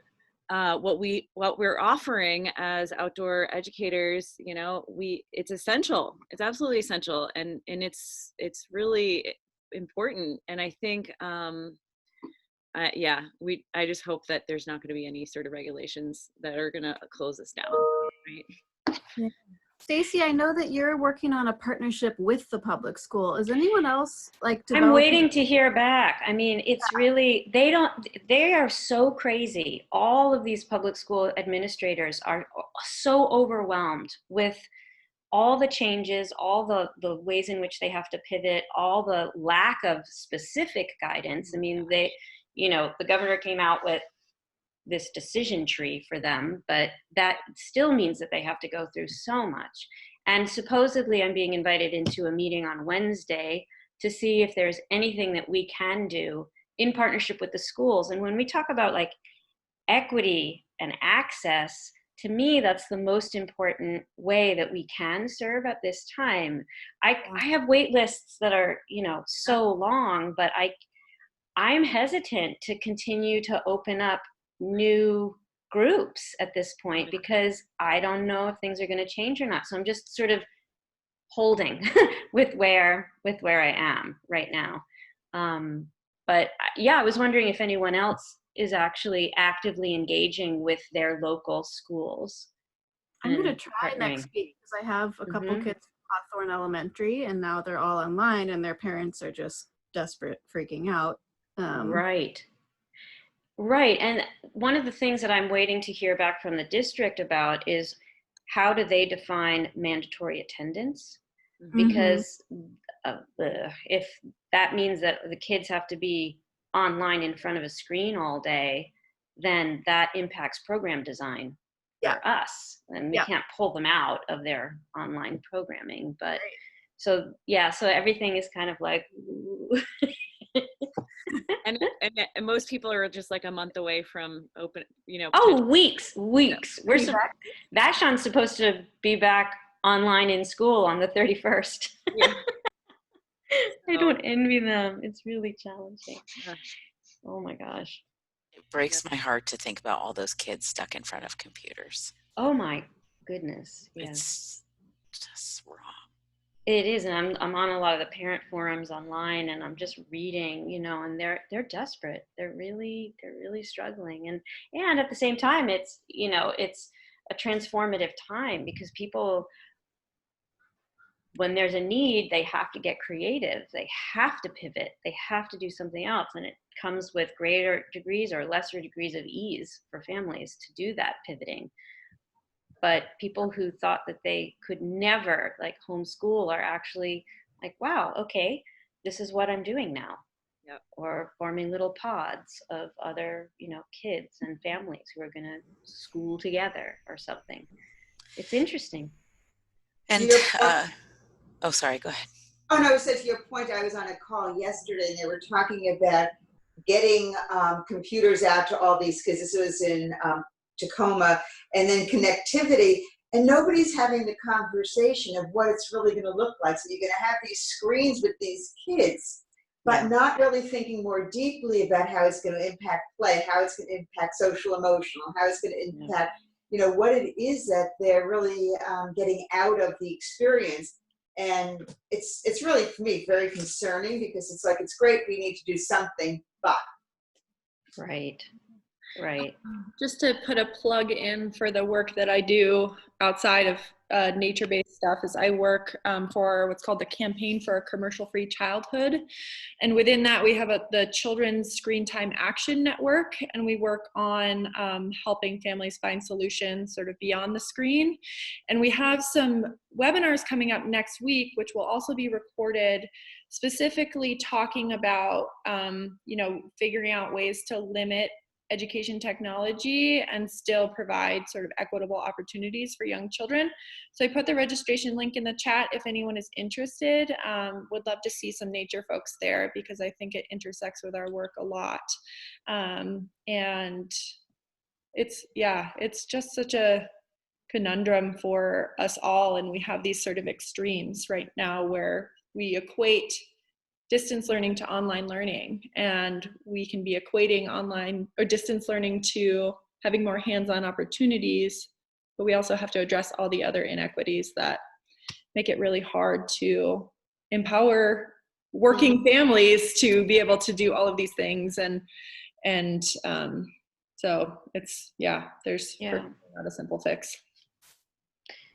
what we're offering as outdoor educators, it's essential. It's absolutely essential. And it's really important. And I think, I just hope that there's not going to be any sort of regulations that are going to close us down. Right. Yeah. Stacy, I know that you're working on a partnership with the public school. Is anyone else I'm waiting to hear back. I mean, it's really, they are so crazy. All of these public school administrators are so overwhelmed with all the changes, all the ways in which they have to pivot, all the lack of specific guidance. I mean, the governor came out with this decision tree for them, but that still means that they have to go through so much. And supposedly I'm being invited into a meeting on Wednesday to see if there's anything that we can do in partnership with the schools. And when we talk about equity and access, to me, that's the most important way that we can serve at this time. I have wait lists that are, so long, but I'm hesitant to continue to open up new groups at this point because I don't know if things are going to change or not. So I'm just sort of holding with where I am right now. But I was wondering if anyone else is actually actively engaging with their local schools. I'm going to try next week because I have a couple kids from Hawthorne Elementary, and now they're all online and their parents are just desperate, freaking out. Right. And one of the things that I'm waiting to hear back from the district about is how do they define mandatory attendance? Because if that means that the kids have to be online in front of a screen all day, then that impacts program design for us. And we can't pull them out of their online programming. But so everything is kind of like, and most people are just like a month away from open, weeks. Vashon's supposed to be back online in school on the 31st. I don't envy them. It's really challenging. Oh my gosh. It breaks my heart to think about all those kids stuck in front of computers. Oh my goodness. Yeah. It's just wrong. It is, and I'm on a lot of the parent forums online, and I'm just reading, you know, and they're desperate. They're really struggling, and at the same time, it's, you know, it's a transformative time, because people, when there's a need, they have to get creative. They have to pivot. They have to do something else, and it comes with greater degrees or lesser degrees of ease for families to do that pivoting. But people who thought that they could never like homeschool are actually like, wow, okay, this is what I'm doing now. Yep. Or forming little pods of other, you know, kids and families who are going to school together or something. It's interesting. And, oh, sorry, go ahead. Oh, no, so to your point, I was on a call yesterday and they were talking about getting computers out to all these kids. This was in Tacoma, and then connectivity, and nobody's having the conversation of what it's really going to look like. So you're going to have these screens with these kids, but not really thinking more deeply about how it's going to impact play, how it's going to impact social emotional, how it's going to impact, you know, what it is that they're really getting out of the experience. And it's really, for me, very concerning, because it's like, it's great, we need to do something, but. Right. Just to put a plug in for the work that I do outside of nature-based stuff, is I work for what's called the Campaign for a Commercial-Free Childhood. And within that, we have the Children's Screen Time Action Network, and we work on helping families find solutions sort of beyond the screen. And we have some webinars coming up next week, which will also be recorded, specifically talking about, you know, figuring out ways to limit education technology and still provide sort of equitable opportunities for young children. So I put the registration link in the chat if anyone is interested. Would love to see some nature folks there, because I think it intersects with our work a lot. And it's just such a conundrum for us all. And we have these sort of extremes right now where we equate distance learning to online learning, and we can be equating online or distance learning to having more hands-on opportunities, but we also have to address all the other inequities that make it really hard to empower working families to be able to do all of these things. And so it's, there's not a simple fix.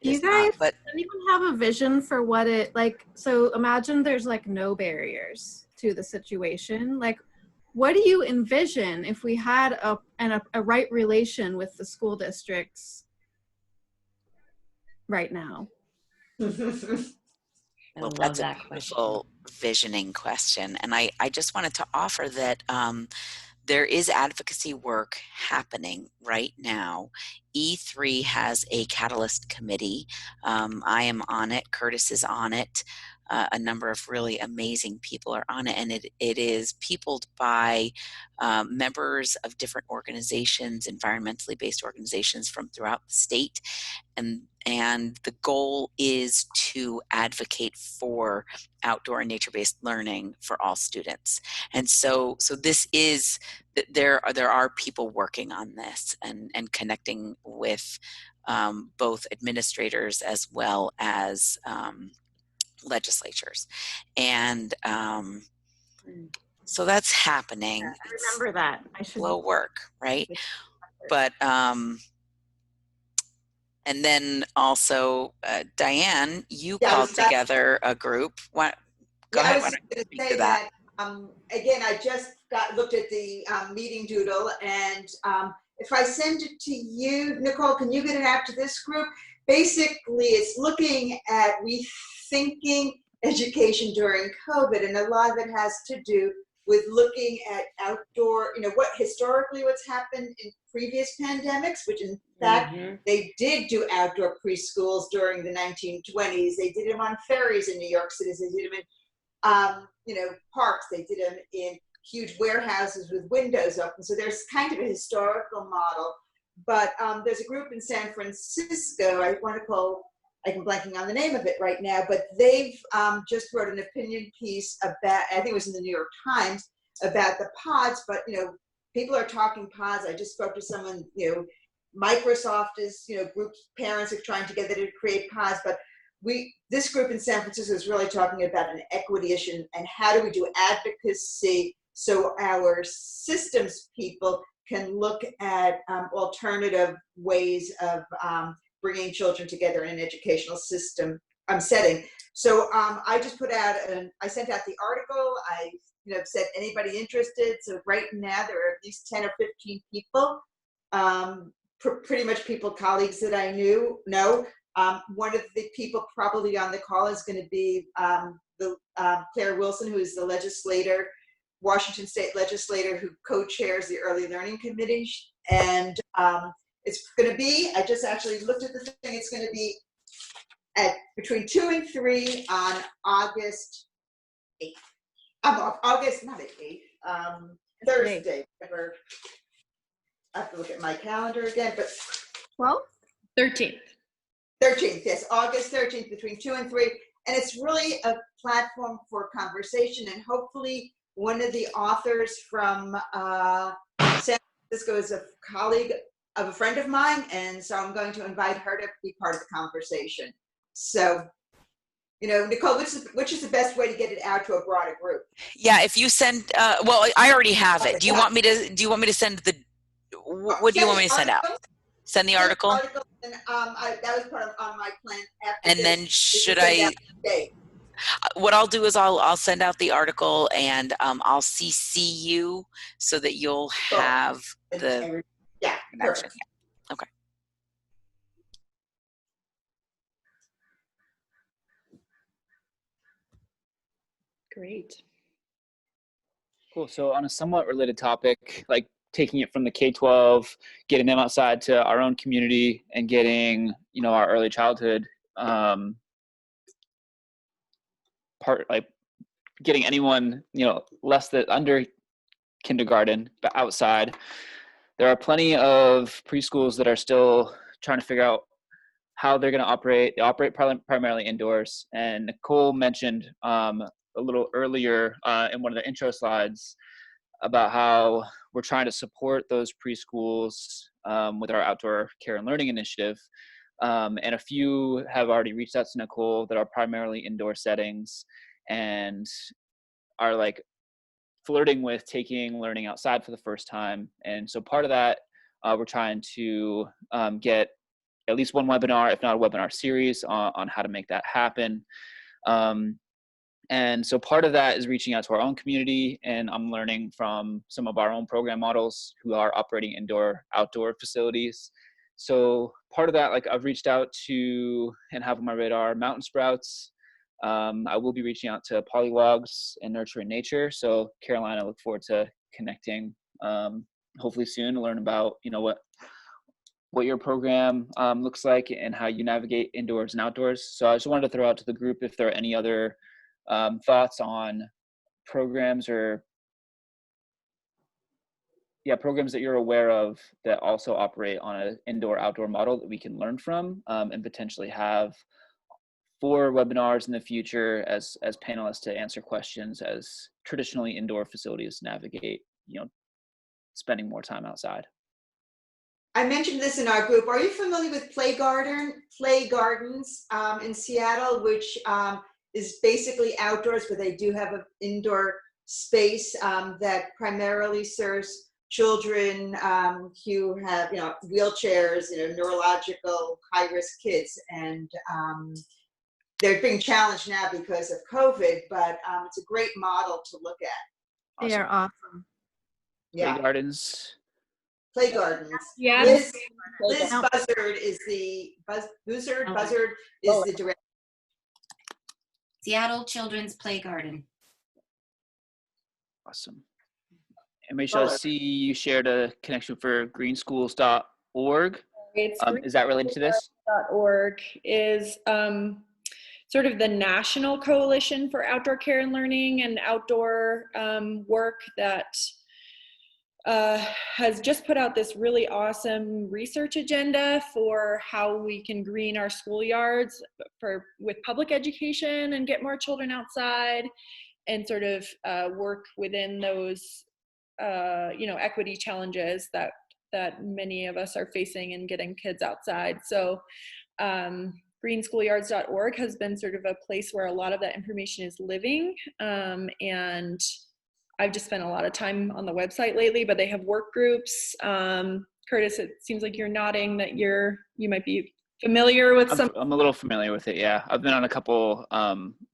Do you guys, does anyone have a vision for what it, like, so imagine there's like no barriers to the situation. Like, what do you envision if we had a right relation with the school districts right now? Well, that's a beautiful visioning question. And I just wanted to offer that there is advocacy work happening right now. E3 has a Catalyst committee. I am on it. Curtis is on it. A number of really amazing people are on it, and it is peopled by members of different organizations, environmentally based organizations from throughout the state, and the goal is to advocate for outdoor and nature-based learning for all students. And so this is, there are people working on this and connecting with both administrators as well as legislatures. And so that's happening. I remember that. I should slow work, right? But and then also Diane, you called together a group. Go ahead. I was going to say that again, I just looked at the meeting doodle, and if I send it to you, Nicole, can you get it out to this group? Basically, it's looking at rethinking education during COVID, and a lot of it has to do with looking at outdoor, what historically what's happened in previous pandemics, which in fact, they did do outdoor preschools during the 1920s. They did them on ferries in New York City. They did them in, parks. They did them in huge warehouses with windows open. So there's kind of a historical model. But there's a group in San Francisco, I'm blanking on the name of it right now, but they've just wrote an opinion piece about, I think it was in the New York Times, about the pods, but, people are talking pods. I just spoke to someone, Microsoft is, groups, parents are trying together to create pods, but this group in San Francisco is really talking about an equity issue and how do we do advocacy so our systems people can look at alternative ways of bringing children together in an educational system setting. So I just I sent out the article. I said anybody interested. So right now there are at least 10 or 15 people, pretty much colleagues that I know. One of the people probably on the call is going to be Claire Wilson, who is the Washington State legislator who co-chairs the Early Learning Committee. And it's going to be, I just actually looked at the thing, it's going to be at between 2 and 3 on August 8th. August, not 8th, Thursday. Whatever. I have to look at my calendar again, but 12th? 13th. 13th, yes, August 13th, between 2 and 3. And it's really a platform for conversation, and hopefully one of the authors from San Francisco is a colleague of a friend of mine, and so I'm going to invite her to be part of the conversation. So, Nicole, which is the best way to get it out to a broader group? Yeah, if you send, well, I already have it. Do you want me to send what do you want me to send out? Send the article? And that was part of my plan. And then what I'll do is I'll send out the article, and I'll CC you so that you'll have the perfect. Okay. Great. Cool. So on a somewhat related topic, like taking it from the K-12, getting them outside to our own community, and getting our early childhood getting anyone less than under kindergarten but outside. There are plenty of preschools that are still trying to figure out how they're going to operate. They operate primarily indoors, and Nicole mentioned a little earlier in one of the intro slides about how we're trying to support those preschools with our outdoor care and learning initiative. And a few have already reached out to Nicole that are primarily indoor settings and are like flirting with taking learning outside for the first time. And so part of that, we're trying to get at least one webinar, if not a webinar series, on how to make that happen. And so part of that is reaching out to our own community, and I'm learning from some of our own program models who are operating outdoor facilities. So part of that, like I've reached out to and have on my radar Mountain Sprouts. I will be reaching out to Polywogs and Nurturing Nature. So Caroline, I look forward to connecting hopefully soon to learn about what your program looks like and how you navigate indoors and outdoors. So I just wanted to throw out to the group if there are any other thoughts on programs programs that you're aware of that also operate on an indoor-outdoor model that we can learn from and potentially have 4 webinars in the future as panelists to answer questions as traditionally indoor facilities navigate, spending more time outside. I mentioned this in our group. Are you familiar with Play Gardens in Seattle, which is basically outdoors, but they do have an indoor space that primarily serves children who have, wheelchairs, neurological high-risk kids, and they're being challenged now because of COVID, but it's a great model to look at. They are awesome. Yeah. Play Gardens. Play Gardens. Yeah. Liz Buzzard is the director. Seattle Children's Play Garden. Awesome. And Rachel, I see you shared a connection for greenschools.org. Is that related to this? .org is sort of the national coalition for outdoor care and learning and outdoor work that has just put out this really awesome research agenda for how we can green our schoolyards with public education and get more children outside, and sort of work within those equity challenges that many of us are facing in getting kids outside. So greenschoolyards.org has been sort of a place where a lot of that information is living. And I've just spent a lot of time on the website lately, but they have work groups. Curtis, it seems like you're nodding that you might be familiar with some. I'm a little familiar with it, yeah. I've been on a couple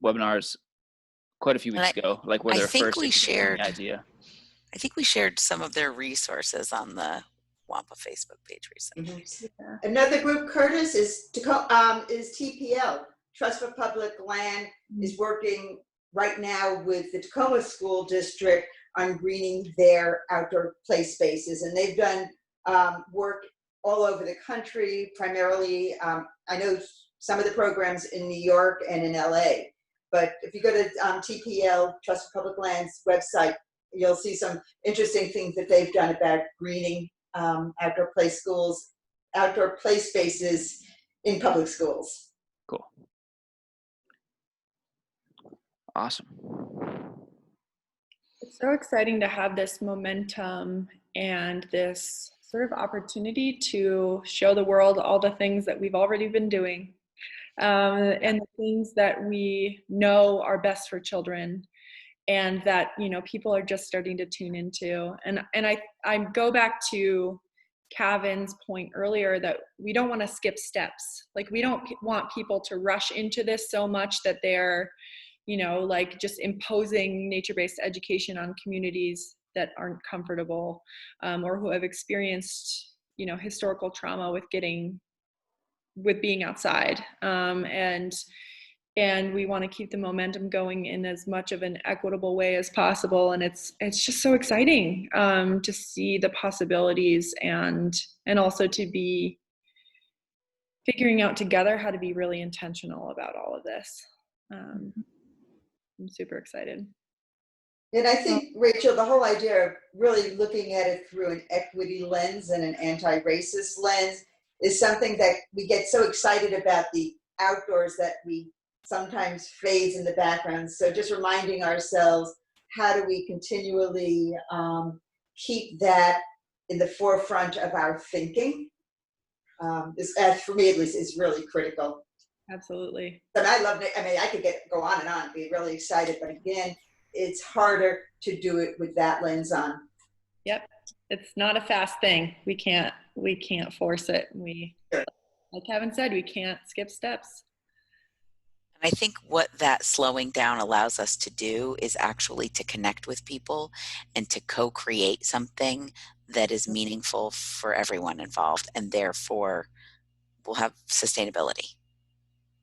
webinars quite a few weeks ago, like where they're first introducing the idea. I think we shared some of their resources on the WANPA Facebook page recently. Yeah. Another group, Curtis, is TPL. Trust for Public Land is working right now with the Tacoma School District on greening their outdoor play spaces. And they've done work all over the country, primarily, I know some of the programs in New York and in LA. But if you go to TPL, Trust for Public Land's website, you'll see some interesting things that they've done about greening outdoor play spaces in public schools. Cool. Awesome. It's so exciting to have this momentum and this sort of opportunity to show the world all the things that we've already been doing, and the things that we know are best for children, and that people are just starting to tune into. And I go back to Cavin's point earlier that we don't want to skip steps. Like, we don't want people to rush into this so much that they're like just imposing nature-based education on communities that aren't comfortable, or who have experienced historical trauma with being outside, and we want to keep the momentum going in as much of an equitable way as possible. And it's just so exciting to see the possibilities, and also to be figuring out together how to be really intentional about all of this. I'm super excited. And I think, Rachel, the whole idea of really looking at it through an equity lens and an anti-racist lens is something that we get so excited about the outdoors that we sometimes fades in the background. So just reminding ourselves, how do we continually keep that in the forefront of our thinking? This, for me at least, is really critical. Absolutely. And I love it. I mean, I could go on and on, be really excited, but again, it's harder to do it with that lens on. Yep. It's not a fast thing. We can't force it. Like Kevin said, we can't skip steps. I think what that slowing down allows us to do is actually to connect with people and to co-create something that is meaningful for everyone involved, and therefore will have sustainability.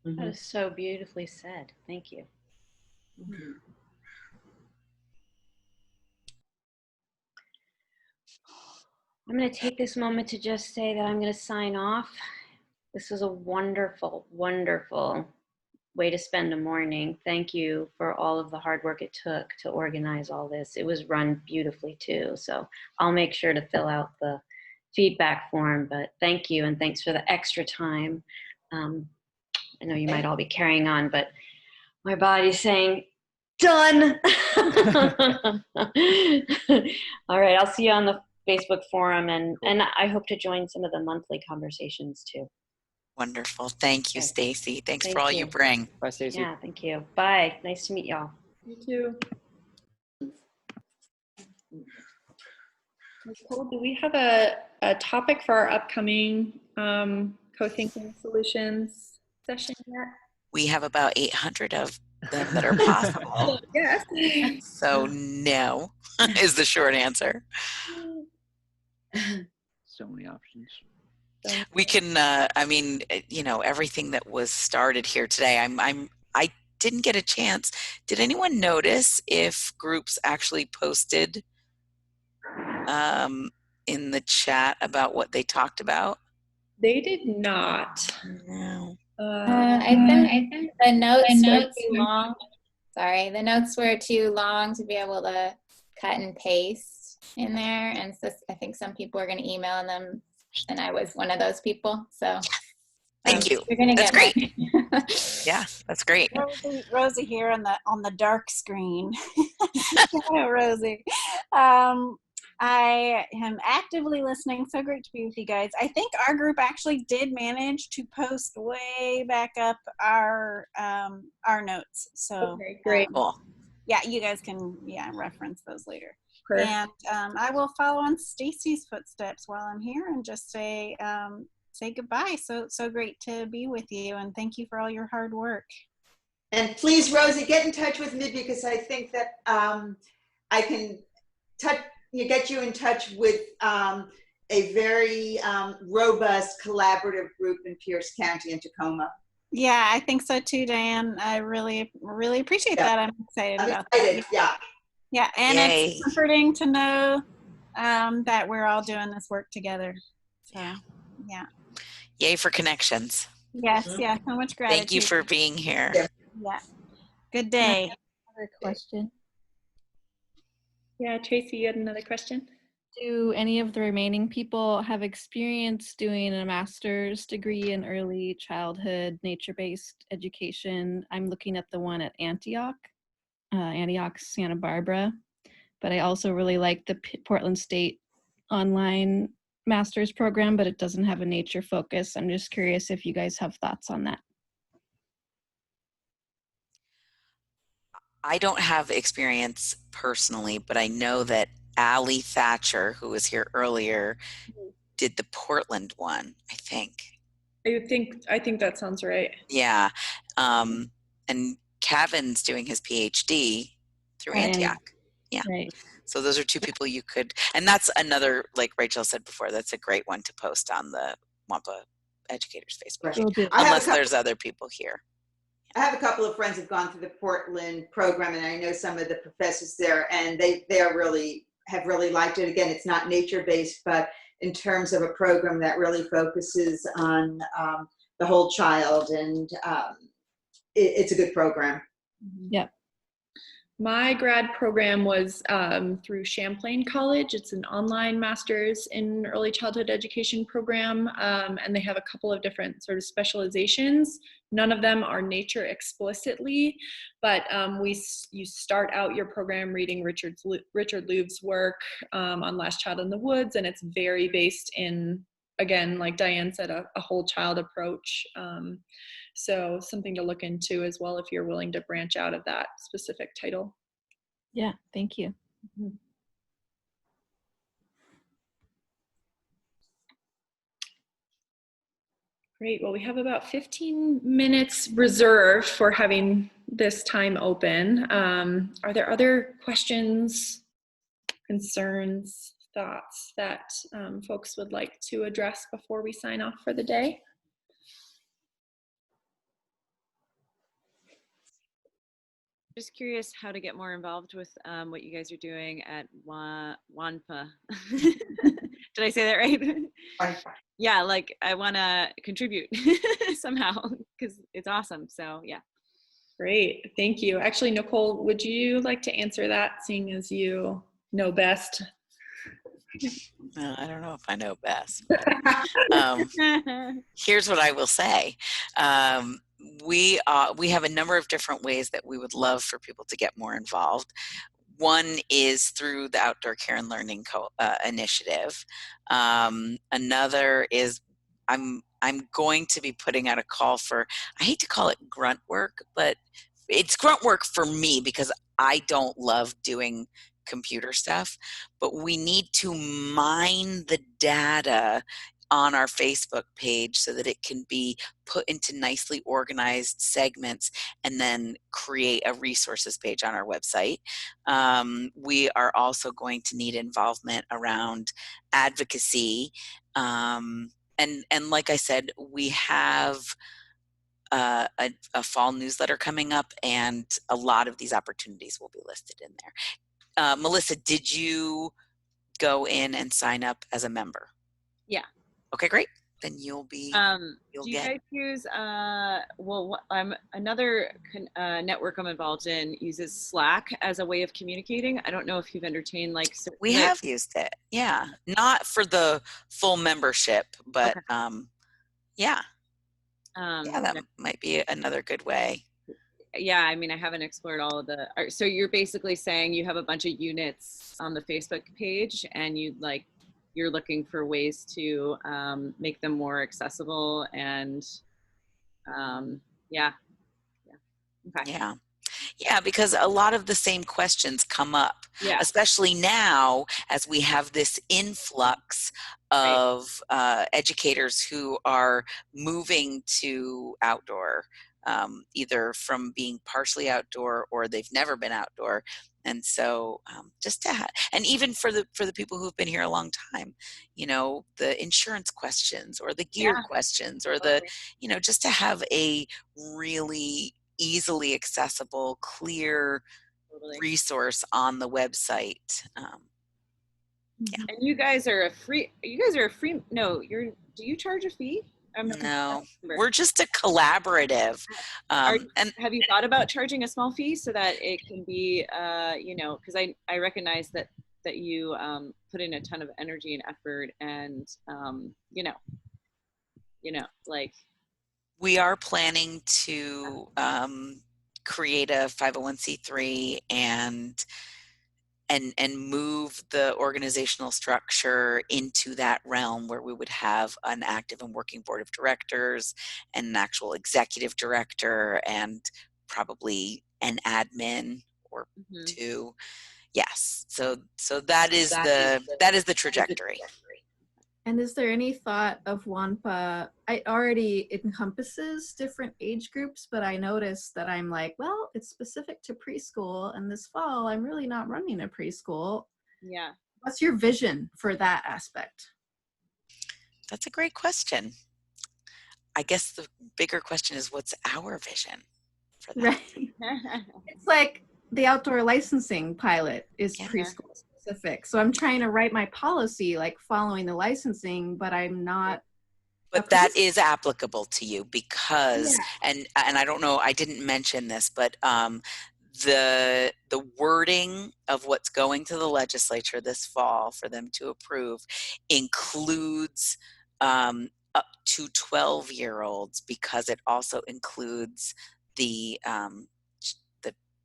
That is so beautifully said. Thank you. I'm going to take this moment to just say that I'm going to sign off. This was a wonderful, wonderful way to spend a morning. Thank you for all of the hard work it took to organize all this. It was run beautifully too. So I'll make sure to fill out the feedback form, but thank you. And thanks for the extra time. I know you might all be carrying on, but my body's saying, done. All right, I'll see you on the Facebook forum, and I hope to join some of the monthly conversations too. Wonderful. Thank you, Stacy. Thanks for all you bring. Bye, Stacy. Yeah, thank you. Bye. Nice to meet y'all. You too. Nicole, do we have a topic for our upcoming co-thinking solutions session yet? We have about 800 of them that are possible. Yes. So no is the short answer. So many options. We can, I mean, everything that was started here today, I didn't get a chance. Did anyone notice if groups actually posted in the chat about what they talked about? They did not. No. I think the notes were too long. Sorry, the notes were too long to be able to cut and paste in there, and so I think some people were going to email them, and I was one of those people. So thank you. You're going to That's get great. Yeah, that's great. Rosie here on the dark screen. Rosie. I am actively listening. So great to be with you guys. I think our group actually did manage to post way back up our notes. So Okay, great. Yeah, you guys can reference those later. Perfect. And I will follow on Stacy's footsteps while I'm here and just say goodbye. So great to be with you, and thank you for all your hard work. And please, Rosie, get in touch with me, because I think that I can get you in touch with a very robust collaborative group in Pierce County and Tacoma. Yeah, I think so too, Diane. I really appreciate that. I'm excited about that. Yeah. Yeah, and Yay. It's comforting to know that we're all doing this work together. So, yeah. Yay for connections. Yes, yeah, so much gratitude. Thank you for being here. Yeah. Good day. Another question. Yeah, Tracy, you had another question? Do any of the remaining people have experience doing a master's degree in early childhood nature-based education? I'm looking at the one at Antioch, Santa Barbara, but I also really like the Portland State online master's program, but it doesn't have a nature focus. I'm just curious if you guys have thoughts on that. I don't have experience personally, but I know that Allie Thatcher, who was here earlier, did the Portland one, I think. I think that sounds right. Yeah. And Kevin's doing his PhD through Antioch. Yeah. Right. So those are two people you could, and that's another, like Rachel said before, that's a great one to post on the WANPA Educators Facebook page, unless there's other people here. I have a couple of friends who've gone through the Portland program, and I know some of the professors there, and they have really liked it. Again, it's not nature-based, but in terms of a program that really focuses on the whole child, and it's a good program. Yep. My grad program was through Champlain College. It's an online master's in early childhood education program, and they have a couple of different sort of specializations. None of them are nature explicitly, but you start out your program reading Richard Louv's work on Last Child in the Woods, and it's very based in, again, like Diane said, a whole child approach. So something to look into as well if you're willing to branch out of that specific title. Yeah, thank you. Mm-hmm. Great. Well, we have about 15 minutes reserved for having this time open. Are there other questions, concerns, thoughts that folks would like to address before we sign off for the day? Just curious how to get more involved with what you guys are doing at WANPA. Did I say that right? Yeah, like I want to contribute somehow because it's awesome. So yeah. Great, thank you. Actually, Nicole, would you like to answer that, seeing as you know best? I don't know if I know best. But, here's what I will say. We have a number of different ways that we would love for people to get more involved. One is through the Outdoor Care and Learning Initiative. Another is I'm going to be putting out a call for, I hate to call it grunt work, but it's grunt work for me because I don't love doing computer stuff, but we need to mine the data on our Facebook page so that it can be put into nicely organized segments and then create a resources page on our website. We are also going to need involvement around advocacy. And like I said, we have a fall newsletter coming up, and a lot of these opportunities will be listed in there. Melissa, did you go in and sign up as a member? Yeah. Okay, great. Then you'll be. Do you guys use? Another network I'm involved in uses Slack as a way of communicating. I don't know if you've entertained like. We have used it. Yeah, not for the full membership, but yeah. Yeah, that might be another good way. yeah, I mean, I haven't explored all of so you're basically saying you have a bunch of units on the Facebook page and you're looking for ways to make them more accessible and yeah. Okay. Yeah. Yeah, because a lot of the same questions come up, Yeah. especially now as we have this influx of educators who are moving to outdoor, either from being partially outdoor or they've never been outdoor. And so just to and even for the people who've been here a long time, you know, the insurance questions or the gear questions or the, you know, just to have a really easily accessible, clear resource on the website. Yeah. And you guys are a free, no, do you charge a fee? No, we're just a collaborative. Have you thought about charging a small fee so that it can be, you know, because I recognize that you put in a ton of energy and effort and, you know, like. We are planning to create a 501c3 and move the organizational structure into that realm where we would have an active and working board of directors and an actual executive director and probably an admin or two. Yes. So that is the trajectory. And is there any thought of WANPA? It already encompasses different age groups, but I noticed that I'm like, well, it's specific to preschool, and this fall I'm really not running a preschool. Yeah. What's your vision for that aspect? That's a great question. I guess the bigger question is, what's our vision for that? Right. It's like the outdoor licensing pilot is preschool specific. So I'm trying to write my policy like following the licensing, but I'm not. But that is applicable to you because, and I don't know, I didn't mention this, but the wording of what's going to the legislature this fall for them to approve includes up to 12-year-olds because it also includes the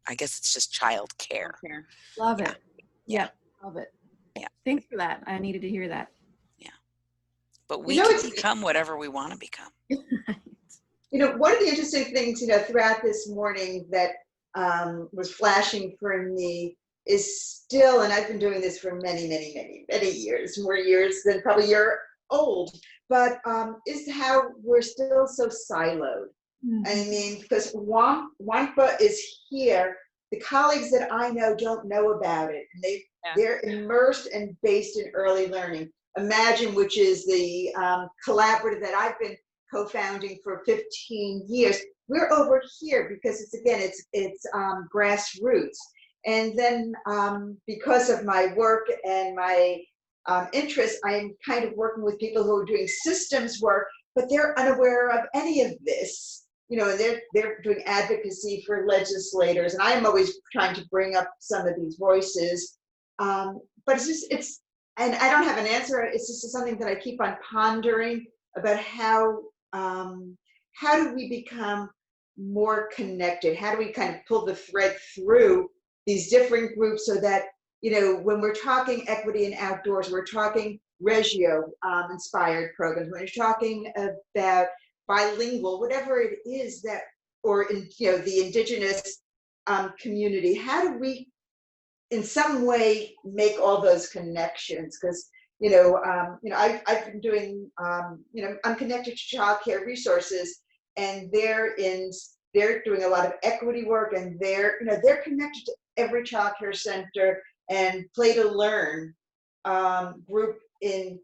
I guess it's just child care. Love it. Yeah, love it. Yeah, thanks for that. I needed to hear that. Yeah, but we can become whatever we want to become. You know, one of the interesting things, you know, throughout this morning that was flashing for me is still, and I've been doing this for many, many, many, many years, more years than probably you're old, but is how we're still so siloed. I mean, because WANPA is here. The colleagues that I know don't know about it. And they're immersed and based in early learning. Imagine, which is the collaborative that I've been co-founding for 15 years. We're over here because it's grassroots. And then because of my work and my interest, I'm kind of working with people who are doing systems work, but they're unaware of any of this. You know, and they're doing advocacy for legislators, and I am always trying to bring up some of these voices. But and I don't have an answer. It's just something that I keep on pondering about how do we become more connected? How do we kind of pull the thread through these different groups so that, you know, when we're talking equity in outdoors, we're talking Reggio inspired programs, when you're talking about bilingual, whatever it is that, or in, you know, the indigenous community, how do we in some way make all those connections? Because I've been doing I'm connected to child care resources, and they're doing a lot of equity work, and they're connected to every child care center and Play to Learn group in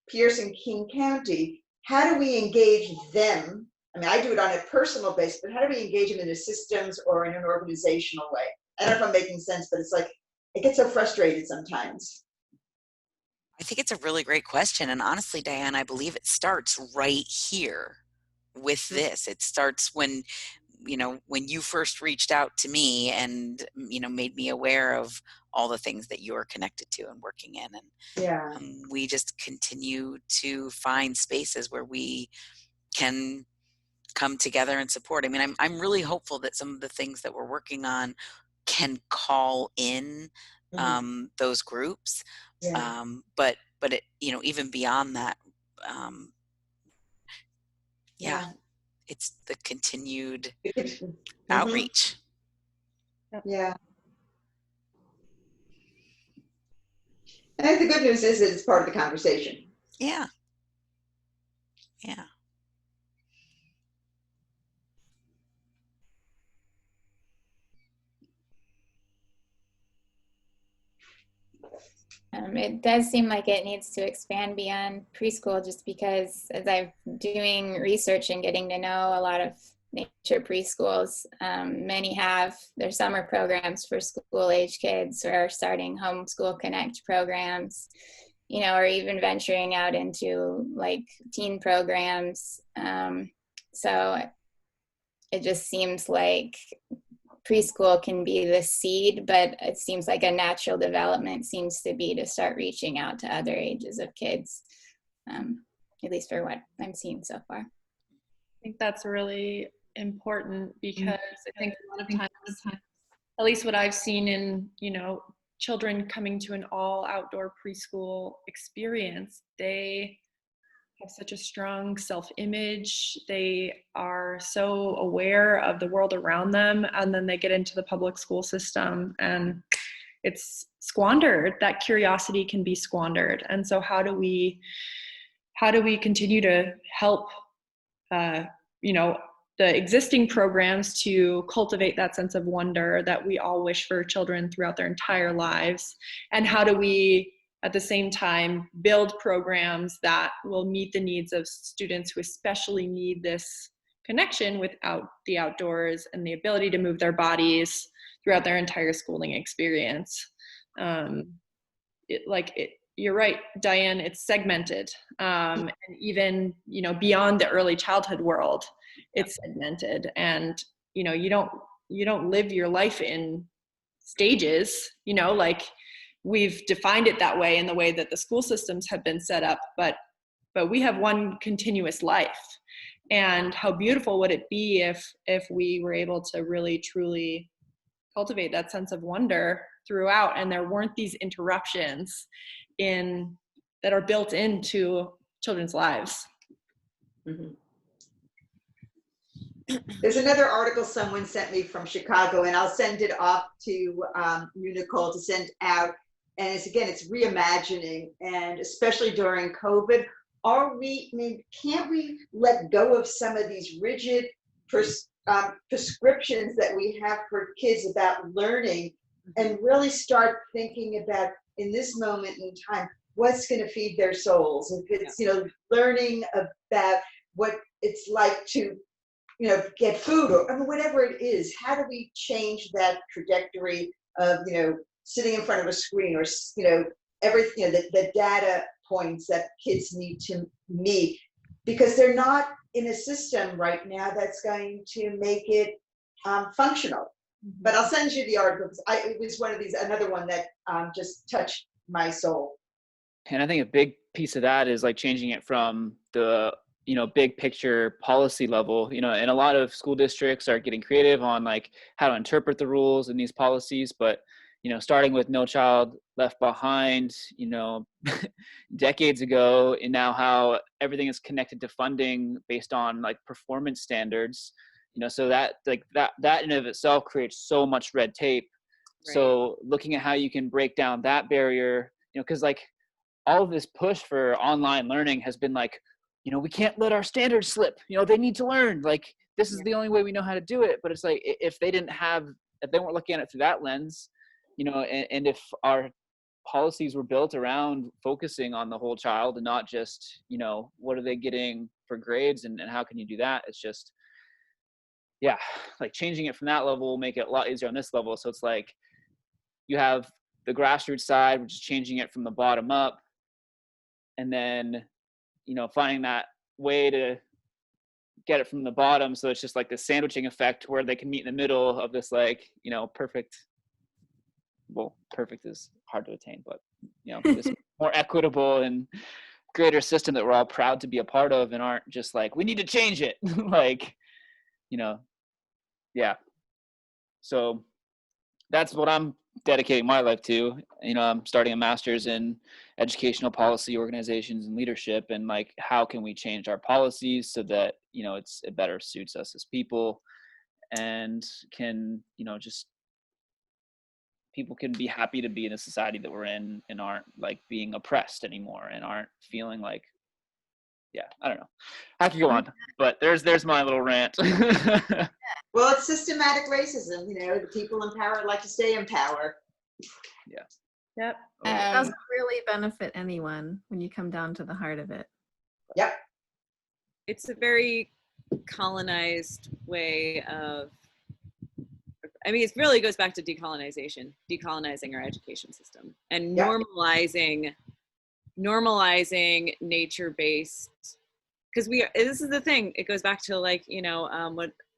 Pierce and King County. How do we engage them? I mean, I do it on a personal basis, but how do we engage them in the systems or in an organizational way? I don't know if I'm making sense, but it's like, I get so frustrated sometimes. I think it's a really great question. And honestly, Diane, I believe it starts right here with this. It starts when you first reached out to me and, made me aware of all the things that you are connected to and working in. And we just continue to find spaces where we can come together and support. I mean, I'm really hopeful that some of the things that we're working on can call in those groups. Yeah. But it, even beyond that, Yeah. it's the continued Mhm. outreach. Yeah. And I think the good news is that it's part of the conversation. Yeah. Yeah. It does seem like it needs to expand beyond preschool, just because as I'm doing research and getting to know a lot of nature preschools, many have their summer programs for school age kids, or starting homeschool connect programs, or even venturing out into like teen programs. So it just seems like preschool can be the seed, but it seems like a natural development seems to be to start reaching out to other ages of kids, at least for what I'm seeing so far. I think that's really important, because I think a lot of times, at least what I've seen in, children coming to an all outdoor preschool experience, they have such a strong self-image. They are so aware of the world around them, and then they get into the public school system and it's squandered. That curiosity can be squandered. And so how do we continue to help the existing programs to cultivate that sense of wonder that we all wish for children throughout their entire lives? And how do we, at the same time, build programs that will meet the needs of students who especially need this connection with the outdoors and the ability to move their bodies throughout their entire schooling experience? You're right, Diane, it's segmented. And even, beyond the early childhood world, it's segmented. And, you don't live your life in stages, we've defined it that way in the way that the school systems have been set up, but we have one continuous life. And how beautiful would it be if we were able to really, truly cultivate that sense of wonder throughout, and there weren't these interruptions that are built into children's lives. There's another article someone sent me from Chicago, and I'll send it off to you, Nicole, to send out. And it's reimagining, and especially during COVID, can't we let go of some of these rigid prescriptions that we have for kids about learning, and really start thinking about, in this moment in time, what's going to feed their souls? If it's, learning about what it's like to, get food, or whatever it is, how do we change that trajectory of, sitting in front of a screen, or, everything, the data points that kids need to meet, because they're not in a system right now that's going to make it functional. But I'll send you the article, because it was another one that just touched my soul. And I think a big piece of that is like changing it from the big picture policy level, and a lot of school districts are getting creative on like how to interpret the rules in these policies, but starting with No Child Left Behind, decades ago, and now how everything is connected to funding based on like performance standards, so that like that in and of itself creates so much red tape. Right. So looking at how you can break down that barrier, because like all of this push for online learning has been like, we can't let our standards slip. They need to learn. Like, this is the only way we know how to do it. But it's like, if they weren't looking at it through that lens, and if our policies were built around focusing on the whole child and not just, what are they getting for grades and how can you do that? It's just, like changing it from that level will make it a lot easier on this level. So it's like, you have the grassroots side, which is changing it from the bottom up. And then, finding that way to get it from the bottom. So it's just like the sandwiching effect where they can meet in the middle of this, like, perfect is hard to attain, but, this more equitable and greater system that we're all proud to be a part of, and aren't just like, we need to change it. Like, yeah. So that's what I'm dedicating my life to. I'm starting a master's in educational policy, organizations, and leadership, and like, how can we change our policies so that it better suits us as people, and can just people can be happy to be in a society that we're in, and aren't like being oppressed anymore, and aren't feeling like, I don't know. I could go on, but there's my little rant. Well, it's systematic racism. The people in power like to stay in power. Yeah. Yep. It doesn't really benefit anyone when you come down to the heart of it. Yep. It's a very colonized way of, it really goes back to decolonizing our education system, and normalizing nature-based, because this is the thing, it goes back to like,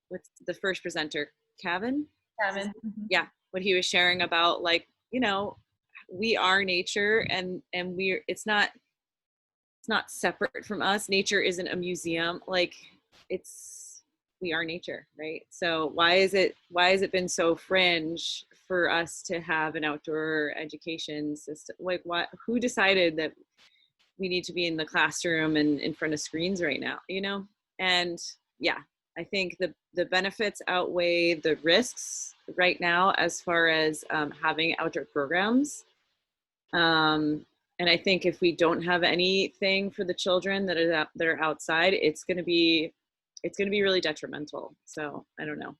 what's the first presenter, Kevin? Yeah, what he was sharing about, like, we are nature, and it's not separate from us. Nature isn't a museum. Like, we are nature, right? So why has it been so fringe for us to have an outdoor education system? Like, who decided that we need to be in the classroom and in front of screens right now, And yeah, I think the benefits outweigh the risks right now as far as having outdoor programs. And I think if we don't have anything for the children that are outside, it's going to be really detrimental. So I don't know.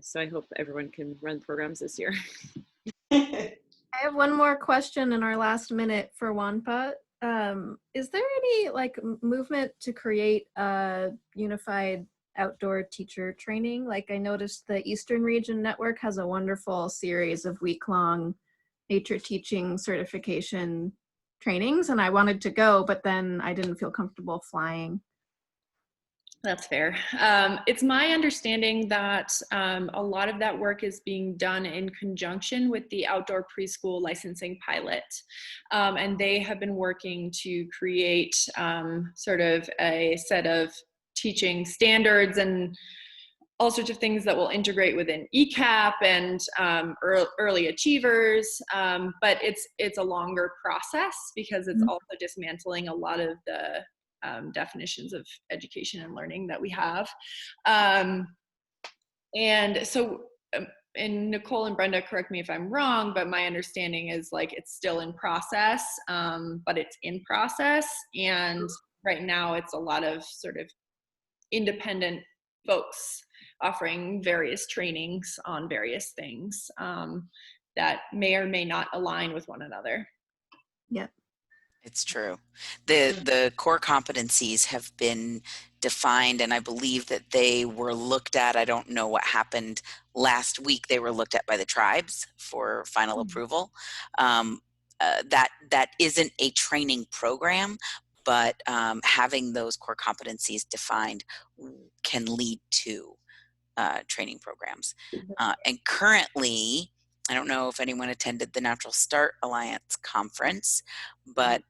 So I hope everyone can run programs this year. I have one more question in our last minute for WANPA. Is there any movement to create a unified outdoor teacher training? Like, I noticed the Eastern Region Network has a wonderful series of week-long nature teaching certification trainings, and I wanted to go, but then I didn't feel comfortable flying. That's fair. It's my understanding that a lot of that work is being done in conjunction with the outdoor preschool licensing pilot. And they have been working to create sort of a set of teaching standards and all sorts of things that will integrate within ECAP and early achievers. But it's a longer process because it's also dismantling a lot of the definitions of education and learning that we have. And so, and Nicole and Brenda, correct me if I'm wrong, but my understanding is like it's still in process, but it's in process. And right now it's a lot of sort of independent folks offering various trainings on various things that may or may not align with one another. Yep. It's true. The core competencies have been defined, and I believe that they were looked at. I don't know what happened last week. They were looked at by the tribes for final approval. That isn't a training program, but having those core competencies defined can lead to training programs. And currently, I don't know if anyone attended the Natural Start Alliance conference, but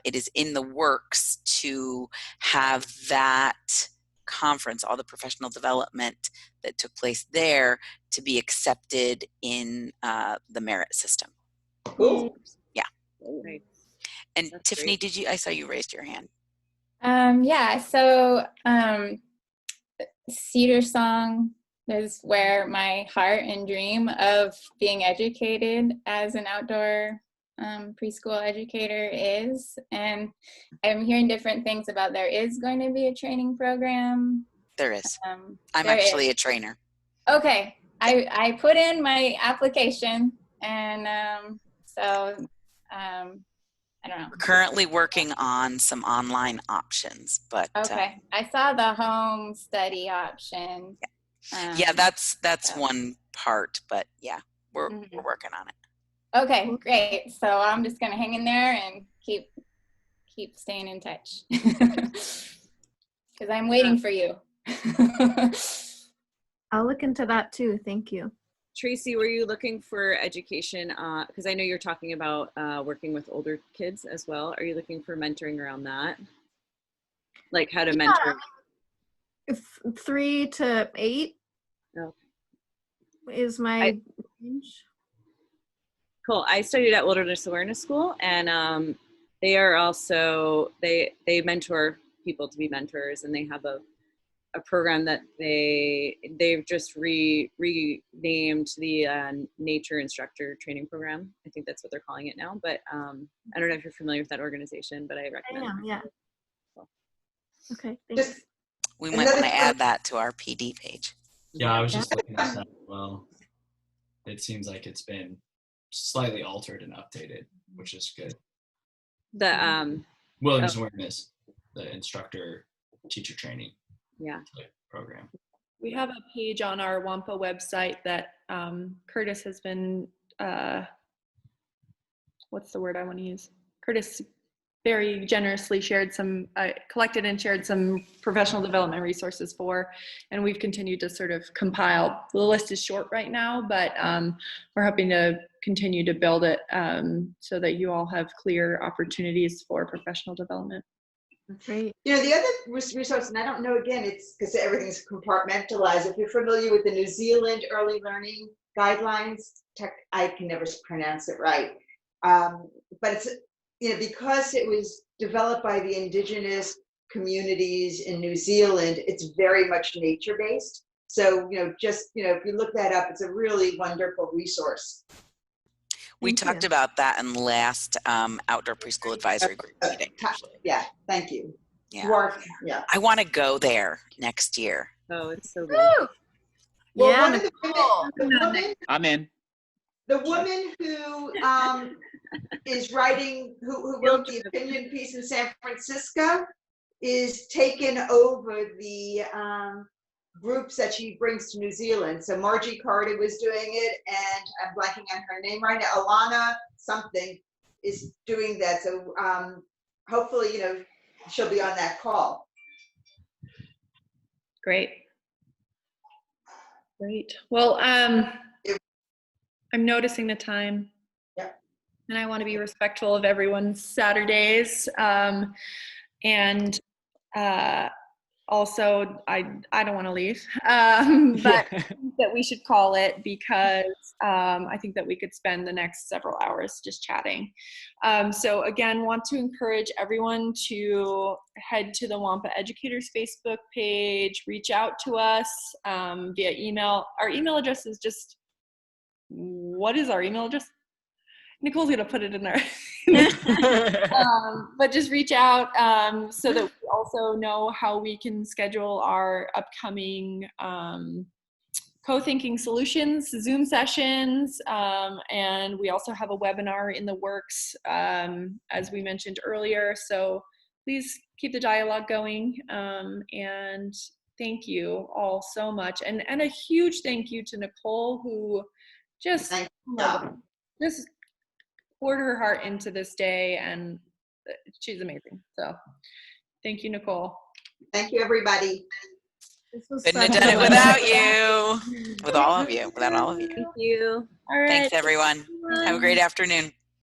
it is in the works to have that conference, all the professional development that took place there, to be accepted in the merit system. Cool. Yeah. Right. And That's Tiffany, great. I saw you raised your hand. Yeah, so Cedar Song is where my heart and dream of being educated as an outdoor preschool educator is. And I'm hearing different things about there is going to be a training program. There is. I'm actually a trainer. Okay. I put in my application, and so I don't know. We're currently working on some online options, but okay. I saw the home study option. Yeah, that's one part, but yeah, we're working on it. Okay, great. So I'm just gonna hang in there and keep staying in touch because I'm waiting for you. I'll look into that too. Thank you. Tracy, were you looking for education? Because I know you're talking about working with older kids as well. Are you looking for mentoring around that? Like how to mentor? 3 to 8 is my range. Cool. I studied at Wilderness Awareness School, and they are also they mentor people to be mentors, and they have a program that they've just renamed the Nature Instructor Training Program. I think that's what they're calling it now. But I don't know if you're familiar with that organization, but I recommend. I am, yeah. Cool. Okay, thanks. We might want to add that to our PD page. Yeah, I was just looking at that as well. It seems like it's been slightly altered and updated, which is good. The Wilderness Awareness, the instructor teacher training program. We have a page on our WANPA website that Curtis has been, what's the word I want to use? Curtis very generously shared some, collected and shared some professional development resources for, and we've continued to sort of compile. The list is short right now, but we're hoping to continue to build it so that you all have clear opportunities for professional development. Great. You know, the other resource, and I don't know, again, it's because everything's compartmentalized. If you're familiar with the New Zealand Early Learning Guidelines, I can never pronounce it right, but it's, you know, because it was developed by the indigenous communities in New Zealand, it's very much nature-based. So, you know, just, you know, if you look that up, it's a really wonderful resource. We talked about that in the last outdoor preschool advisory group meeting. Yeah, thank you. Yeah. Yeah. I want to go there next year. Oh, it's so good. Well, yeah, one of the women, I'm in. the woman who is writing, who wrote the opinion piece in San Francisco, is taken over the groups that she brings to New Zealand. So Margie Carter was doing it, and I'm blanking on her name right now. Alana something is doing that. So hopefully, you know, she'll be on that call. Great. Great. Well, I'm noticing the time. Yeah. And I want to be respectful of everyone's Saturdays. And also, I don't want to leave, but that we should call it, because I think that we could spend the next several hours just chatting. So again, want to encourage everyone to head to the WANPA Educators Facebook page, reach out to us via email. Our email address is just, what is our email address? Nicole's gonna put it in there. But just reach out so that we also know how we can schedule our upcoming co-thinking solutions Zoom sessions, and we also have a webinar in the works, as we mentioned earlier. So please keep the dialogue going, and thank you all so much, and a huge thank you to Nicole, who just poured her heart into this day, and she's amazing. So thank you, Nicole. Thank you, everybody. Couldn't have done it without you. With all of you. Without all of you. Thank you. All right. Thanks, everyone. Have a great afternoon.